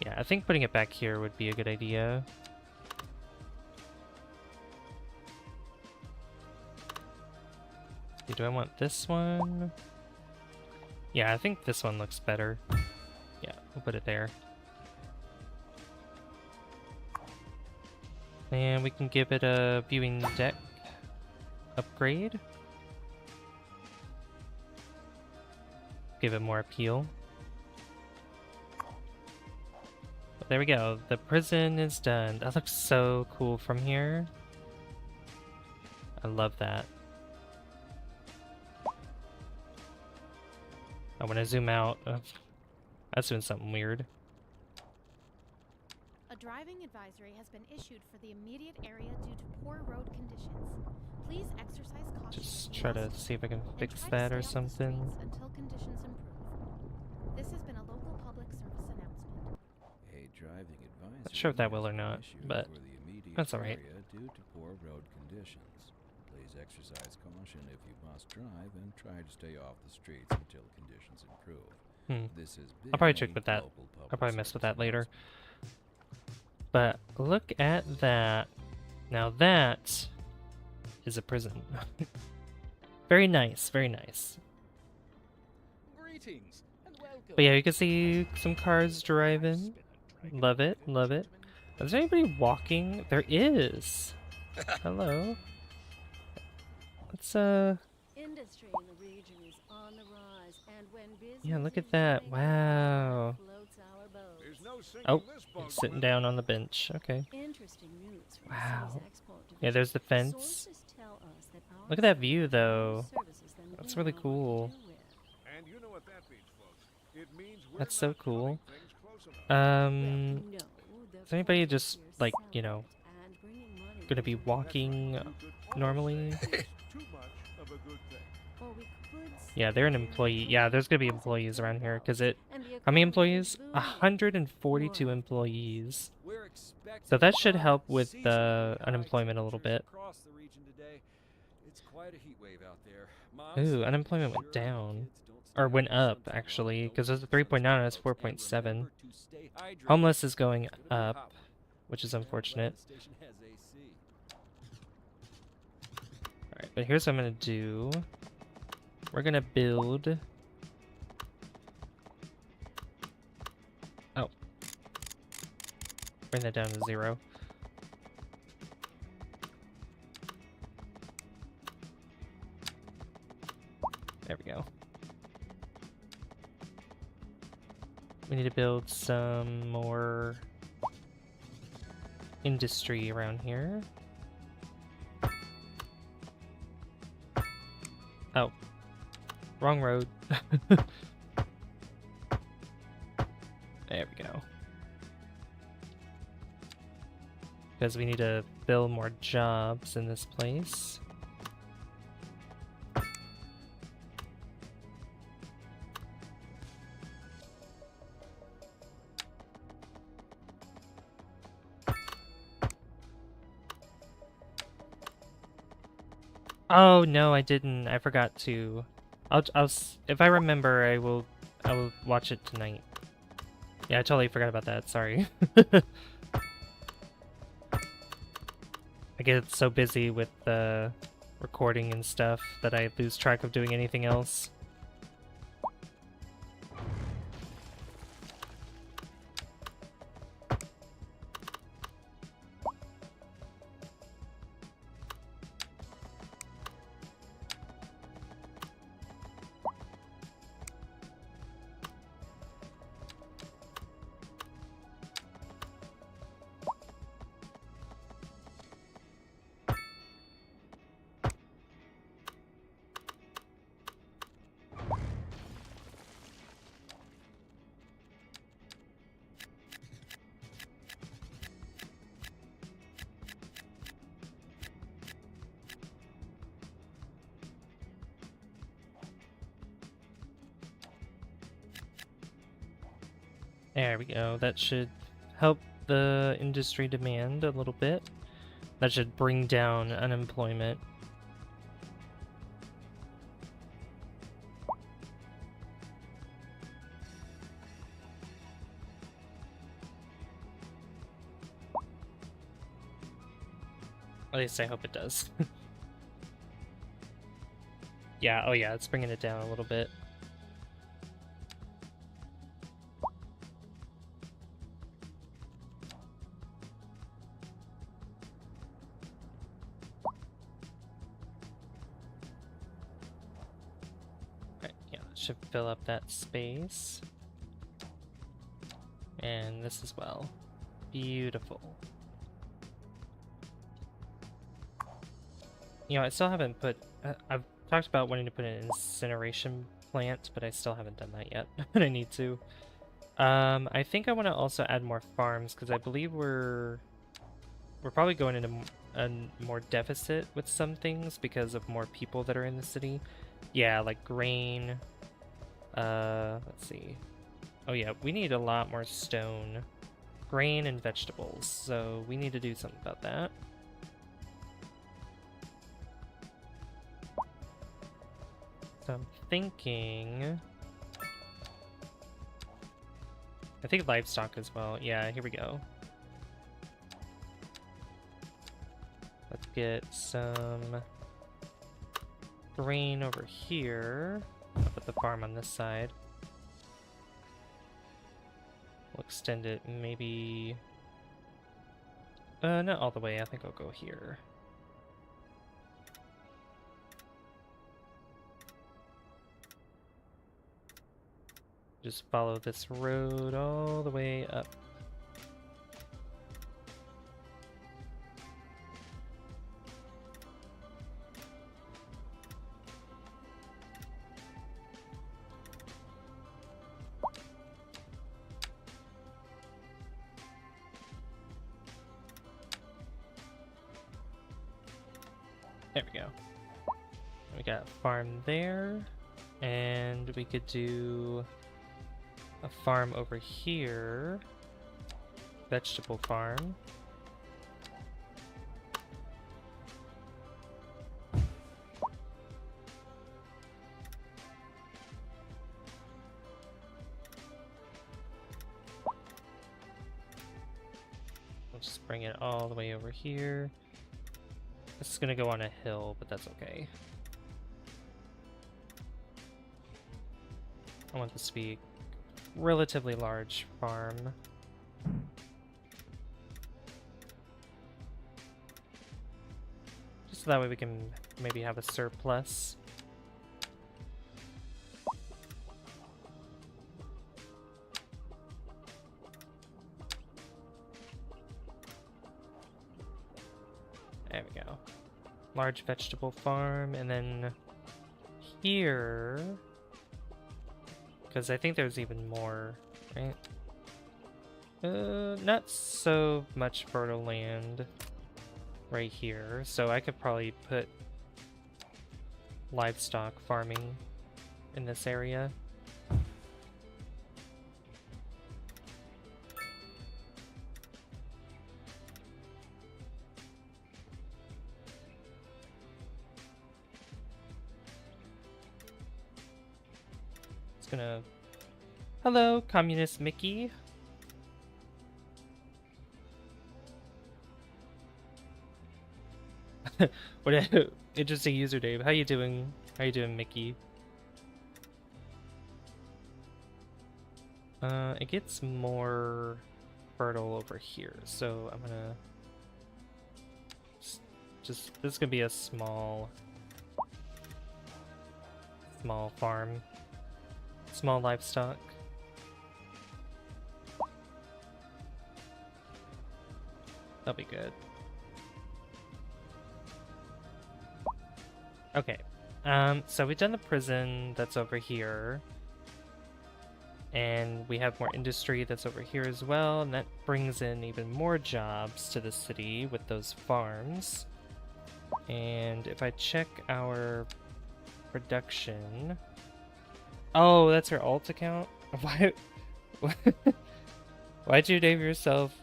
Speaker 1: Yeah, I think putting it back here would be a good idea. Do I want this one? Yeah, I think this one looks better. Yeah, we'll put it there. And we can give it a viewing deck upgrade. Give it more appeal. But there we go. The prison is done. That looks so cool from here. I love that. Oh, when I zoom out, that's doing something weird.
Speaker 7: A driving advisory has been issued for the immediate area due to poor road conditions. Please exercise caution.
Speaker 1: Just
Speaker 7: if you
Speaker 1: try to
Speaker 7: must
Speaker 1: see if I can
Speaker 7: and
Speaker 1: fix
Speaker 7: try to
Speaker 1: that or
Speaker 7: stay off the
Speaker 1: something.
Speaker 7: streets until conditions improve. This has been a local public service announcement.
Speaker 4: A driving advisory
Speaker 1: Not sure if that will
Speaker 4: has
Speaker 1: or
Speaker 4: been
Speaker 1: not,
Speaker 4: issued
Speaker 1: but
Speaker 4: for the immediate
Speaker 1: that's alright.
Speaker 4: area due to poor road conditions. Please exercise caution if you must drive and try to stay off the streets until conditions improve. This has been
Speaker 1: I'll probably check
Speaker 4: a
Speaker 1: with that.
Speaker 4: local
Speaker 1: I'll
Speaker 4: public
Speaker 1: probably mess with
Speaker 4: service
Speaker 1: that later.
Speaker 4: announcement.
Speaker 1: But look at that. Now that is a prison. Very nice, very nice.
Speaker 6: Greetings and welcome.
Speaker 1: But yeah, you can see some cars driving. Love it, love it. Is there anybody walking? There is. Hello. Let's
Speaker 2: Industry in the region is on the rise, and when business
Speaker 1: yeah, look at
Speaker 2: is
Speaker 1: that.
Speaker 2: running,
Speaker 1: Wow.
Speaker 2: floats our boat.
Speaker 3: There's no sinking
Speaker 1: Oh,
Speaker 3: this boat,
Speaker 1: he's sitting
Speaker 3: Gwen.
Speaker 1: down on the bench. Okay.
Speaker 2: Interesting news from the
Speaker 1: Wow.
Speaker 2: city's export
Speaker 1: Yeah,
Speaker 2: division.
Speaker 1: there's the fence.
Speaker 2: Sources tell us that our
Speaker 1: Look at that
Speaker 2: city
Speaker 1: view,
Speaker 2: has
Speaker 1: though.
Speaker 2: more services than
Speaker 1: That's
Speaker 2: we
Speaker 1: really
Speaker 2: know what to
Speaker 1: cool.
Speaker 2: do with.
Speaker 3: And you know what that means, folks. It means we're
Speaker 1: That's so
Speaker 3: not
Speaker 1: cool.
Speaker 3: cutting things close enough.
Speaker 2: Well,
Speaker 1: Um,
Speaker 2: no, the
Speaker 1: is anybody
Speaker 2: point
Speaker 1: just,
Speaker 2: here is
Speaker 1: like,
Speaker 2: selling
Speaker 1: you know,
Speaker 2: it and bringing money
Speaker 1: gonna be
Speaker 2: into the
Speaker 1: walking
Speaker 3: You could almost
Speaker 1: normally?
Speaker 3: say it's too much of a good thing.
Speaker 2: Or we could
Speaker 1: Yeah, they're an employee. Yeah, there's gonna be employees around here because it.
Speaker 2: and the
Speaker 1: How many
Speaker 2: economy
Speaker 1: employees?
Speaker 2: is booming.
Speaker 1: 142
Speaker 2: More.
Speaker 1: employees.
Speaker 4: We're expecting
Speaker 1: So that should
Speaker 4: five
Speaker 1: help with
Speaker 4: seasonally high
Speaker 1: unemployment a little
Speaker 4: temperatures
Speaker 1: bit.
Speaker 4: across the region today. It's quite a heat wave out there. Moms,
Speaker 1: Ooh,
Speaker 4: make
Speaker 1: unemployment went
Speaker 4: sure the
Speaker 1: down.
Speaker 4: kids don't stay
Speaker 1: Or
Speaker 4: out
Speaker 1: went
Speaker 4: in the sun
Speaker 1: up,
Speaker 4: too long.
Speaker 1: actually,
Speaker 4: Don't
Speaker 1: because
Speaker 4: let
Speaker 1: it was
Speaker 4: the
Speaker 1: 3.9,
Speaker 4: sunscreen
Speaker 1: now it's
Speaker 4: folks. And
Speaker 1: 4.7.
Speaker 4: remember to stay hydrated.
Speaker 1: Homeless is going
Speaker 4: It's gonna be a
Speaker 1: up,
Speaker 4: hot one.
Speaker 1: which is
Speaker 4: Yeah, I'm glad
Speaker 1: unfortunate.
Speaker 4: the station has AC.
Speaker 1: Alright, but here's what I'm gonna do. We're gonna build... Oh. Bring that down to 0. There we go. We need to build some more industry around here. Oh. Wrong road. There we go. Because we need to build more jobs in this place. Oh no, I didn't. I forgot to. If I remember, I will watch it tonight. Yeah, I totally forgot about that. Sorry. I get so busy with the recording and stuff that I lose track of doing anything else. There we go. That should help the industry demand a little bit. That should bring down unemployment. At least I hope it does. Yeah, oh yeah, it's bringing it down a little bit. Right, yeah, that should fill up that space. And this as well. Beautiful. You know, I still haven't put... I've talked about wanting to put an incineration plant, but I still haven't done that yet. But I need to. I think I want to also add more farms because I believe we're probably going into a more deficit with some things because of more people that are in the city. Yeah, like grain. Let's see. Oh yeah, we need a lot more stone, grain, and vegetables. So we need to do something about that. So I'm thinking... I think livestock as well. Yeah, here we go. Let's get some grain over here. I'll put the farm on this side. We'll extend it maybe... not all the way. I think I'll go here. Just follow this road all the way up. There we go. We got a farm there, and we could do a farm over here, vegetable farm. We'll just bring it all the way over here. This is gonna go on a hill, but that's okay. I want this to be relatively large farm. Just so that way we can maybe have a surplus. There we go. Large vegetable farm, and then here... Because I think there's even more, right? Not so much fertile land right here, so I could probably put livestock farming in this area. Gonna... Hello, Communist Mickey. What a interesting user, Dave. How you doing? How you doing, Mickey? It gets more fertile over here, so I'm gonna just this is gonna be a small farm. Small livestock. That'll be good. Okay. So we've done the prison that's over here. And we have more industry that's over here as well, and that brings in even more jobs to the city with those farms. And if I check our production... Oh, that's her alt account? Why? Why'd you name yourself,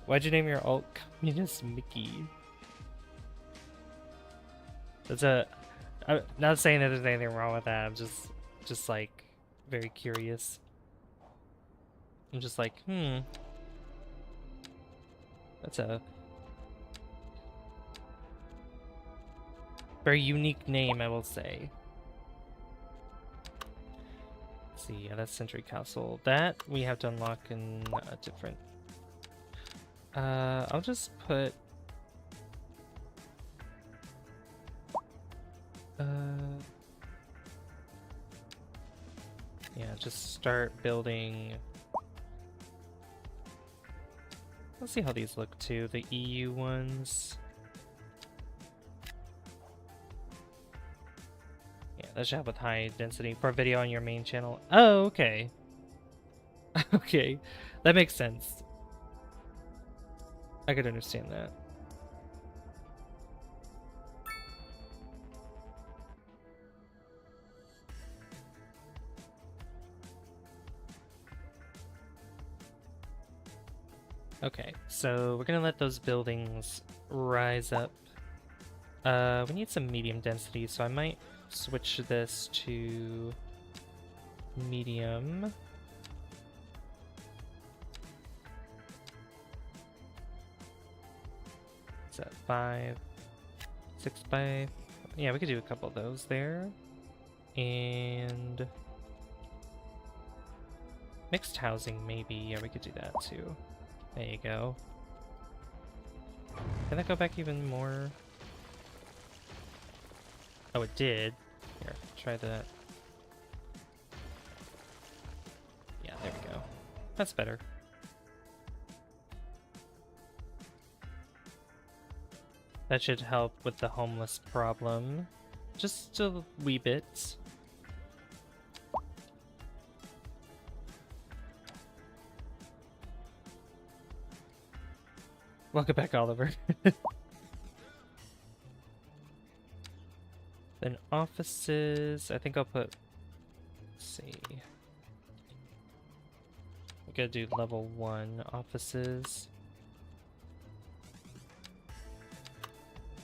Speaker 1: why'd you name your alt Communist Mickey? That's I'm not saying that there's anything wrong with that, I'm just like, very curious. I'm just like, that's a very unique name, I will say. See, yeah, that's Century Castle. That we have to unlock in a different... I'll just put... Yeah, just start building... Let's see how these look too, the EU ones. Yeah, that should help with high density for a video on your main channel. Oh, okay. Okay, that makes sense. I could understand that. Okay, so we're gonna let those buildings rise up. We need some medium density, so I might switch this to medium. Is that 5, 6 by... Yeah, we could do a couple of those there. And... mixed housing, maybe. Yeah, we could do that too. There you go. Can that go back even more? Oh, it did. Here, try that. Yeah, there we go. That's better. That should help with the homeless problem. Just a wee bit. Welcome back, Oliver. Then offices, I think I'll put, let's see. We're gonna do level 1 offices.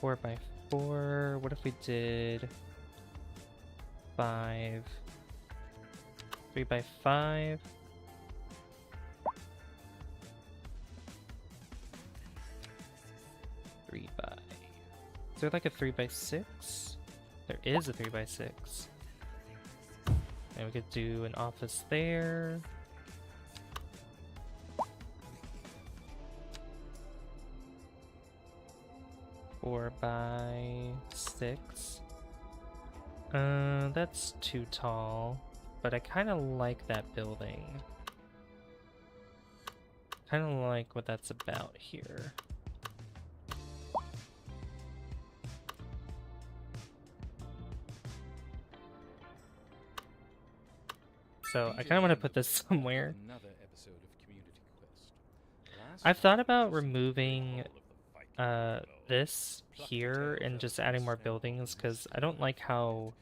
Speaker 1: 4x4, what if we did 5, 3x5? Is there like a 3x6? There is a 3x6. And we could do an office there. Four by 6. That's too tall. But I kind of like that building. Kind of like what that's about here. So I kind of want to put this somewhere. I've thought about removing this here and just adding more buildings because I don't like how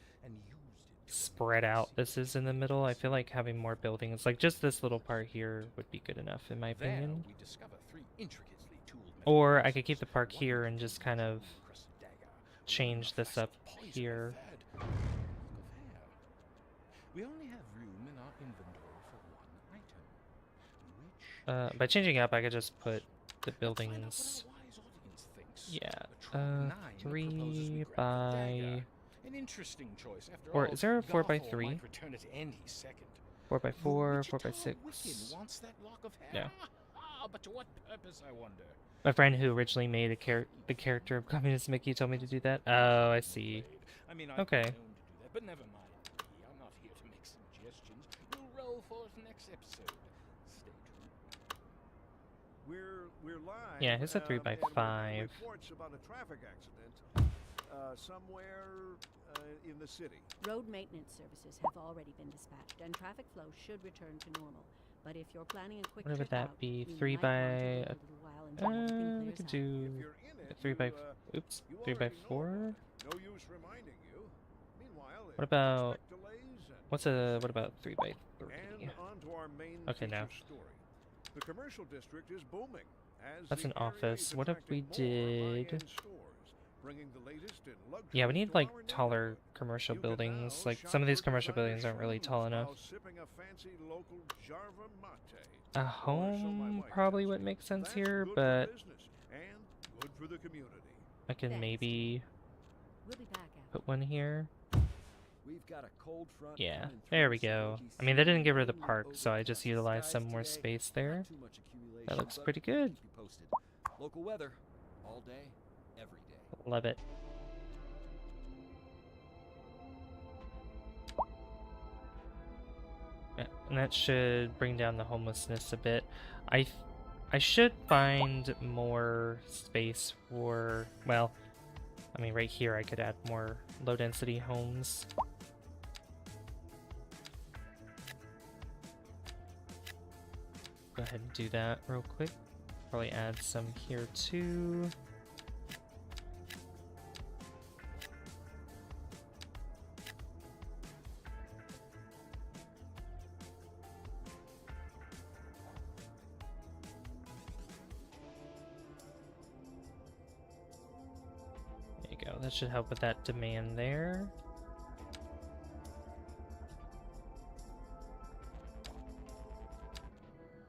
Speaker 1: spread out this is in the middle. I feel like having more buildings, like just this little part here, would be good enough in my opinion. Or I could keep the park here and just kind of change this up here.
Speaker 6: We only have room in our inventory for one item.
Speaker 1: By changing up, I could just put the buildings. Yeah, 3 by.
Speaker 6: An interesting choice. After
Speaker 1: or
Speaker 6: all,
Speaker 1: is there a 4 by
Speaker 6: Gothel
Speaker 1: 3?
Speaker 6: might return at any second.
Speaker 1: 4 by 4, 4 by
Speaker 6: Wichita
Speaker 1: 6.
Speaker 6: Wicked wants that lock of hair.
Speaker 1: Yeah.
Speaker 6: But to what purpose, I wonder?
Speaker 1: My friend who originally made the character of Communist Mickey told me to do that. Oh, I see.
Speaker 6: I mean,
Speaker 1: Okay.
Speaker 6: I've been known to do that, but never mind. I'm not here to make suggestions. We'll roll for the next episode. Stay tuned.
Speaker 3: We're live.
Speaker 1: Yeah, here's a 3 by
Speaker 3: and we have
Speaker 1: 5.
Speaker 3: reports about a traffic accident somewhere in the city.
Speaker 2: Road maintenance services have already been dispatched, and traffic flow should return to normal. But if you're planning a quick
Speaker 1: What would
Speaker 2: trip
Speaker 1: that
Speaker 2: out,
Speaker 1: be?
Speaker 2: you
Speaker 1: 3
Speaker 2: might want to
Speaker 1: by.
Speaker 2: wait a little while until everything
Speaker 1: We
Speaker 2: clears
Speaker 1: could
Speaker 2: out.
Speaker 1: do
Speaker 3: If you're in it,
Speaker 1: 3 by. Oops,
Speaker 3: you
Speaker 1: 3 by
Speaker 3: already know
Speaker 1: 4.
Speaker 3: No use reminding you. Meanwhile,
Speaker 1: What about?
Speaker 3: expect delays and
Speaker 1: What about 3 by 3?
Speaker 3: And on to our main
Speaker 1: Okay, now.
Speaker 3: feature story. The commercial district is booming. As
Speaker 1: That's
Speaker 3: the
Speaker 1: an
Speaker 3: area
Speaker 1: office.
Speaker 3: is
Speaker 1: What if we
Speaker 3: attracting more high-end
Speaker 1: did?
Speaker 3: stores, bringing the latest in luxury
Speaker 1: Yeah, we need
Speaker 3: to
Speaker 1: like
Speaker 3: our
Speaker 1: taller
Speaker 3: neighborhood.
Speaker 1: commercial
Speaker 3: You can
Speaker 1: buildings.
Speaker 3: now
Speaker 1: Like
Speaker 3: shop
Speaker 1: some of these
Speaker 3: for
Speaker 1: commercial
Speaker 3: designer
Speaker 1: buildings aren't really
Speaker 3: shoes
Speaker 1: tall enough.
Speaker 3: while sipping a fancy local Jarva mate.
Speaker 1: A
Speaker 3: Or so my
Speaker 1: home
Speaker 3: wife
Speaker 1: probably
Speaker 3: tells
Speaker 1: would
Speaker 3: me.
Speaker 1: make sense
Speaker 3: That's
Speaker 1: here,
Speaker 3: good for
Speaker 1: but
Speaker 3: business and good for the community.
Speaker 1: I can
Speaker 2: Thanks.
Speaker 1: maybe
Speaker 2: We'll be back after.
Speaker 1: put one here.
Speaker 8: We've got a cold front
Speaker 1: Yeah,
Speaker 8: coming
Speaker 1: there
Speaker 8: through
Speaker 1: we
Speaker 8: the
Speaker 1: go.
Speaker 8: Smoky
Speaker 1: I mean, they didn't
Speaker 8: Sea,
Speaker 1: get rid of the
Speaker 8: only
Speaker 1: park, so I just
Speaker 8: overcast
Speaker 1: utilized some
Speaker 8: skies
Speaker 1: more
Speaker 8: today.
Speaker 1: space there.
Speaker 8: Not too much accumulation,
Speaker 1: That looks
Speaker 8: but
Speaker 1: pretty
Speaker 8: we'll
Speaker 1: good.
Speaker 8: keep you posted. Local weather, all day, every day.
Speaker 1: Love it. Yeah, and that should bring down the homelessness a bit. I should find more space for, well, I mean right here I could add more low density homes. Go ahead and do that real quick. Probably add some here too. There you go. That should help with that demand there.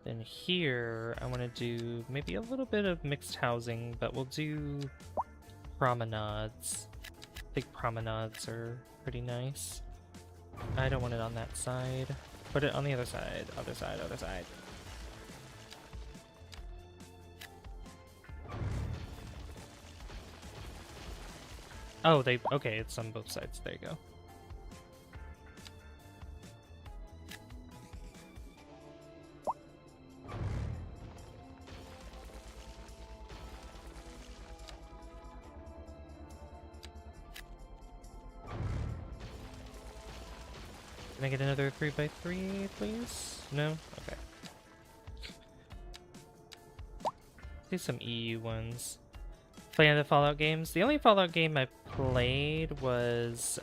Speaker 1: Then here, I want to do maybe a little bit of mixed housing, but we'll do promenades. I think promenades are pretty nice. I don't want it on that side. Put it on the other side, other side, other side. Oh, okay, it's on both sides. There you go. Can I get another 3x3, please? No? Okay. Do some EU ones. Playing the Fallout games. The only Fallout game I played was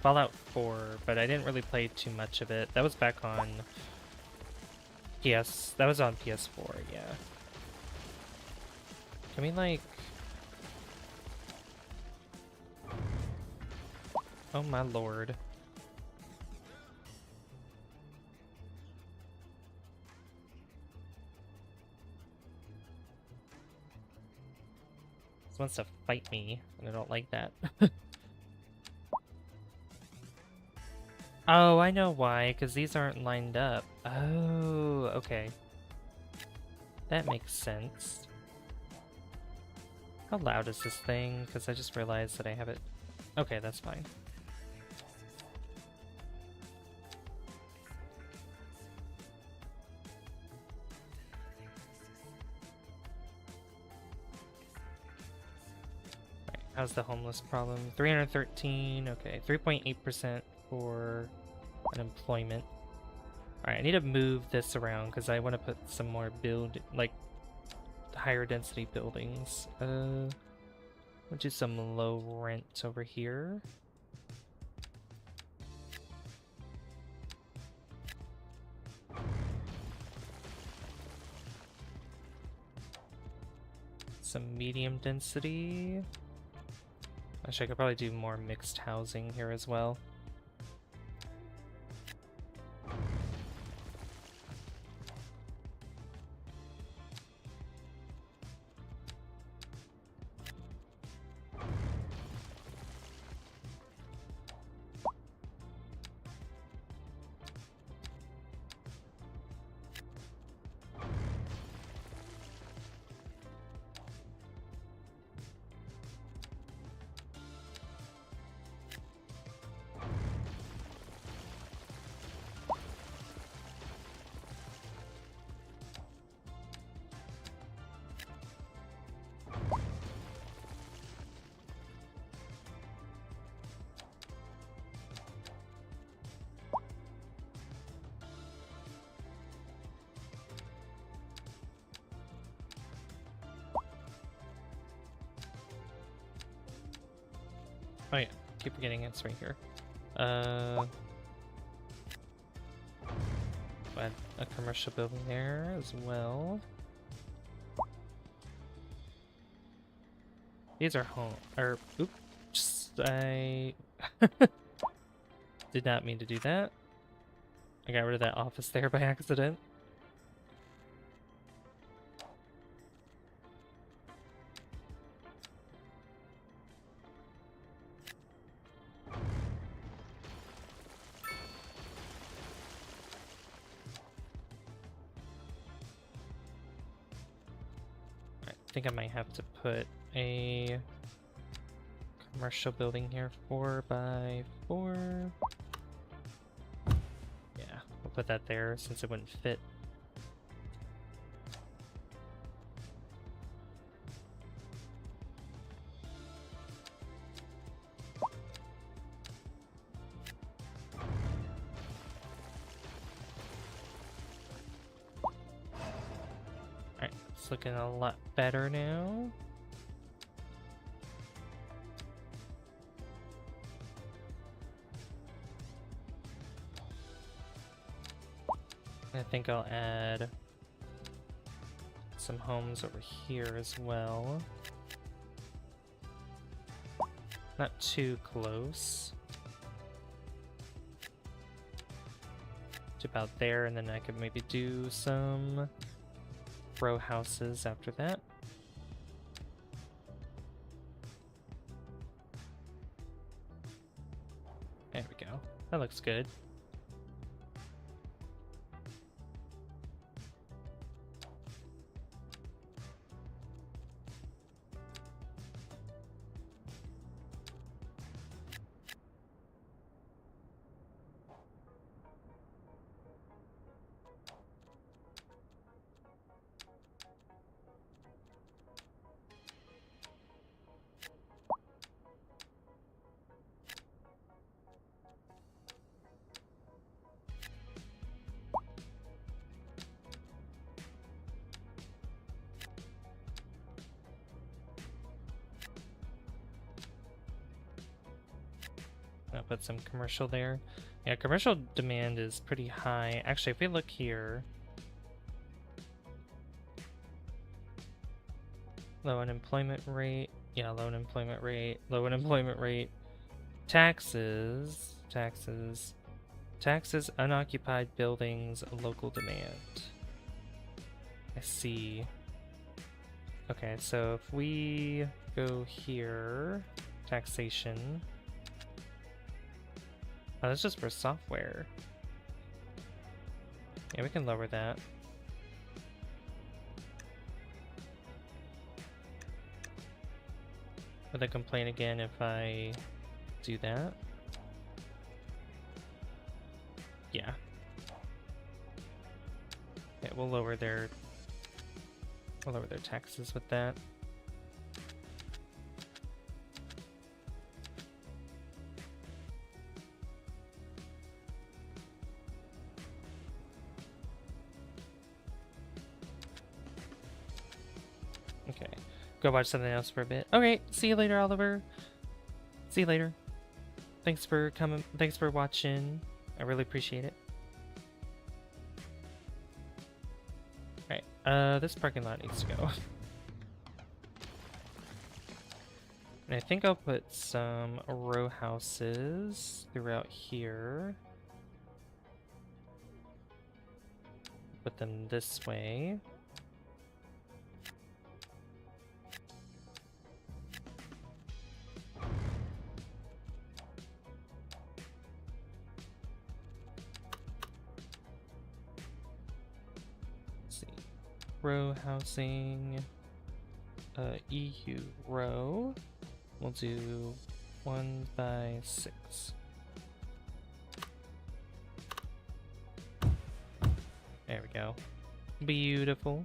Speaker 1: Fallout 4, but I didn't really play too much of it. That was back on That was on PS4, yeah. Can we, like... Oh my lord. Wants to fight me, and I don't like that. Oh, I know why, because these aren't lined up. Oh, okay. That makes sense. How loud is this thing? Because I just realized that I have it... Okay, that's fine. How's the homeless problem? 313, okay. 3.8% for unemployment. Alright, I need to move this around because I want to put some more higher density buildings. We'll do some low rent over here. Some medium density. Actually, I could probably do more mixed housing here as well. Oh yeah, keep forgetting it's right here. Add a commercial building there as well. These are home, oops, I did not mean to do that. I got rid of that office there by accident. I think I might have to put a commercial building here, 4x4. Yeah, we'll put that there since it wouldn't fit. It's looking a lot better now. I think I'll add some homes over here as well. Not too close. To about there, and then I could maybe do some row houses after that. There we go. That looks good. I'll put some commercial there. Yeah, commercial demand is pretty high. Actually, if we look here, low unemployment rate. Yeah, low unemployment rate. Low unemployment rate. Taxes. Unoccupied buildings. Local demand. I see. Okay, so if we go here, taxation. Oh, that's just for software. Yeah, we can lower that. Will they complain again if I do that? Yeah. Yeah, we'll lower their taxes with that. Okay. Go watch something else for a bit. Okay, see you later, Oliver. See you later. Thanks for coming. Thanks for watching. I really appreciate it. Alright, this parking lot needs to go. And I think I'll put some row houses throughout here. Put them this way. Let's see. Row housing. EU row. We'll do 1 by 6. There we go. Beautiful.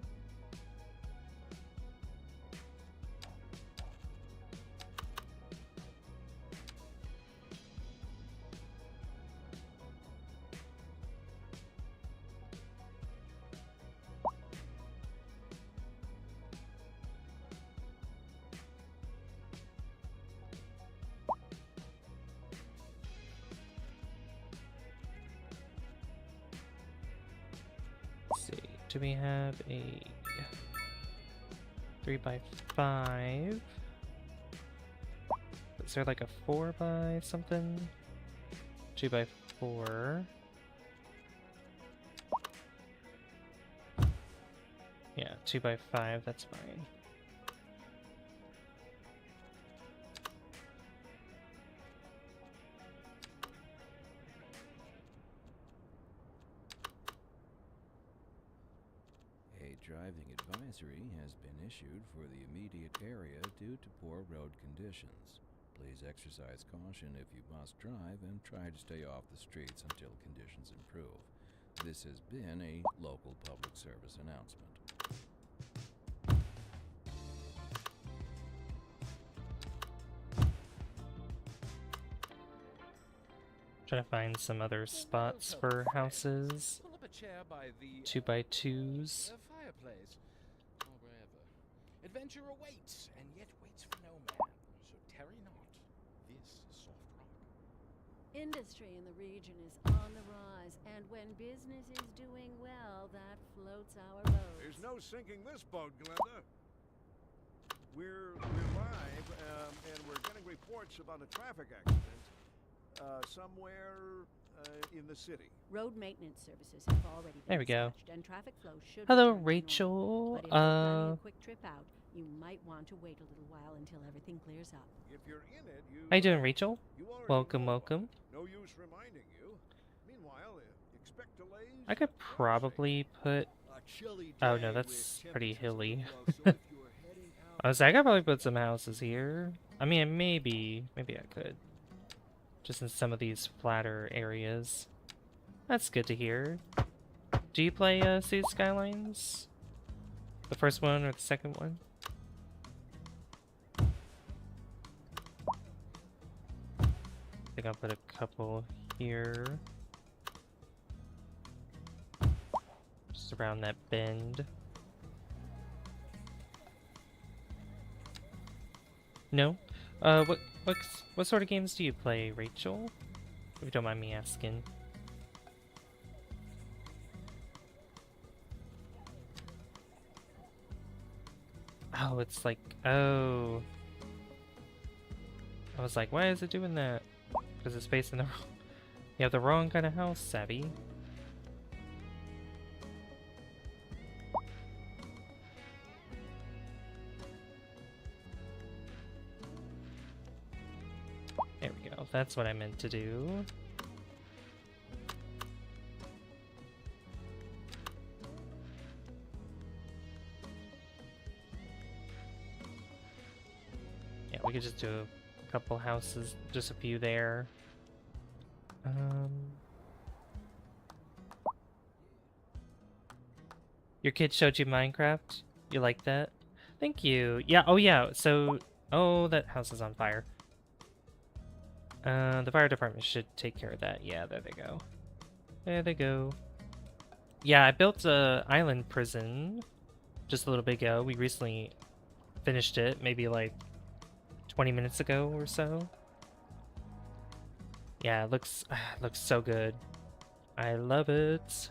Speaker 1: Do we have a 3 by 5? Is there like a 4 by something? 2 by 4. Yeah, 2 by 5, that's fine.
Speaker 4: Driving advisory has been issued for the immediate area due to poor road conditions. Please exercise caution if you must drive and try to stay off the streets until conditions improve. This has been a local public service announcement.
Speaker 1: Trying to find some other spots for houses. 2 by 2s.
Speaker 6: Fireplace. Or Adventure awaits, and yet waits for no man. So tarry not. This is Soft Rock.
Speaker 2: Industry in the region is on the rise, and when business is doing well, that floats our boat.
Speaker 3: There's no sinking this boat, Glenda. We're live, and we're getting reports about a traffic accident somewhere in the city.
Speaker 2: Road maintenance services have already been
Speaker 1: There we go.
Speaker 2: dispatched, and traffic flow should
Speaker 1: Hello,
Speaker 2: return to normal.
Speaker 1: Rachel.
Speaker 2: But if you're planning a quick trip out, you might want to wait a little while until everything clears up.
Speaker 3: If you're in it,
Speaker 1: How you doing, Rachel?
Speaker 3: you already
Speaker 1: Welcome,
Speaker 3: know about
Speaker 1: welcome.
Speaker 3: it. No use reminding you. Meanwhile, expect delays.
Speaker 1: I could probably put. Oh no, that's pretty hilly. I was like, I could probably put some houses here. I mean, maybe I could. Just in some of these flatter areas. That's good to hear. Do you play Cities Skylines? The first one or the second one? I think I'll put a couple here. Just around that bend. No? What sort of games do you play, Rachel? If you don't mind me asking. Oh, it's like, oh. I was like, why is it doing that? Because it's facing the wrong... You have the wrong kind of house, Savvy. There we go. That's what I meant to do. Yeah, we could just do a couple houses, just a few there. Your kid showed you Minecraft? You like that? Thank you. Yeah, oh yeah, so... Oh, that house is on fire. The fire department should take care of that. Yeah, there they go. There they go. Yeah, I built a island prison just a little bit ago. We recently finished it, maybe like 20 minutes ago or so. Yeah, it looks so good. I love it.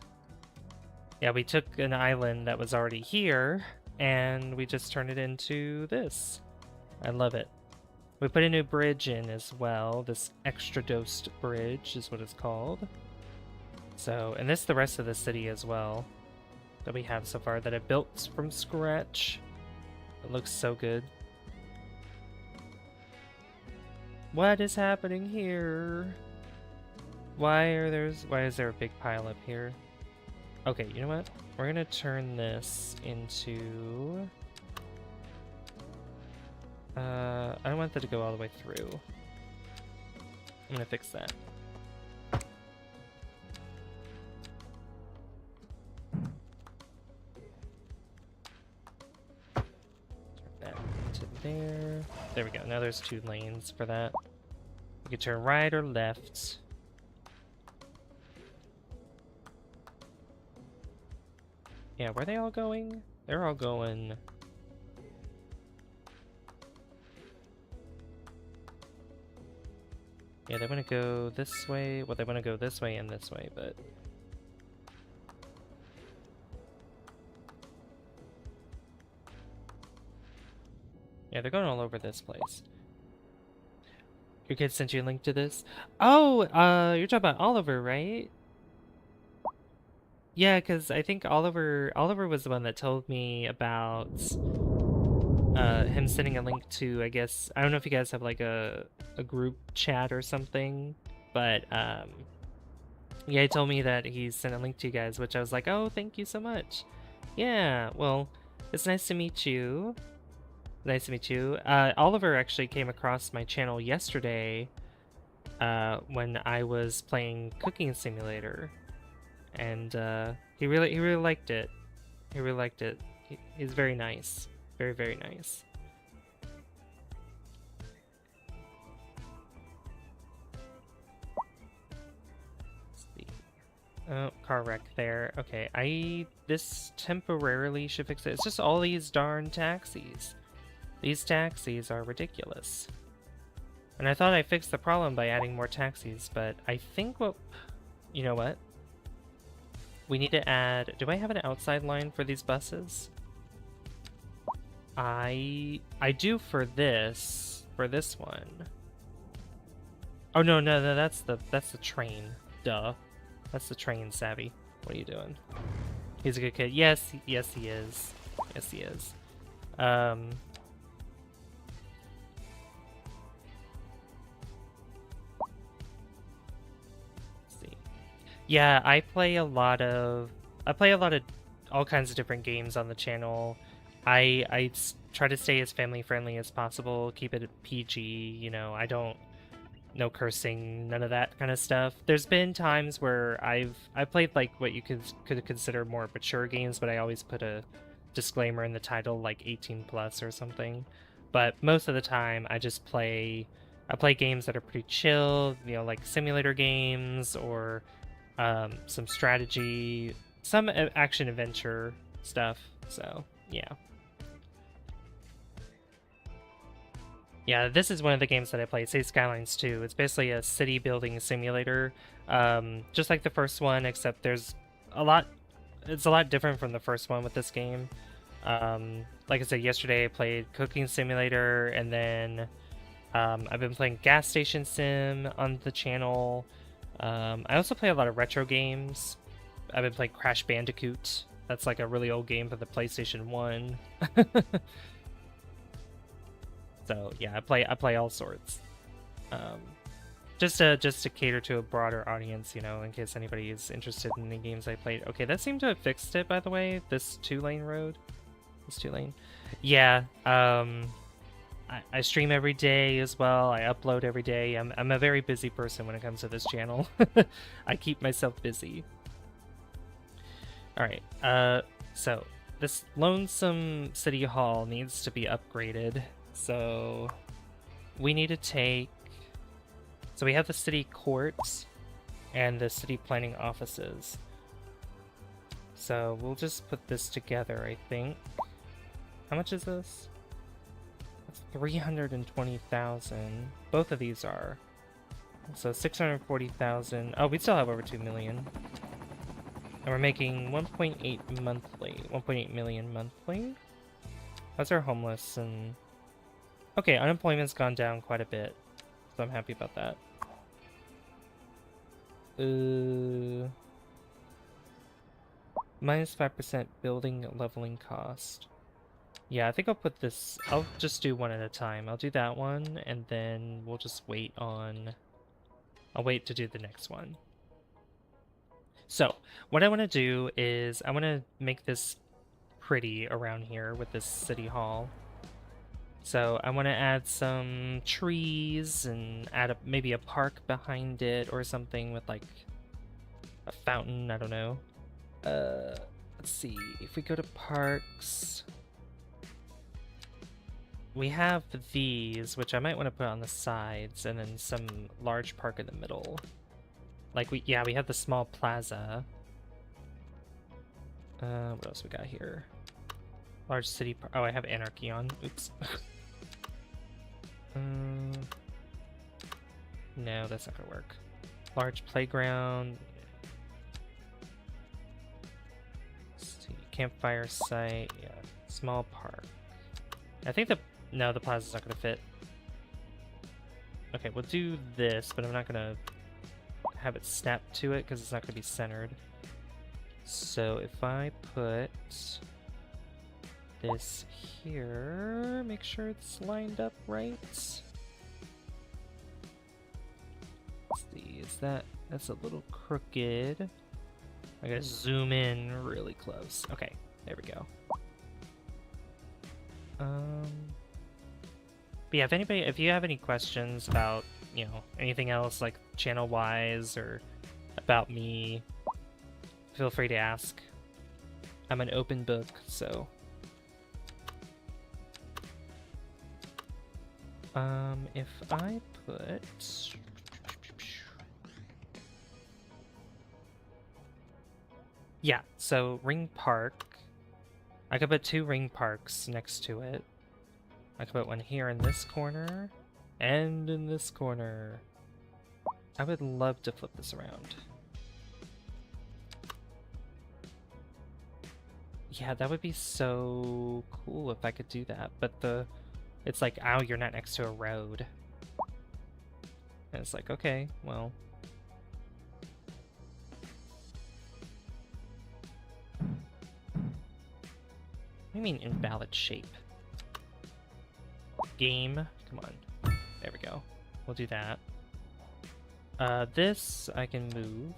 Speaker 1: Yeah, we took an island that was already here and we just turned it into this. I love it. We put a new bridge in as well. This extra dosed bridge is what it's called. So, and this is the rest of the city as well that we have so far that I built from scratch. It looks so good. What is happening here? Why is there a big pile up here? Okay, you know what? We're gonna turn this into... I don't want that to go all the way through. I'm gonna fix that. Turn that into there. There we go. Now there's 2 lanes for that. You can turn right or left. Yeah, where are they all going? They're all going... Yeah, they want to go this way. Well, they want to go this way and this way, but... Yeah, they're going all over this place. Your kid sent you a link to this? Oh, you're talking about Oliver, right? Yeah, because I think Oliver was the one that told me about him sending a link to, I guess, I don't know if you guys have like a group chat or something, but yeah, he told me that he sent a link to you guys, which I was like, oh, thank you so much. Yeah, well, it's nice to meet you. Nice to meet you. Oliver actually came across my channel yesterday when I was playing Cooking Simulator. And he really liked it. He really liked it. He's very nice. Very, very nice. Let's see. Oh, car wreck there. Okay, this temporarily should fix it. It's just all these darn taxis. These taxis are ridiculous. And I thought I fixed the problem by adding more taxis, but I think you know what? We need to add... Do I have an outside line for these buses? I do for this one. Oh no, that's the train. Duh. That's the train, Savvy. What are you doing? He's a good kid. Yes, he is. Yes, he is. Let's see. Yeah, I play a lot of all kinds of different games on the channel. I try to stay as family friendly as possible, keep it PG, you know. No cursing, none of that kind of stuff. There's been times where I played like what you could consider more mature games, but I always put a disclaimer in the title like 18 plus or something. But most of the time I play games that are pretty chill, you know, like simulator games or some strategy, some action adventure stuff. So, yeah. Yeah, this is one of the games that I play, Cities Skylines 2. It's basically a city building simulator, just like the first one, except it's a lot different from the first one with this game. Like I said, yesterday I played Cooking Simulator, and then I've been playing Gas Station Sim on the channel. I also play a lot of retro games. I've been playing Crash Bandicoot. That's like a really old game for the PlayStation 1. So yeah, I play all sorts. Just to cater to a broader audience, you know, in case anybody is interested in the games I played. Okay, that seemed to have fixed it, by the way. This 2-lane road. This 2-lane. Yeah. I stream every day as well. I upload every day. I'm a very busy person when it comes to this channel. I keep myself busy. All right. So this lonesome city hall needs to be upgraded. So we need to take... So we have the city courts and the city planning offices. So we'll just put this together, I think. How much is this? That's 320,000. Both of these are. So 640,000. Oh, we still have over 2 million. And we're making 1.8 monthly. 1.8 million monthly. How's our homeless and... Okay, unemployment's gone down quite a bit, so I'm happy about that. Minus 5% building leveling cost. Yeah, I think I'll put this... I'll just do one at a time. I'll do that one, and then we'll just wait on... I'll wait to do the next one. So, what I want to do is I want to make this pretty around here with this city hall. So I want to add some trees and add maybe a park behind it or something with like a fountain. I don't know. Let's see. If we go to parks, we have these, which I might want to put on the sides, and then some large park in the middle. Like we have the small plaza. What else we got here? Large city park. Oh, I have Anarchy on. Oops. No, that's not gonna work. Large playground. Let's see. Campfire site. Yeah. Small park. I think no, the plaza's not gonna fit. Okay, we'll do this, but I'm not gonna have it snap to it because it's not gonna be centered. So if I put this here, make sure it's lined up right. Let's see, that's a little crooked. I gotta zoom in really close. Okay, there we go. But yeah, if you have any questions about, you know, anything else like channel wise or about me, feel free to ask. I'm an open book, so. If I put... Yeah, so Ring Park. I could put 2 ring parks next to it. I could put one here in this corner, and in this corner. I would love to flip this around. Yeah, that would be so cool if I could do that, but it's like, ow, you're not next to a road. And it's like, okay, well. What do you mean invalid shape? Game, come on. There we go. We'll do that. This I can move.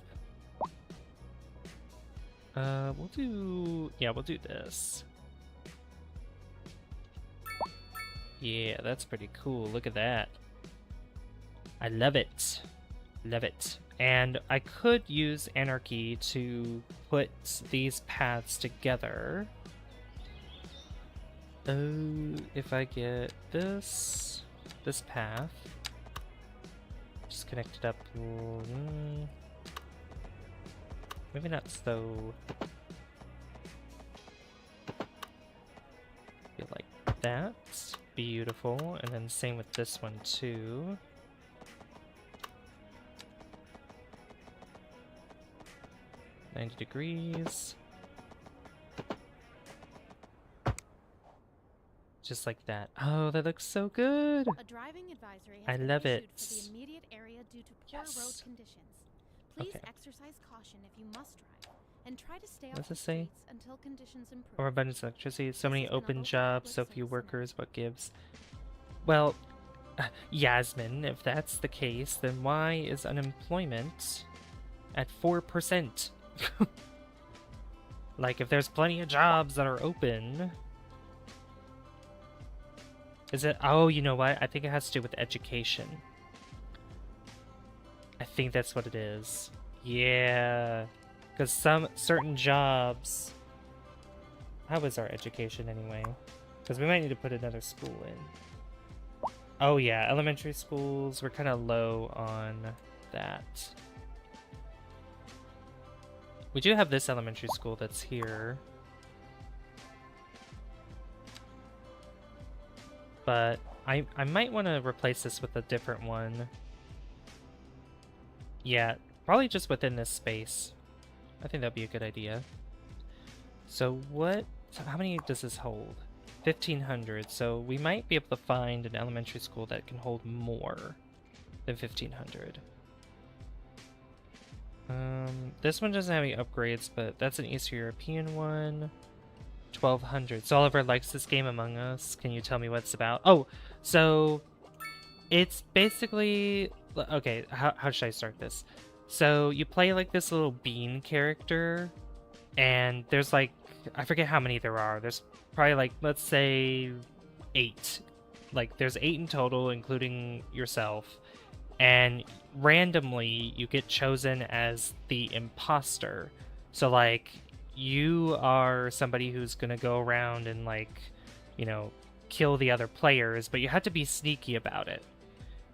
Speaker 1: We'll do this. Yeah, that's pretty cool. Look at that. I love it. Love it. And I could use Anarchy to put these paths together. If I get this path, just connect it up. Maybe not so. Feel like that. Beautiful. And then same with this one too. "90 degrees. Just like that. Oh, that looks so good.
Speaker 7: A driving advisory
Speaker 1: I
Speaker 7: has been
Speaker 1: love
Speaker 7: issued
Speaker 1: it.
Speaker 7: for the immediate area due to poor road
Speaker 1: Yes.
Speaker 7: conditions. Please
Speaker 1: Okay.
Speaker 7: exercise caution if you must drive, and try to stay
Speaker 1: What
Speaker 7: off
Speaker 1: does
Speaker 7: the
Speaker 1: it say?
Speaker 7: streets until conditions improve.
Speaker 1: Overabundance of electricity. So
Speaker 7: This
Speaker 1: many
Speaker 7: has been a
Speaker 1: open
Speaker 7: local
Speaker 1: jobs, so
Speaker 7: public
Speaker 1: few
Speaker 7: service
Speaker 1: workers. What gives? Well, Yasmin, if that's the case, then why is unemployment at 4%? Like, if there's plenty of jobs that are open. Is it? Oh, you know what? I think it has to do with education. I think that's what it is. Yeah. Because some certain jobs. How is our education anyway? Because we might need to put another school in. Oh yeah, elementary schools, we're kind of low on that. We do have this elementary school that's here. But I might want to replace this with a different one. Yeah, probably just within this space. I think that'd be a good idea. So how many does this hold? 1,500, so we might be able to find an elementary school that can hold more than 1,500. This one doesn't have any upgrades, but that's an Eastern European one. 1,200. So Oliver likes this game Among Us. Can you tell me what it's about? Oh, so it's basically... Okay, how should I start this? So you play like this little bean character, and there's like... I forget how many there are. There's probably like, let's say 8. Like there's 8 in total, including yourself. And randomly you get chosen as the imposter. So like you are somebody who's gonna go around and like, you know, kill the other players, but you have to be sneaky about it.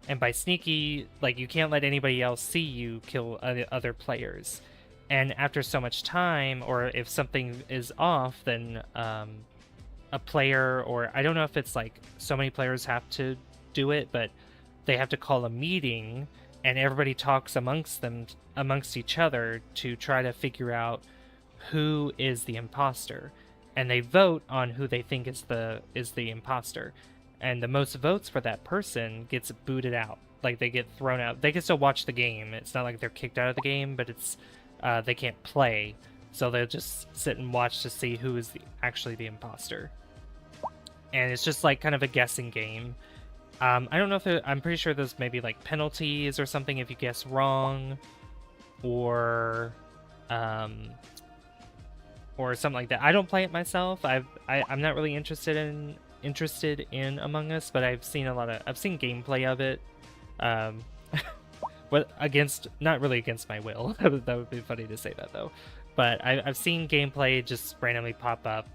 Speaker 1: And by sneaky, like you can't let anybody else see you kill other players. And after so much time, or if something is off, then a player, or I don't know if it's like so many players have to do it, but they have to call a meeting and everybody talks amongst each other to try to figure out who is the imposter, and they vote on who they think is the imposter, and the most votes for that person gets booted out. Like they get thrown out. They can still watch the game. It's not like they're kicked out of the game, but it's they can't play, so they'll just sit and watch to see who is actually the imposter. And it's just like kind of a guessing game. I don't know if I'm pretty sure there's maybe like penalties or something if you guess wrong, or something like that. I don't play it myself. I'm not really interested in Among Us, but I've seen gameplay of it. But not really against my will. That would be funny to say that though. But I've seen gameplay just randomly pop up.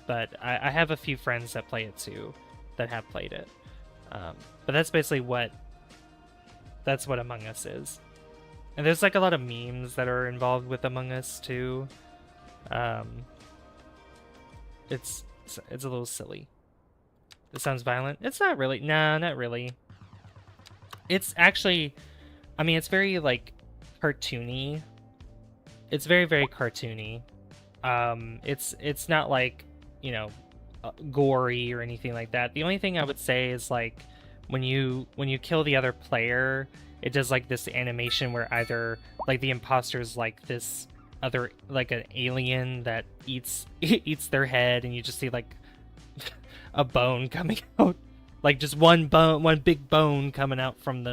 Speaker 1: But I have a few friends that play it too, that have played it. But that's basically what Among Us is. And there's like a lot of memes that are involved with Among Us too. Um, it's a little silly. It sounds violent. It's not really. Nah, not really. It's actually, I mean, it's very like cartoony. It's very, very cartoony. It's not like, you know, gory or anything like that. The only thing I would say is like when you kill the other player, it does like this animation where either like the imposter's like this other like an alien that eats eats their head, and you just see like a bone coming out, like just one big bone coming out from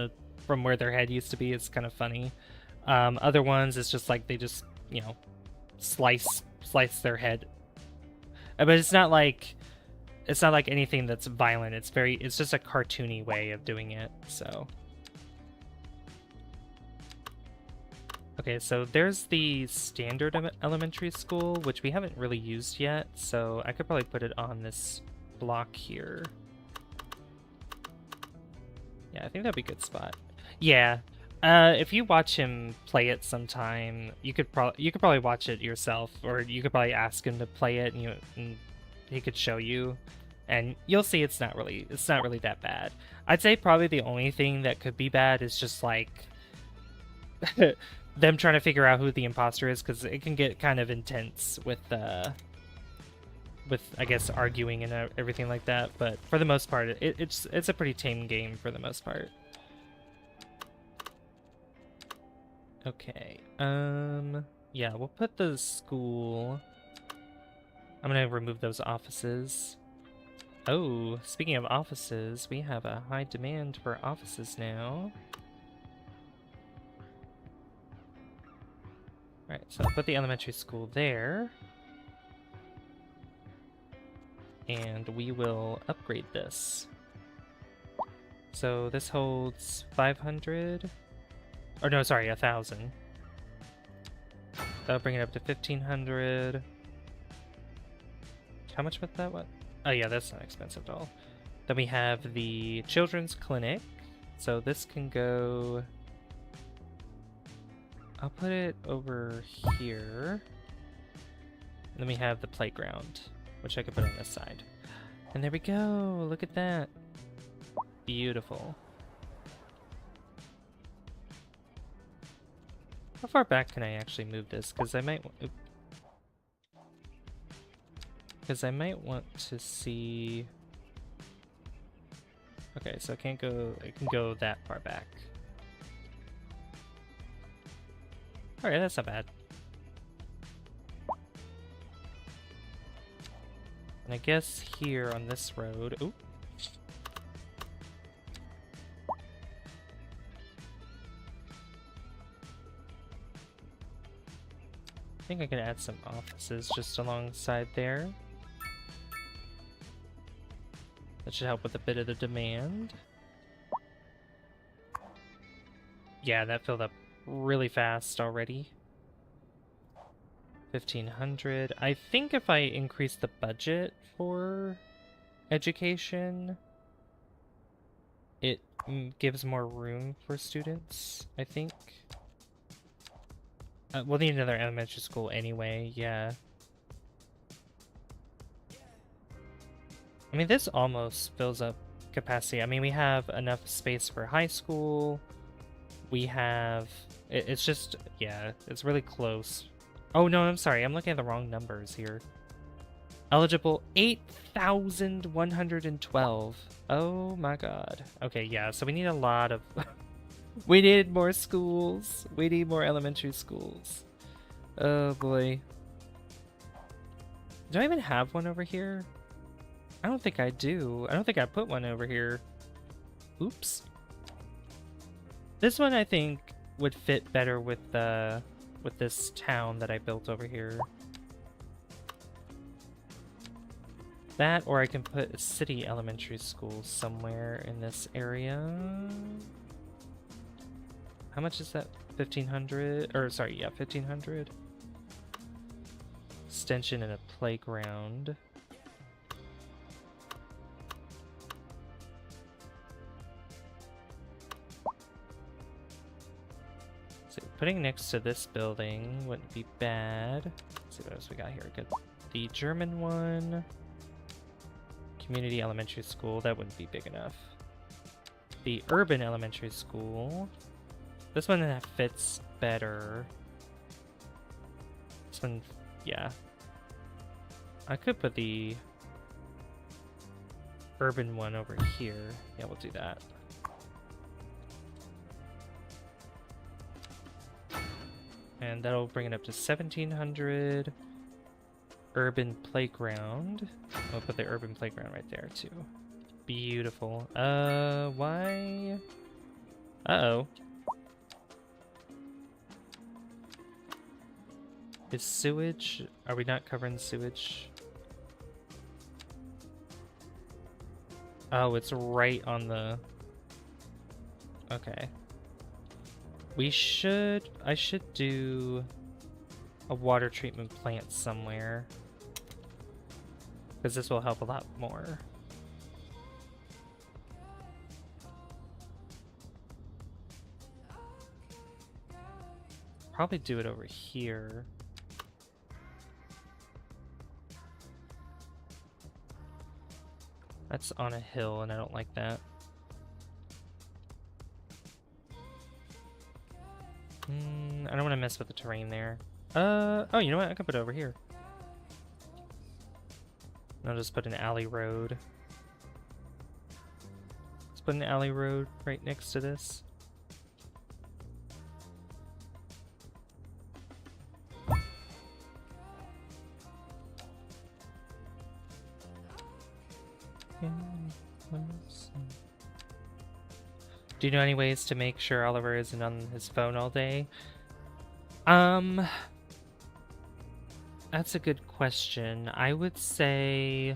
Speaker 1: where their head used to be. It's kind of funny. Other ones, it's just like they just, you know, slice their head, but it's not like anything that's violent. It's just a cartoony way of doing it. So okay, so there's the standard elementary school, which we haven't really used yet, so I could probably put it on this block here. Yeah, I think that'd be a good spot. Yeah. If you watch him play it sometime, you could probably watch it yourself, or you could probably ask him to play it, and he could show you, and you'll see it's not really that bad. I'd say probably the only thing that could be bad is just like them trying to figure out who the imposter is, because it can get kind of intense with I guess arguing and everything like that. But for the most part, it's a pretty tame game for the most part. Okay. Yeah, we'll put the school. I'm gonna remove those offices. Oh, speaking of offices, we have a high demand for offices now. Alright, so I'll put the elementary school there. And we will upgrade this. So this holds 500. Or no, sorry, 1,000. That'll bring it up to 1,500. How much was that one? Oh yeah, that's not expensive at all. Then we have the children's clinic. So this can go... I'll put it over here. And then we have the playground, which I could put on this side. And there we go! Look at that! Beautiful. How far back can I actually move this? Because I might want to see... Okay, so it can go that far back. Alright, that's not bad. And I guess here on this road... Ooh. I think I can add some offices just alongside there. That should help with a bit of the demand. Yeah, that filled up really fast already. 1,500. I think if I increase the budget for education, it gives more room for students, I think. We'll need another elementary school anyway, yeah. I mean, this almost fills up capacity. I mean, we have enough space for high school. We have... It's just... Yeah, it's really close. Oh, no, I'm sorry. I'm looking at the wrong numbers here. Eligible 8,112. Oh my god. Okay, yeah, so we need a lot of... We need more schools. We need more elementary schools. Oh boy. Do I even have one over here? I don't think I do. I don't think I put one over here. Oops. This one I think would fit better with this town that I built over here. That, or I can put a city elementary school somewhere in this area. How much is that? 1,500? Or sorry, yeah, 1,500. Extension and a playground. So putting next to this building wouldn't be bad. Let's see what else we got here. Good. The German one. Community elementary school. That wouldn't be big enough. The urban elementary school. This one that fits better. This one, yeah. I could put the urban one over here. Yeah, we'll do that. And that'll bring it up to 1700. Urban playground. We'll put the urban playground right there too. Beautiful. Why? Uh-oh. Is sewage? Are we not covering sewage? Oh, it's right on the... Okay. I should do a water treatment plant somewhere. Because this will help a lot more. Probably do it over here. That's on a hill and I don't like that. I don't want to mess with the terrain there. Oh, you know what? I can put it over here. I'll just put an alley road. Let's put an alley road right next to this. Do you know any ways to make sure Oliver isn't on his phone all day? That's a good question. I would say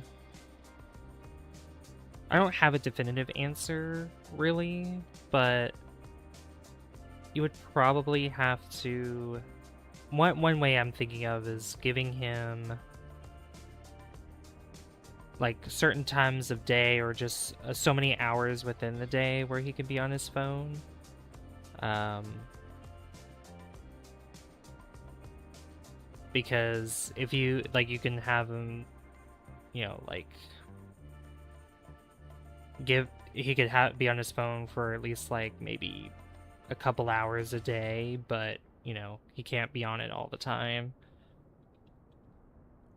Speaker 1: I don't have a definitive answer, really, but you would probably have to... One way I'm thinking of is giving him like certain times of day or just so many hours within the day where he can be on his phone. Because if you, like, you can have him, you know, like, he could be on his phone for at least, like, maybe a couple hours a day, but, you know, he can't be on it all the time.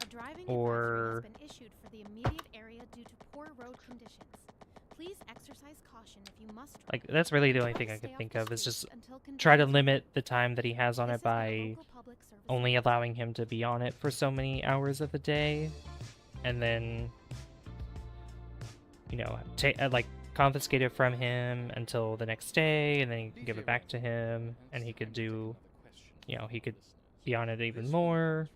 Speaker 7: A driving
Speaker 1: Or...
Speaker 7: advisory has been issued for the immediate area due to poor road conditions. Please exercise caution if you must drive.
Speaker 1: Like, that's really the only thing I could think of, is just try to limit the time that he has on it by only allowing him to be on it for so many hours of the day. And then, you know, like, confiscate it from him until the next day, and then you can give it back to him, and he could do, you know, he could be on it even more.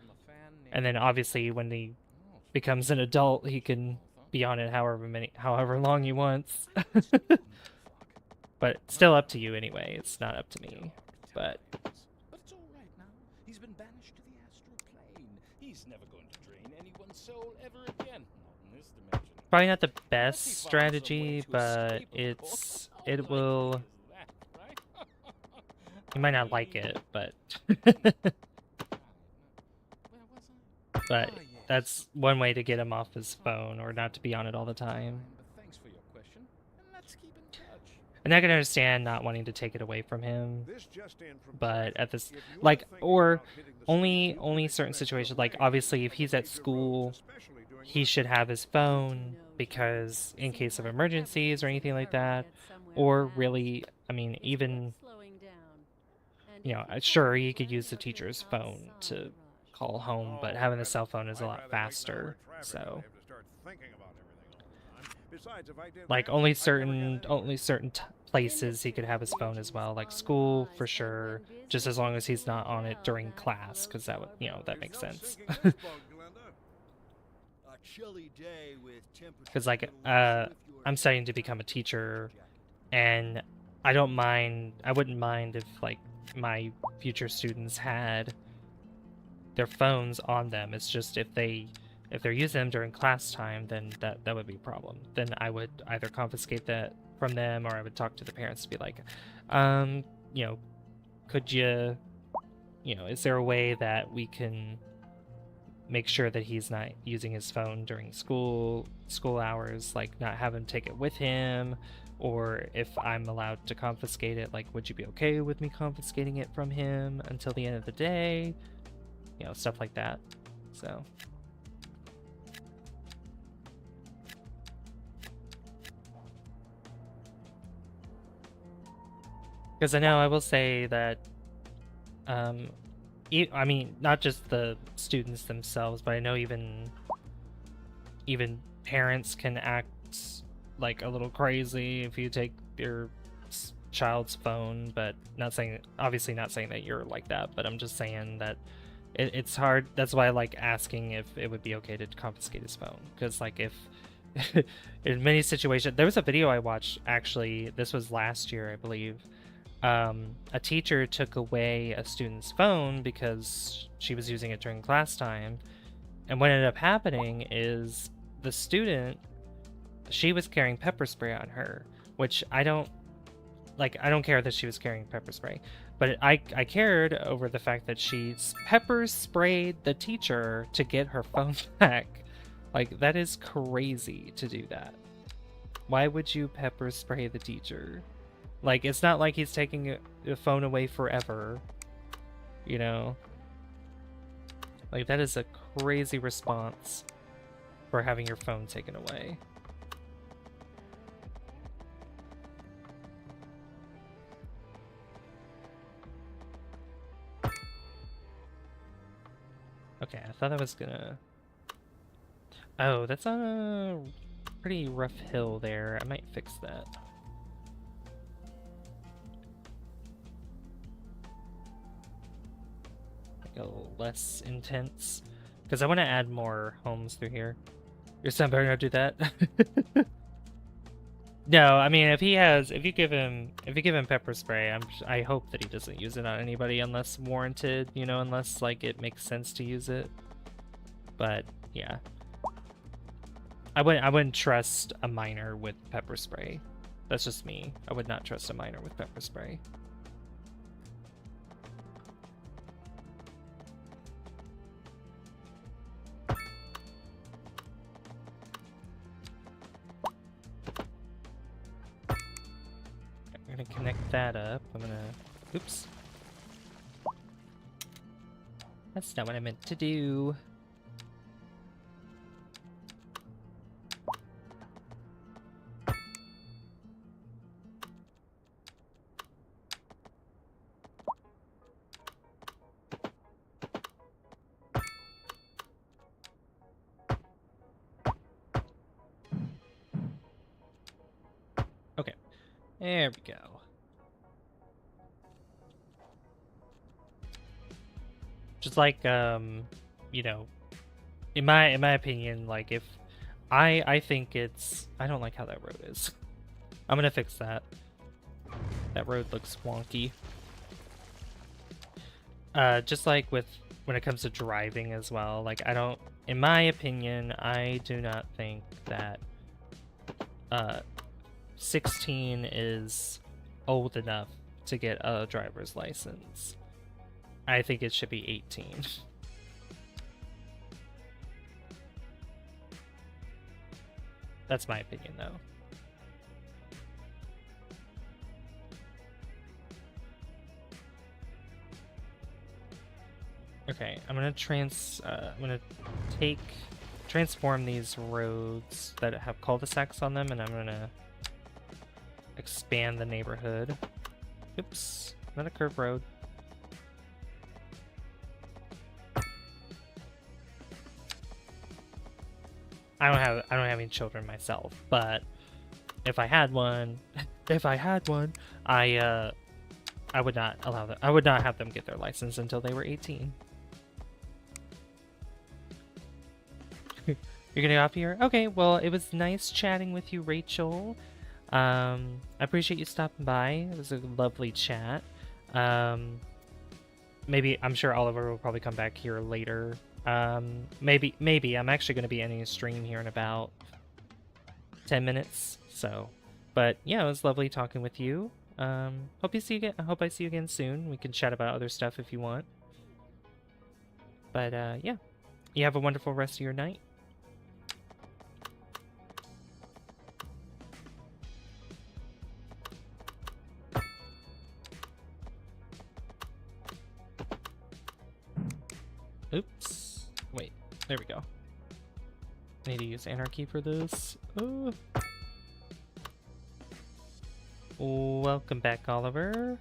Speaker 1: And then obviously when he becomes an adult, he can be on it however long he wants. But still up to you anyway. It's not up to me. But
Speaker 6: it's all right now. He's been banished to the astral plane. He's never going to drain anyone's soul ever again. Not in this dimension.
Speaker 1: probably not the best strategy, but it will... You might not like it, but... But that's one way to get him off his phone, or not to be on it all the time.
Speaker 6: Thanks for your question, and let's keep in touch.
Speaker 1: And I can understand not wanting to take it away from him, but at this, like, or only certain situations, like, obviously if he's at school, he should have his phone, because in case of emergencies or anything like that, or really, I mean, even, you know, sure, he could use the teacher's phone to call home, but having the cell phone is a lot faster, so... Like, only certain places he could have his phone as well, like school, for sure, just as long as he's not on it during class, because that would, you know, that makes sense. Because, like, I'm studying to become a teacher, and I wouldn't mind if, like, my future students had their phones on them. It's just if they're using them during class time, then that would be a problem. Then I would either confiscate that from them, or I would talk to the parents to be like, you know, could you, is there a way that we can make sure that he's not using his phone during school hours, like not have him take it with him, or if I'm allowed to confiscate it, like would you be okay with me confiscating it from him until the end of the day? Stuff like that. So because I will say that I mean, not just the students themselves, but I know even parents can act like a little crazy if you take your child's phone. But obviously not saying that you're like that, but I'm just saying that it's hard. That's why I like asking if it would be okay to confiscate his phone, because like if in many situations, there was a video I watched, actually, this was last year, I believe. A teacher took away a student's phone because she was using it during class time, and what ended up happening is the student, she was carrying pepper spray on her, which I don't care that she was carrying pepper spray, but I cared over the fact that she pepper sprayed the teacher to get her phone back. Like, that is crazy to do that. Why would you pepper spray the teacher? Like, it's not like he's taking the phone away forever, Like, that is a crazy response for having your phone taken away. Okay, I thought I was gonna... Oh, that's on a pretty rough hill there. I might fix that. A little less intense, because I want to add more homes through here. Your son better not do that. No, I mean, if you give him pepper spray, I hope that he doesn't use it on anybody unless warranted, unless like it makes sense to use it. But yeah, I wouldn't trust a minor with pepper spray. That's just me. I would not trust a minor with pepper spray. I'm gonna connect that up. Oops. That's not what I meant to do. Okay. There we go. Just like, in my opinion, like if I think I don't like how that road is. I'm gonna fix that. That road looks wonky. Just like when it comes to driving as well, like in my opinion, I do not think that 16 is old enough to get a driver's license. I think it should be 18. That's my opinion, though. Okay, I'm gonna transform these roads that have cul-de-sacs on them, and I'm gonna expand the neighborhood. Oops, not a curved road. I don't have any children myself, but if I had one, I would not allow them. I would not have them get their license until they were 18. You're gonna go off here? Okay, well, it was nice chatting with you, Rachel. I appreciate you stopping by. It was a lovely chat. Maybe, I'm sure Oliver will probably come back here later. Maybe. I'm actually going to be ending a stream here in about 10 minutes. So, but yeah, it was lovely talking with you. Hope you see you again. I hope I see you again soon. We can chat about other stuff if you want. But yeah, you have a wonderful rest of your night. Oops. Wait, there we go. Need to use anarchy for this. Oh. Welcome back, Oliver.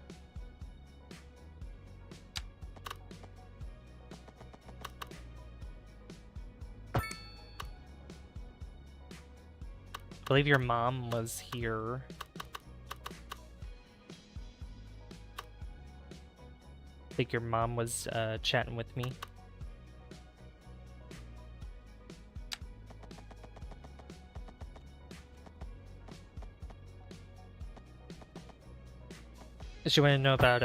Speaker 1: I believe your mom was here. I think your mom was chatting with me. She wanted to know about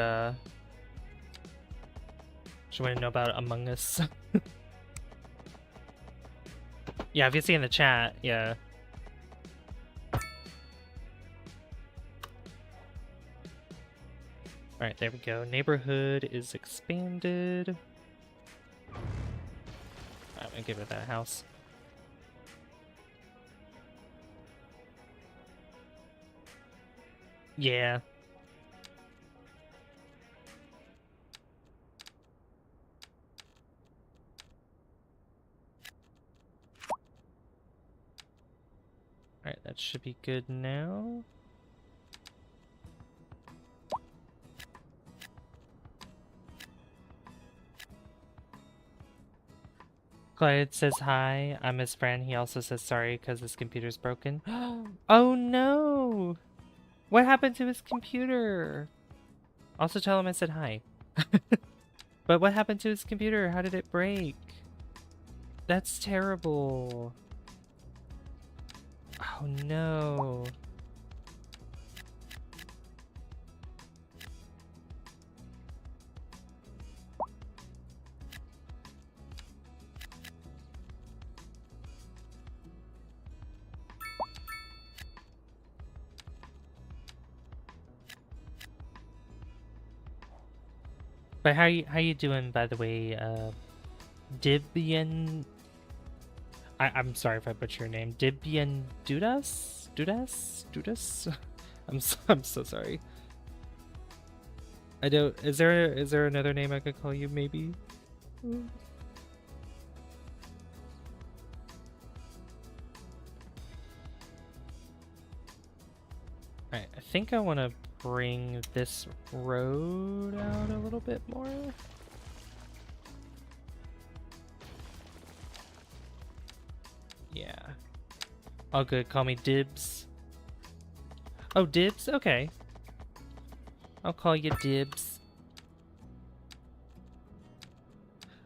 Speaker 1: Among Us. Yeah, if you see in the chat, yeah. Alright, there we go. Neighborhood is expanded. I'm gonna give it that house. Yeah. Alright, that should be good now. Clyde says hi. I'm his friend. He also says sorry because his computer's broken. Oh no! What happened to his computer? Also tell him I said hi. But what happened to his computer? How did it break? That's terrible. Oh no. But how you doing, by the way, Dibyan? I'm sorry if I butcher your name. Dibyan Dudas? I'm so sorry. I don't. Is there another name I could call you? Maybe. Alright, I think I want to bring this road out a little bit more. Yeah. All good. Call me Dibs. Oh, Dibs? Okay. I'll call you Dibs.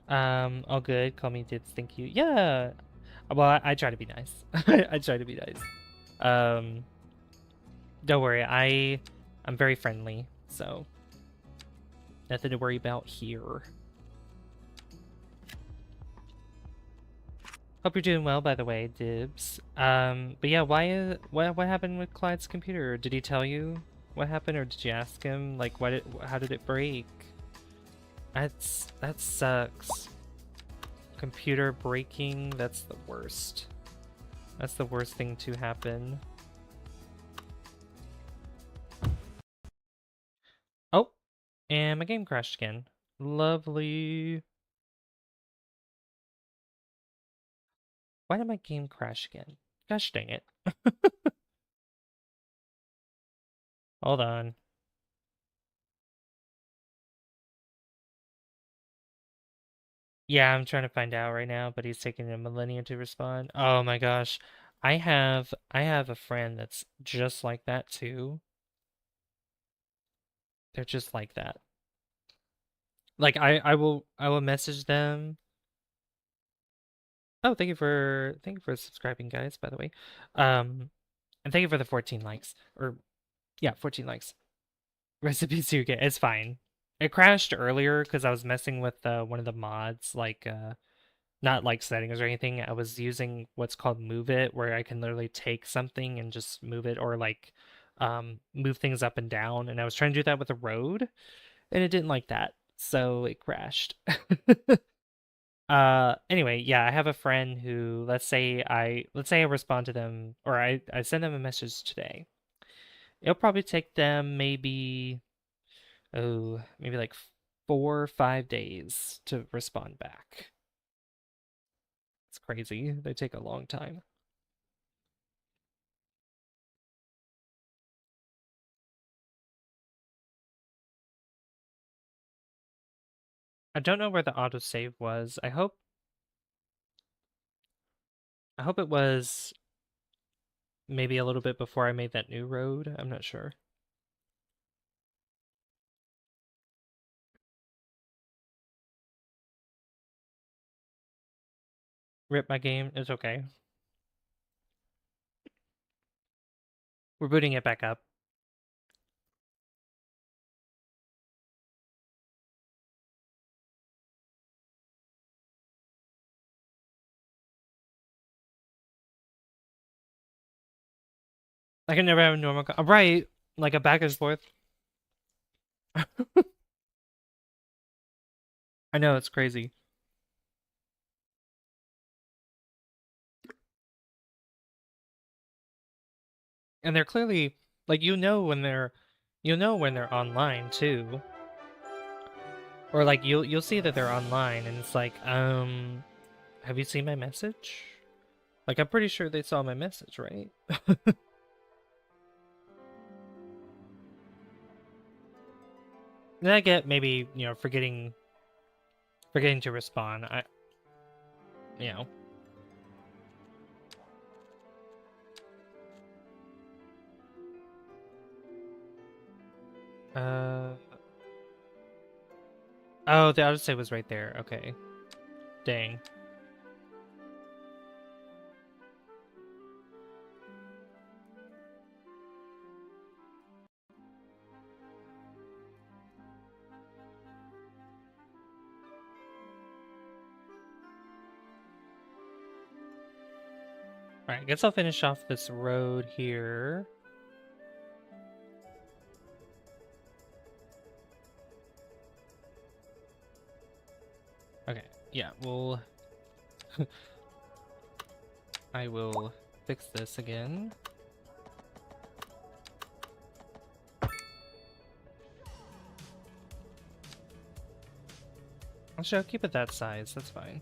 Speaker 1: All good. Call me Dibs. Thank you. Yeah. Well, I try to be nice. I try to be nice. Don't worry. I'm very friendly, so nothing to worry about here. Hope you're doing well, by the way, Dibs. But yeah, what happened with Clyde's computer? Did he tell you what happened, or did you ask him? Like, how did it break? That sucks. Computer breaking, that's the worst. That's the worst thing to happen. Oh, and my game crashed again. Lovely. Why did my game crash again? Gosh dang it. Hold on. Yeah, I'm trying to find out right now, but he's taking a millennia to respond. Oh my gosh. I have a friend that's just like that too. They're just like that. Like I will message them. Oh, thank you for subscribing, guys, by the way. And thank you for the 14 likes. Or yeah, 14 likes. Recipes you get. It's fine. It crashed earlier because I was messing with one of the mods, like not like settings or anything. I was using what's called Move It, where I can literally take something and just move it, or like move things up and down, and I was trying to do that with the road, and it didn't like that, so it crashed. Anyway, yeah, I have a friend who, let's say I respond to them, or I send them a message today. It'll probably take them maybe like 4 or 5 days to respond back. It's crazy. They take a long time. I don't know where the autosave was. I hope it was maybe a little bit before I made that new road. I'm not sure. Rip my game. It's okay. We're booting it back up. I can never have a normal right, like a back and forth. I know, it's crazy. And they're clearly like when they're online too. Or like you'll see that they're online and it's like, have you seen my message? Like I'm pretty sure they saw my message, right? Then I get maybe, forgetting to respond. You know. Oh, the autosave was right there. Okay. Dang. Alright, I guess I'll finish off this road here. Okay, yeah, I will fix this again. Actually, I'll keep it that size, that's fine.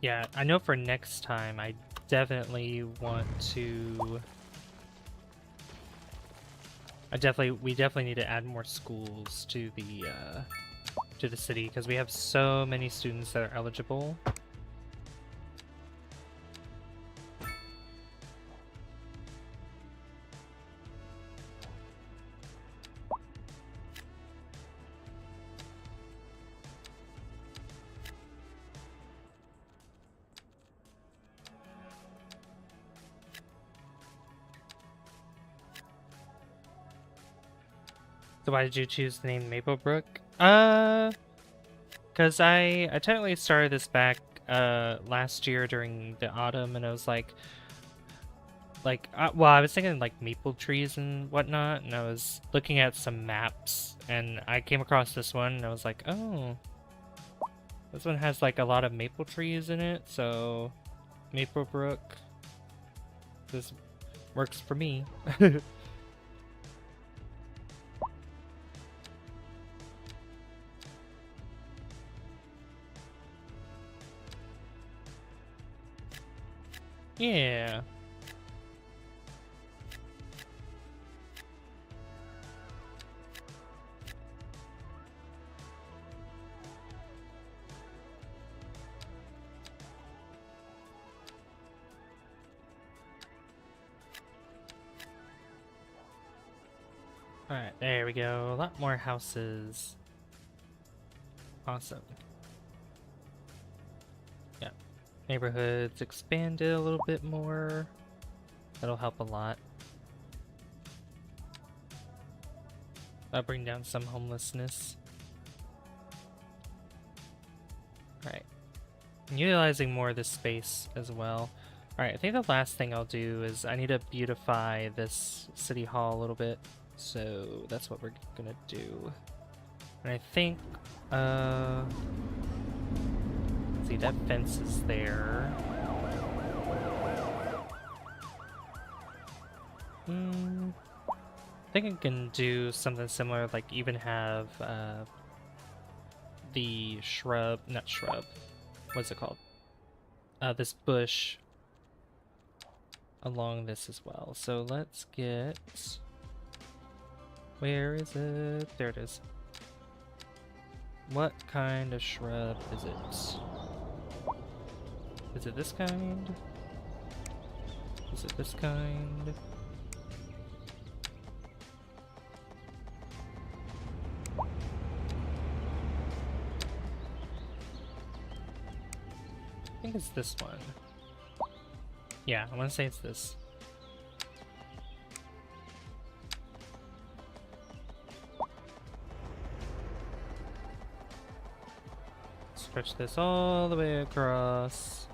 Speaker 1: Yeah, I know for next time I definitely want to... we definitely need to add more schools to the city because we have so many students that are eligible. So why did you choose the name Maplebrook? Because I technically started this back last year during the autumn, and I was like, well, I was thinking like maple trees and whatnot, and I was looking at some maps, and I came across this one, and I was like, oh, this one has like a lot of maple trees in it, so Maplebrook, this works for me. Yeah. Alright, there we go. A lot more houses. Awesome. Yeah. Neighborhoods expanded a little bit more. That'll help a lot. bring down some homelessness. Alright. Utilizing more of this space as well. Alright, I think the last thing I'll do is I need to beautify this city hall a little bit. So that's what we're gonna do. And I think, see, that fence is there. I think I can do something similar, like even have the shrub, not shrub, what's it called? This bush along this as well. So let's get, where is it? There it is. What kind of shrub is it? Is it this kind? Is it this kind? I think it's this one. Yeah, I want to say it's this. Stretch this all the way across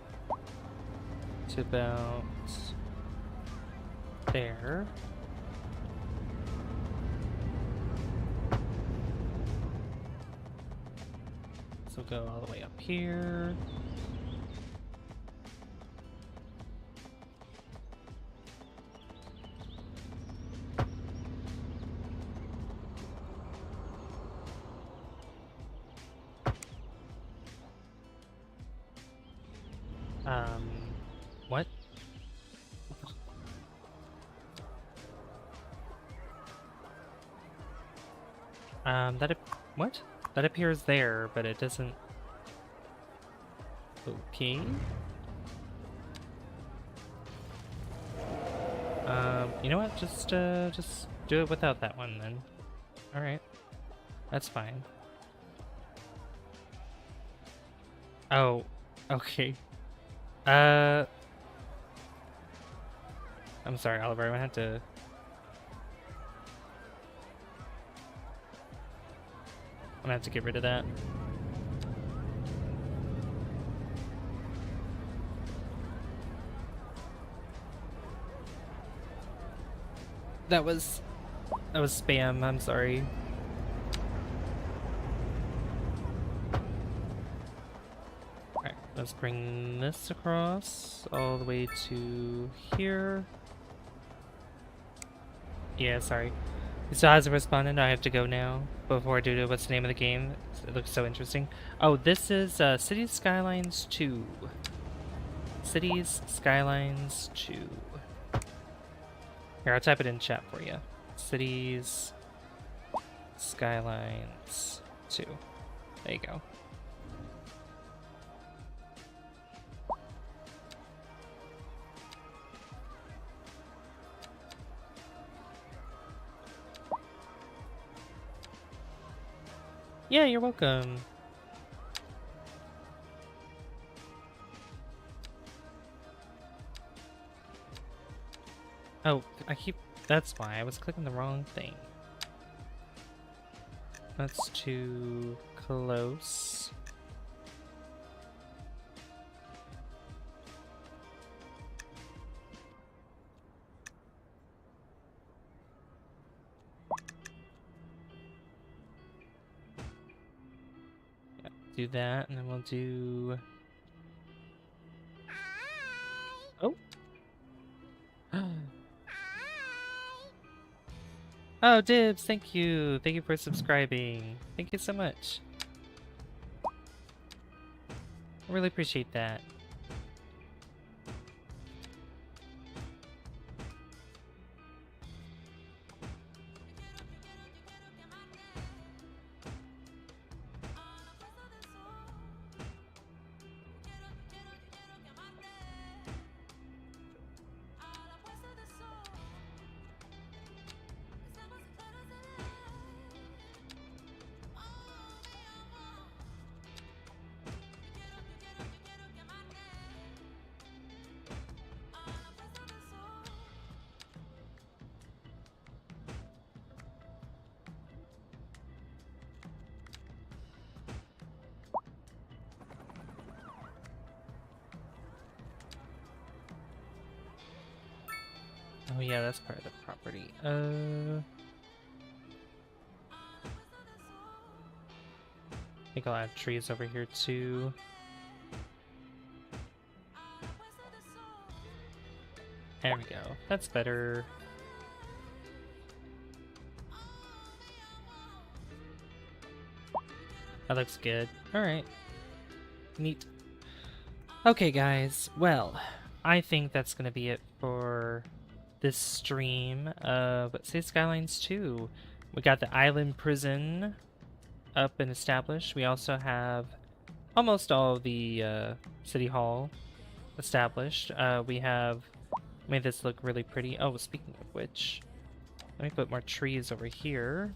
Speaker 1: to about there. So go all the way up here. What? What? That appears there, but it doesn't. Okay. You know what? Just do it without that one then. All right, that's fine. Oh, okay. I'm sorry, Oliver. I'm gonna have to. I'm gonna have to get rid of that. That was spam. I'm sorry. Alright, let's bring this across all the way to here. Yeah, sorry. He still hasn't responded. I have to go now. Before I do, what's the name of the game? It looks so interesting. Oh, this is Cities Skylines 2. Cities Skylines 2. Here, I'll type it in chat for you. Cities Skylines 2. There you go. Yeah, you're welcome. Oh, that's why I was clicking the wrong thing. That's too close. Yeah, do that, and then we'll do... Oh! Oh, Dibs, thank you. Thank you for subscribing. Thank you so much. I really appreciate that. Oh yeah, that's part of the property. I think I'll add trees over here too. There we go. That's better. That looks good. Alright. Neat. Okay, guys. Well, I think that's going to be it for this stream of City Skylines 2. We got the island prison up and established. We also have almost all of the City Hall established. We have made this look really pretty. Oh, speaking of which, let me put more trees over here.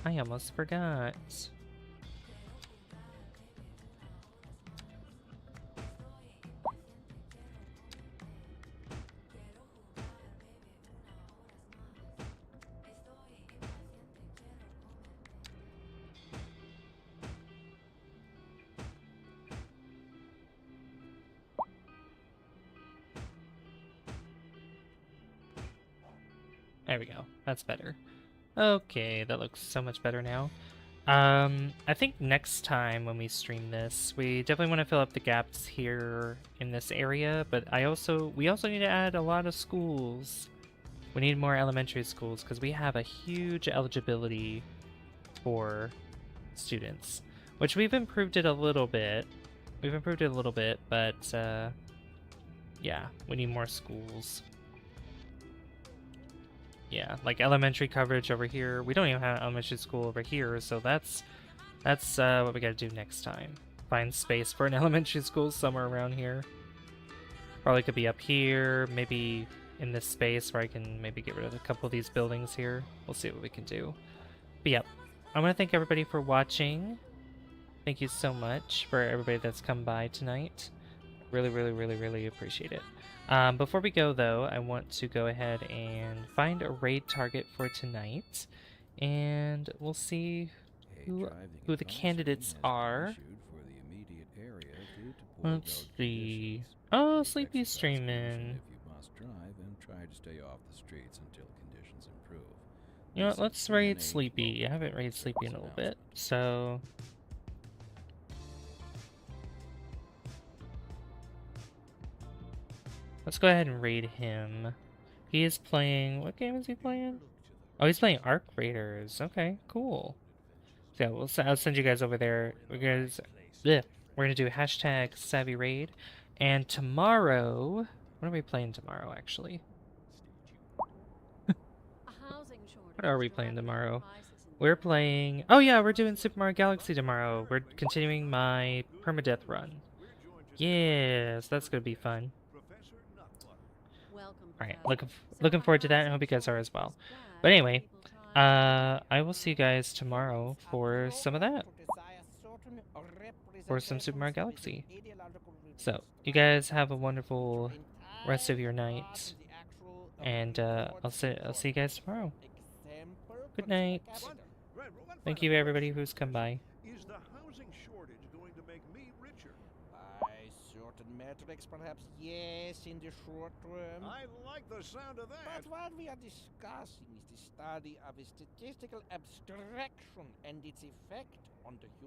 Speaker 1: I almost forgot. There we go. That's better. Okay, that looks so much better now. I think next time when we stream this, we definitely want to fill up the gaps here in this area, but we also need to add a lot of schools. We need more elementary schools because we have a huge eligibility for students, which we've improved it a little bit. But yeah, we need more schools. Yeah, like elementary coverage over here. We don't even have elementary school over here, so that's what we gotta do next time. Find space for an elementary school somewhere around here. Probably could be up here, maybe in this space where I can maybe get rid of a couple of these buildings here. We'll see what we can do. But yep, I want to thank everybody for watching. Thank you so much for everybody that's come by tonight. Really, really, really, really appreciate it. Before we go, though, I want to go ahead and find a raid target for tonight, and we'll see who the candidates are. Let's see. Oh, Sleepy's streaming. You know what? Let's raid Sleepy. I haven't raided Sleepy in a little bit, so. Let's go ahead and raid him. He is playing... What game is he playing? Oh, he's playing Arc Raiders. Okay, cool. So yeah, I'll send you guys over there. We're gonna do hashtag Savvy Raid. And tomorrow... What are we playing tomorrow, actually? What are we playing tomorrow? We're playing... Oh yeah, we're doing Super Mario Galaxy tomorrow. We're continuing my permadeath run. Yes, that's gonna be fun. Alright, looking forward to that, and I hope you guys are as well. But anyway, I will see you guys tomorrow for some of that. For some Super Mario Galaxy. So, you guys have a wonderful rest of your night. And I'll see you guys tomorrow. Good night. Thank you everybody who's come by.
Speaker 3: Is the housing shortage going to make me richer?
Speaker 9: By certain metrics, perhaps yes, in the short term.
Speaker 3: I like the sound of that.
Speaker 9: But what we are discussing is the study of a statistical abstraction and its effect on the human